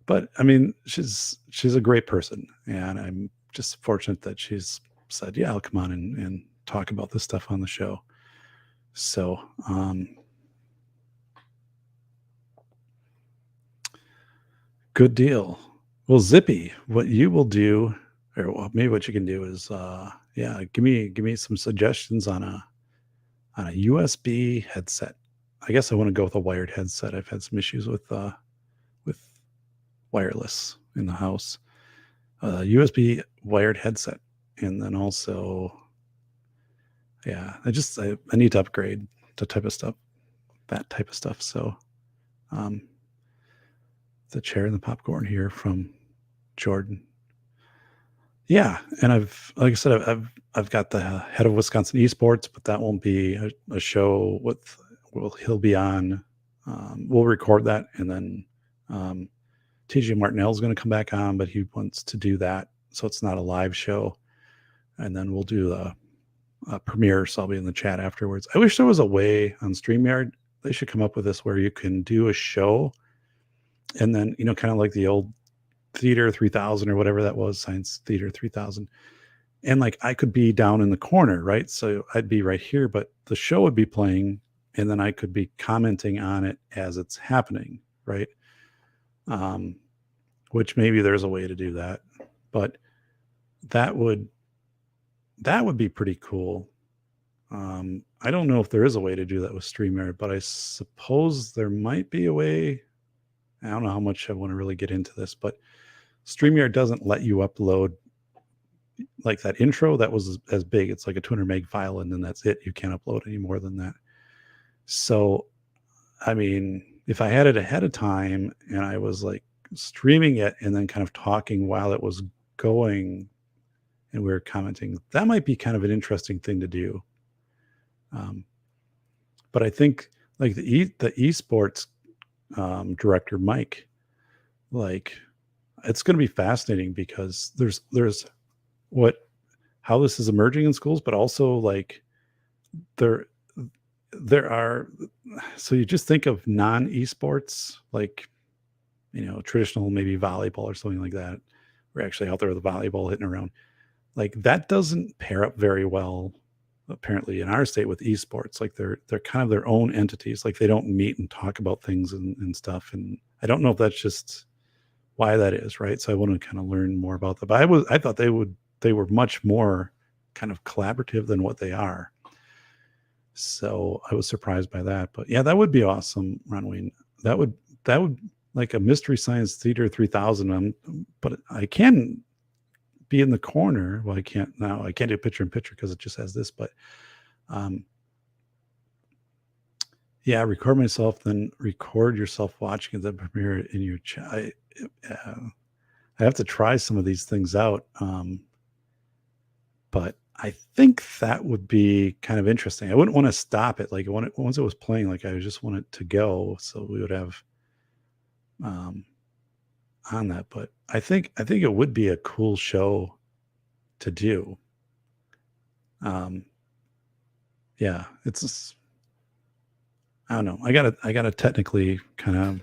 but I mean, she's a great person, and I'm just fortunate that she's said, yeah, I'll come on and talk about this stuff on the show. So, good deal. Well, Zippy, what you will do, or maybe what you can do is, yeah, give me some suggestions on a USB headset. I guess I want to go with a wired headset. I've had some issues with wireless in the house. USB wired headset, and then also, yeah, I need to upgrade that type of stuff. So, the chair and the popcorn here from Jordan. Yeah, and like I said, I've got the head of Wisconsin Esports, but that won't be a show with. Well, he'll be on. We'll record that, and then TJ Martinell is going to come back on, but he wants to do that so it's not a live show. And then we'll do a premiere, so I'll be in the chat afterwards. I wish there was a way on StreamYard. They should come up with this where you can do a show, and then, you know, kind of like the old Theater 3000 or whatever that was, Science Theater 3000. And like I could be down in the corner, right? So I'd be right here, but the show would be playing, and then I could be commenting on it as it's happening, right? Which maybe there's a way to do that, but that would be pretty cool. I don't know if there is a way to do that with StreamYard, but I suppose there might be a way. I don't know how much I want to really get into this, but StreamYard doesn't let you upload like that intro that was as big. It's like a 200 meg file, and then that's it. You can't upload any more than that. So, I mean, if I had it ahead of time and I was like streaming it and then kind of talking while it was going and we were commenting, that might be kind of an interesting thing to do. But I think like the esports director, Mike, like it's going to be fascinating because there's how this is emerging in schools, but also like there are, so you just think of non-esports, like, you know, traditional, maybe volleyball or something like that. We're actually out there with the volleyball hitting around. Like that doesn't pair up very well, apparently, in our state with esports. Like they're kind of their own entities. Like they don't meet and talk about things and stuff. And I don't know if that's just why that is, right? So I want to kind of learn more about that. But I thought they were much more kind of collaborative than what they are. So I was surprised by that. But yeah, that would be awesome, Ron Wayne. That would like a Mystery Science Theater 3000. But I can be in the corner. Well, I can't now. I can't do picture in picture because it just has this. But yeah, record myself, then record yourself watching it, then premiere it in your chat. I have to try some of these things out. But I think that would be kind of interesting. I wouldn't want to stop it. Like once it was playing, like I just want it to go. So we would have on that. But I think it would be a cool show to do. Yeah, it's I don't know. I gotta technically kind of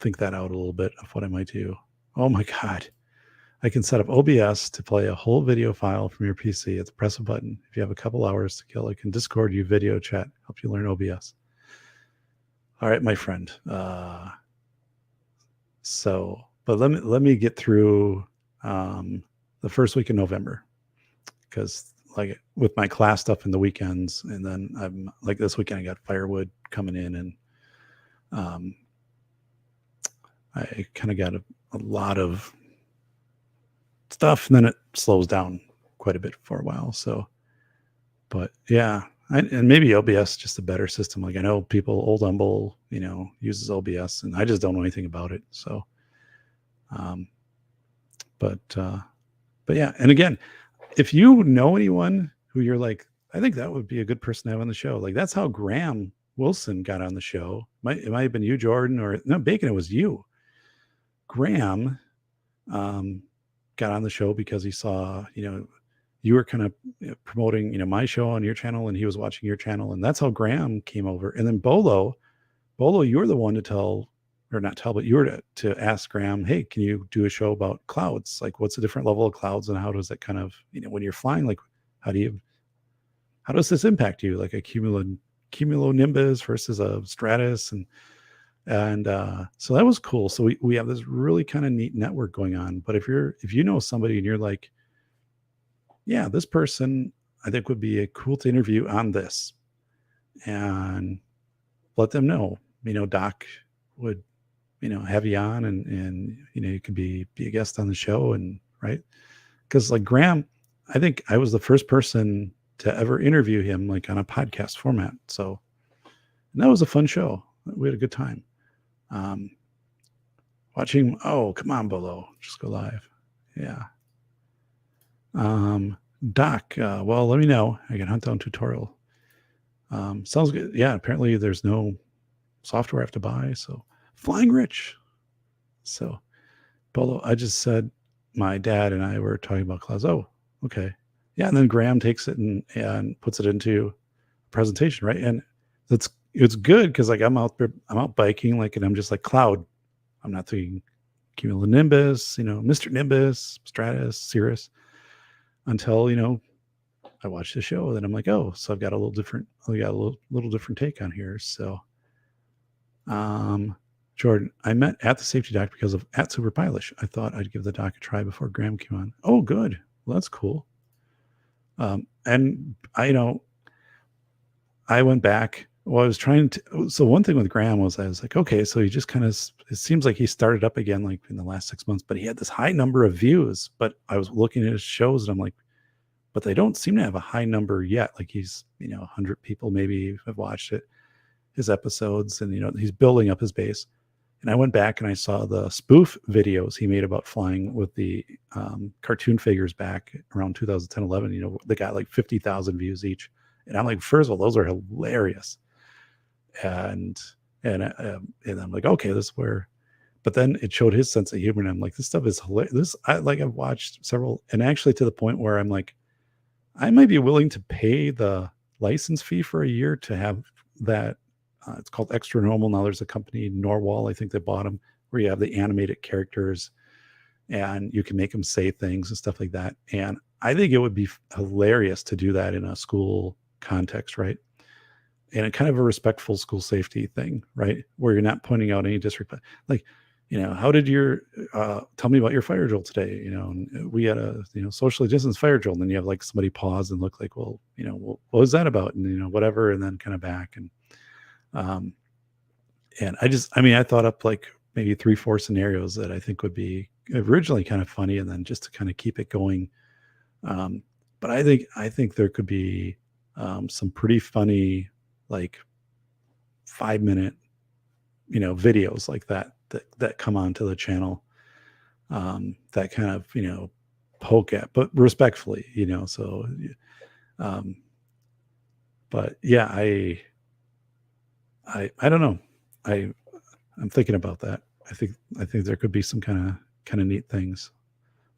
think that out a little bit of what I might do. Oh my God. I can set up OBS to play a whole video file from your PC. It's press a button. If you have a couple hours to kill, I can Discord you video chat, help you learn OBS. All right, my friend. But let me get through the first week in November, because like with my class stuff in the weekends, and then I'm like this weekend I got firewood coming in, and I kind of got a lot of stuff, and then it slows down quite a bit for a while. So, but yeah, and maybe OBS is just a better system. Like I know people, old Humble, you know, uses OBS, and I just don't know anything about it. So, but yeah, and again, if you know anyone who you're like, I think that would be a good person to have on the show. Like that's how Graham Wilson got on the show. It might have been you, Jordan, or no, Bacon. It was you. Graham got on the show because he saw, you know, you were kind of promoting, you know, my show on your channel, and he was watching your channel, and that's how Graham came over. And then Bolo, you were the one to tell, or not tell, but you were to ask Graham, hey, can you do a show about clouds? Like, what's a different level of clouds, and how does that kind of, you know, when you're flying, like, how does this impact you? Like a cumulonimbus versus a stratus, and so that was cool. So we have this really kind of neat network going on. But if you know somebody and you're like, yeah, this person I think would be cool to interview on this, and let them know, you know, Doc would, you know, have you on, and you know, you could be a guest on the show, and right, because like Graham, I think I was the first person to ever interview him like on a podcast format. So, and that was a fun show. We had a good time. Watching, oh, come on, Bolo, just go live. Yeah. Doc, well, let me know. I can hunt down tutorial. Sounds good. Yeah, apparently there's no software I have to buy. So Flying Rich. So Bolo, I just said, my dad and I were talking about clouds. Oh, okay. Yeah. And then Graham takes it and puts it into a presentation, right? And it's good because like I'm out biking, like, and I'm just like cloud. I'm not thinking cumulonimbus, Mr. Nimbus, Stratus, Cirrus, until, I watched the show. Then I'm like, oh, so I've got a little different, little different take on here. So, Jordan, I met at the safety doc because of at Super Pilosh. I thought I'd give the doc a try before Graham came on. Oh, good. Well, that's cool. And I went back. Well, I was trying to. So one thing with Graham was I was like, okay, so he just kind of. It seems like he started up again like in the last 6 months, but he had this high number of views. But I was looking at his shows and I'm like, but they don't seem to have a high number yet. Like he's 100 people maybe have watched it, his episodes, and he's building up his base. And I went back and I saw the spoof videos he made about flying with the cartoon figures back around 2010, 11. They got like 50,000 views each. And I'm like, first of all, those are hilarious. And I'm like, okay, this is where. But then it showed his sense of humor, and I'm like, this stuff is hilarious. I've watched several, and actually to the point where I'm like, I might be willing to pay the license fee for a year to have that. It's called Extra Normal. Now there's a company, Norwal, I think they bought them, where you have the animated characters and you can make them say things and stuff like that. And I think it would be hilarious to do that in a school context, right? And a kind of a respectful school safety thing, right? Where you're not pointing out any disrespect. Like, how did tell me about your fire drill today? And we had a, socially distanced fire drill. And then you have like somebody pause and look like, well, what was that about? And, whatever. And then kind of back. And I thought up like maybe 3-4 scenarios that I think would be originally kind of funny. And then just to kind of keep it going. But I think there could be some pretty funny, like 5-minute, videos like that come onto the channel, that kind of, poke at, but respectfully, so, but yeah, I don't know. I'm thinking about that. I think there could be some kind of neat things,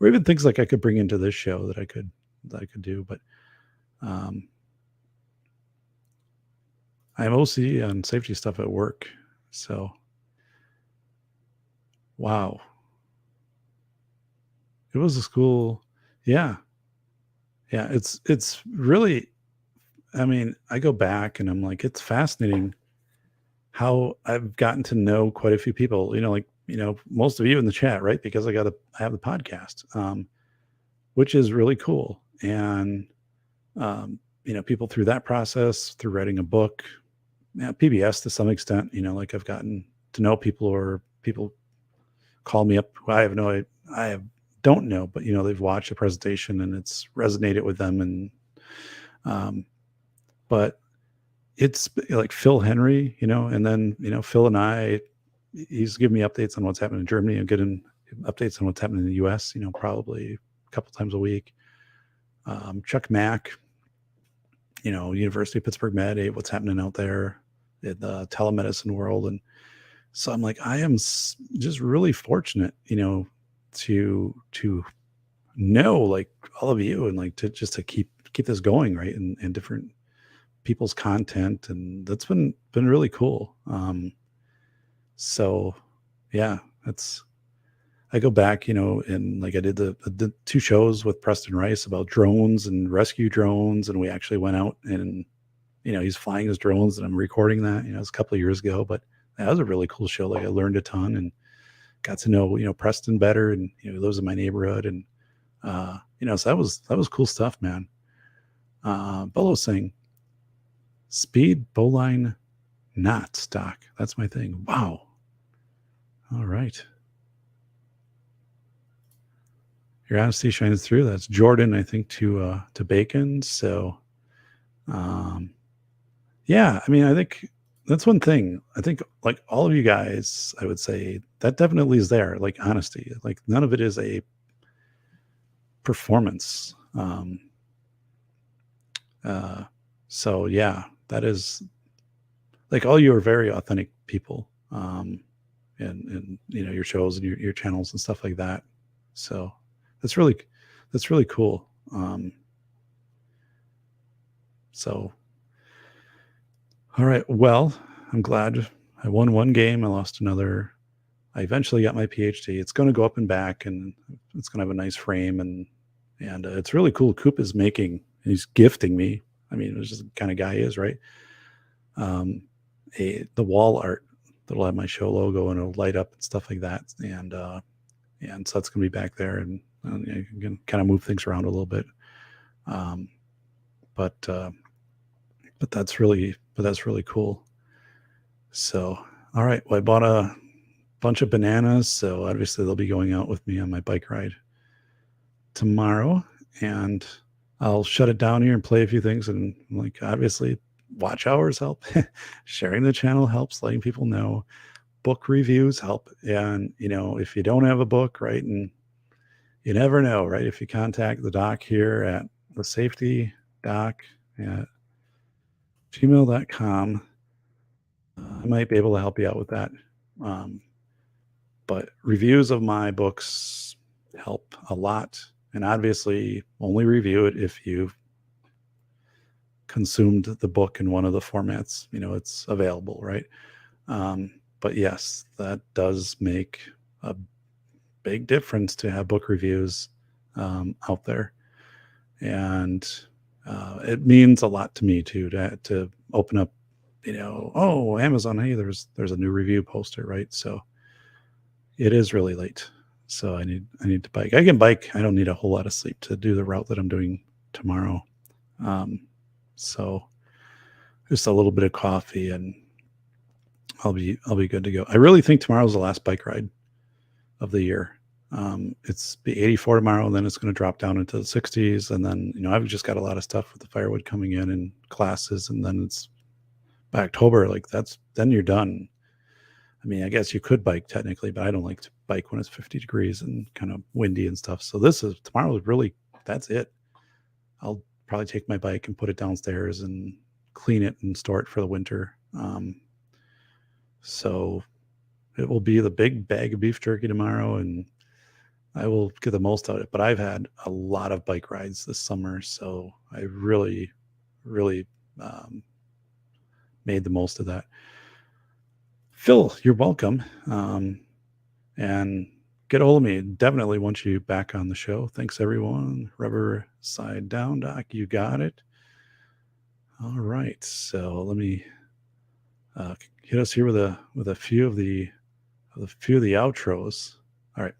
or even things like I could bring into this show that I could do. But I'm OC on safety stuff at work, so wow, it was a school. Yeah, it's really. I mean, I go back and I'm like, it's fascinating how I've gotten to know quite a few people, most of you in the chat, right? Because I have the podcast, which is really cool. And, people through that process, through writing a book, PBS to some extent, like I've gotten to know people, or people call me up who don't know, but, they've watched a presentation and it's resonated with them. And, but it's like Phil Henry, and then, Phil and he's giving me updates on what's happening in Germany and getting updates on what's happening in the US, probably a couple times a week. Chuck Mack, University of Pittsburgh Med, what's happening out there in the telemedicine world. And so I'm like, I am just really fortunate, to know like all of you, and like to keep this going, right. And different people's content, and that's been really cool. So yeah, I go back, and like I did the 2 shows with Preston Rice about drones and rescue drones, and we actually went out and he's flying his drones, and I'm recording that. It was a couple of years ago, but that was a really cool show. Like I learned a ton and got to know Preston better, and he lives in my neighborhood, and so that was cool stuff, man. Bolo saying, speed bowline not stock. That's my thing. Wow. All right. Your honesty shines through. That's Jordan, I think, to Bacon. So, yeah, I think that's one thing. I think like all of you guys, I would say that definitely is there. Like honesty, like none of it is a performance. So yeah, that is like all you are very authentic people, and your shows and your channels and stuff like that. So that's really cool. So, all right. Well, I'm glad I won one game. I lost another. I eventually got my PhD. It's going to go up and back, and it's going to have a nice frame, and it's really cool. Coop is he's gifting me. I mean, it's just the kind of guy he is, right? The wall art that'll have my show logo and it'll light up and stuff like that, and so that's going to be back there, and you can kind of move things around a little bit. But that's really cool. So, all right. Well, I bought a bunch of bananas, so obviously they'll be going out with me on my bike ride tomorrow, and I'll shut it down here and play a few things. And like, obviously, watch hours help. Sharing the channel helps. Letting people know. Book reviews help. And if you don't have a book, right, and you never know, right? If you contact the doc here at the safety doc at gmail.com, I might be able to help you out with that. But reviews of my books help a lot. And obviously, only review it if you've consumed the book in one of the formats, it's available, right? But yes, that does make a big difference to have book reviews out there. And it means a lot to me too, to open up, Amazon, hey, there's a new review posted, right? So it is really late. So I need to bike. I can bike. I don't need a whole lot of sleep to do the route that I'm doing tomorrow. So just a little bit of coffee and I'll be good to go. I really think tomorrow's the last bike ride of the year. It's be 84 tomorrow, and then it's going to drop down into the 60s. And then, I've just got a lot of stuff with the firewood coming in and classes. And then it's by October, then you're done. I mean, I guess you could bike technically, but I don't like to bike when it's 50 degrees and kind of windy and stuff. So tomorrow is really, that's it. I'll probably take my bike and put it downstairs and clean it and store it for the winter. So it will be the big bag of beef jerky tomorrow, and I will get the most out of it. But I've had a lot of bike rides this summer, so I really, really made the most of that. Phil, you're welcome. And get a hold of me. Definitely want you back on the show. Thanks, everyone. Rubber side down, Doc. You got it. All right. So let me hit us here with a few of the outros. All right.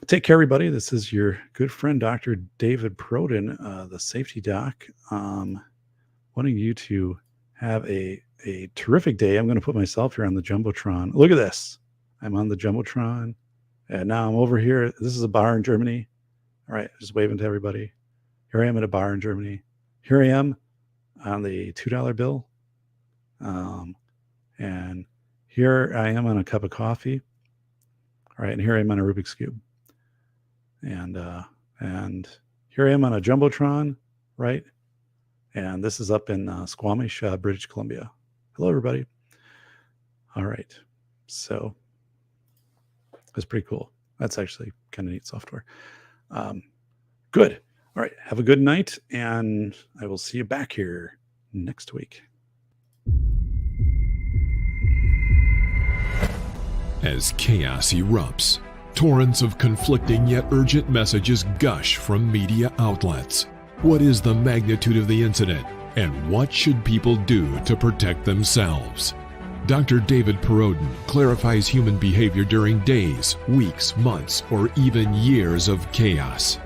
Take care, everybody. This is your good friend, Dr. David Proden, the safety doc, wanting you to have a terrific day. I'm going to put myself here on the Jumbotron. Look at this. I'm on the Jumbotron, and now I'm over here. This is a bar in Germany. All right. Just waving to everybody. Here I am at a bar in Germany. Here I am on the $2 bill. And here I am on a cup of coffee. All right, and here I am on a Rubik's Cube. And here I am on a Jumbotron, right? And this is up in Squamish, British Columbia. Hello, everybody. All right, so that's pretty cool. That's actually kind of neat software. Good. All right, have a good night, and I will see you back here next week. As chaos erupts, torrents of conflicting yet urgent messages gush from media outlets. What is the magnitude of the incident, and what should people do to protect themselves? Dr. David Perodin clarifies human behavior during days, weeks, months, or even years of chaos.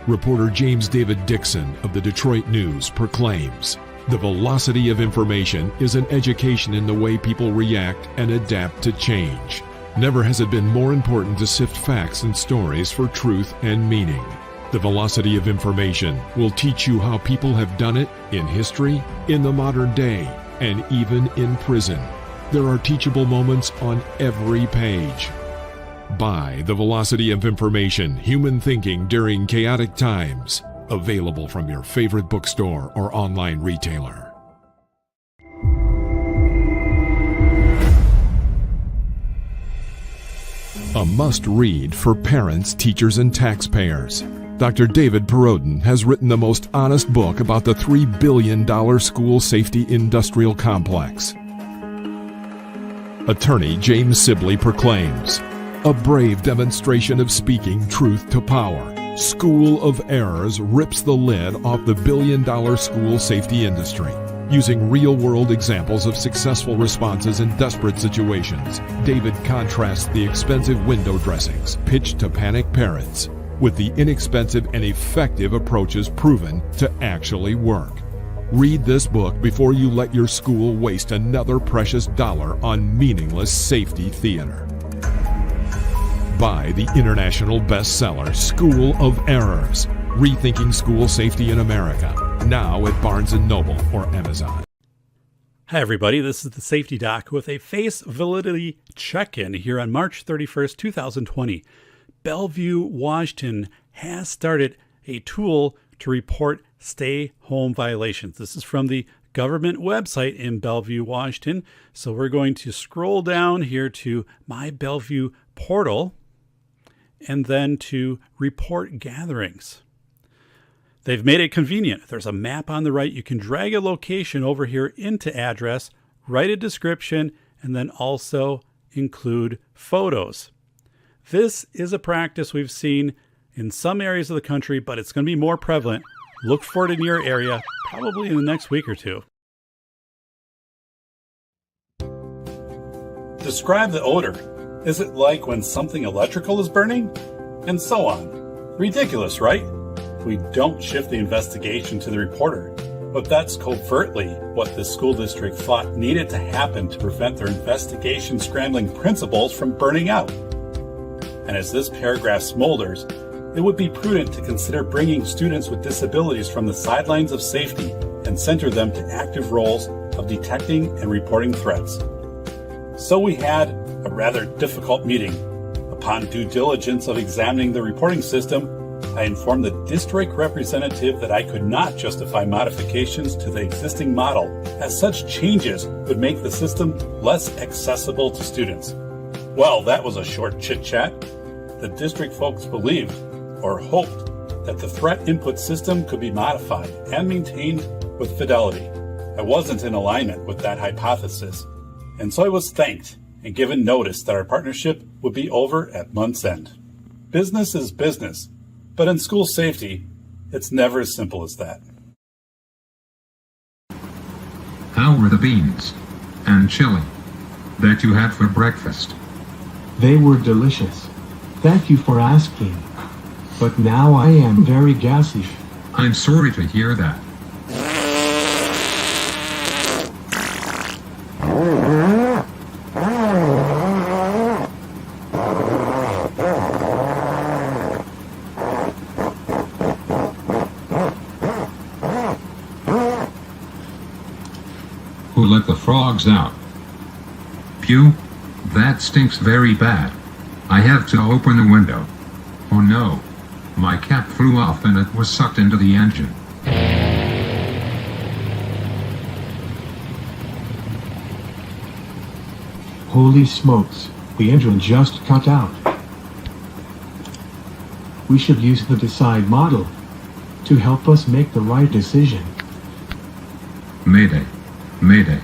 Reporter James David Dixon of the Detroit News proclaims, "The velocity of information is an education in the way people react and adapt to change. Never has it been more important to sift facts and stories for truth and meaning. The velocity of information will teach you how people have done it in history, in the modern day, and even in prison. There are teachable moments on every page." Buy The Velocity of Information, Human Thinking During Chaotic Times. Available from your favorite bookstore or online retailer. a must-read for parents, teachers, and taxpayers. Dr. David Perrodin has written the most honest book about the $3 billion school safety industrial complex. Attorney James Sibley proclaims, a brave demonstration of speaking truth to power. School of Errors rips the lid off the billion-dollar school safety industry. Using real-world examples of successful responses in desperate situations, David contrasts the expensive window dressings pitched to panic parents with the inexpensive and effective approaches proven to actually work. Read this book before you let your school waste another precious dollar on meaningless safety theater. Buy the international bestseller School of Errors, Rethinking School Safety in America, now at Barnes & Noble or Amazon. Hi, everybody. This is the Safety Doc with a face validity check-in here on March 31st, 2020. Bellevue, Washington has started a tool to report stay-home violations. This is from the government website in Bellevue, Washington. So we're going to scroll down here to My Bellevue portal and then to report gatherings. They've made it convenient. There's a map on the right. You can drag a location over here into address, write a description, and then also include photos. This is a practice we've seen in some areas of the country, but it's going to be more prevalent. Look for it in your area, probably in the next week or two. Describe the odor. Is it like when something electrical is burning? And so on. Ridiculous, right? We don't shift the investigation to the reporter, but that's covertly what the school district thought needed to happen to prevent their investigation scrambling principals from burning out. And as this paragraph smolders, it would be prudent to consider bringing students with disabilities from the sidelines of safety and center them to active roles of detecting and reporting threats. So we had a rather difficult meeting. Upon due diligence of examining the reporting system, I informed the district representative that I could not justify modifications to the existing model, as such changes would make the system less accessible to students. Well, that was a short chit-chat. The district folks believed, or hoped, that the threat input system could be modified and maintained with fidelity. I wasn't in alignment with that hypothesis, and so I was thanked and given notice that our partnership would be over at month's end. Business is business, but in school safety, it's never as simple as that. How were the beans and chili that you had for breakfast? They were delicious. Thank you for asking. But now I am very gassy. I'm sorry to hear that. Who let the frogs out? Pew, that stinks very bad. I have to open the window. Oh no, my cap flew off and it was sucked into the engine. Holy smokes, the engine just cut out. We should use the decide model to help us make the right decision. Mayday. Mayday.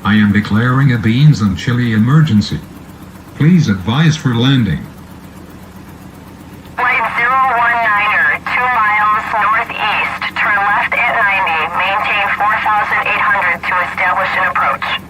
I am declaring a beans and chili emergency. Please advise for landing. Flight 019er, 2 miles northeast. Turn left at 90. Maintain 4,800 to establish an approach.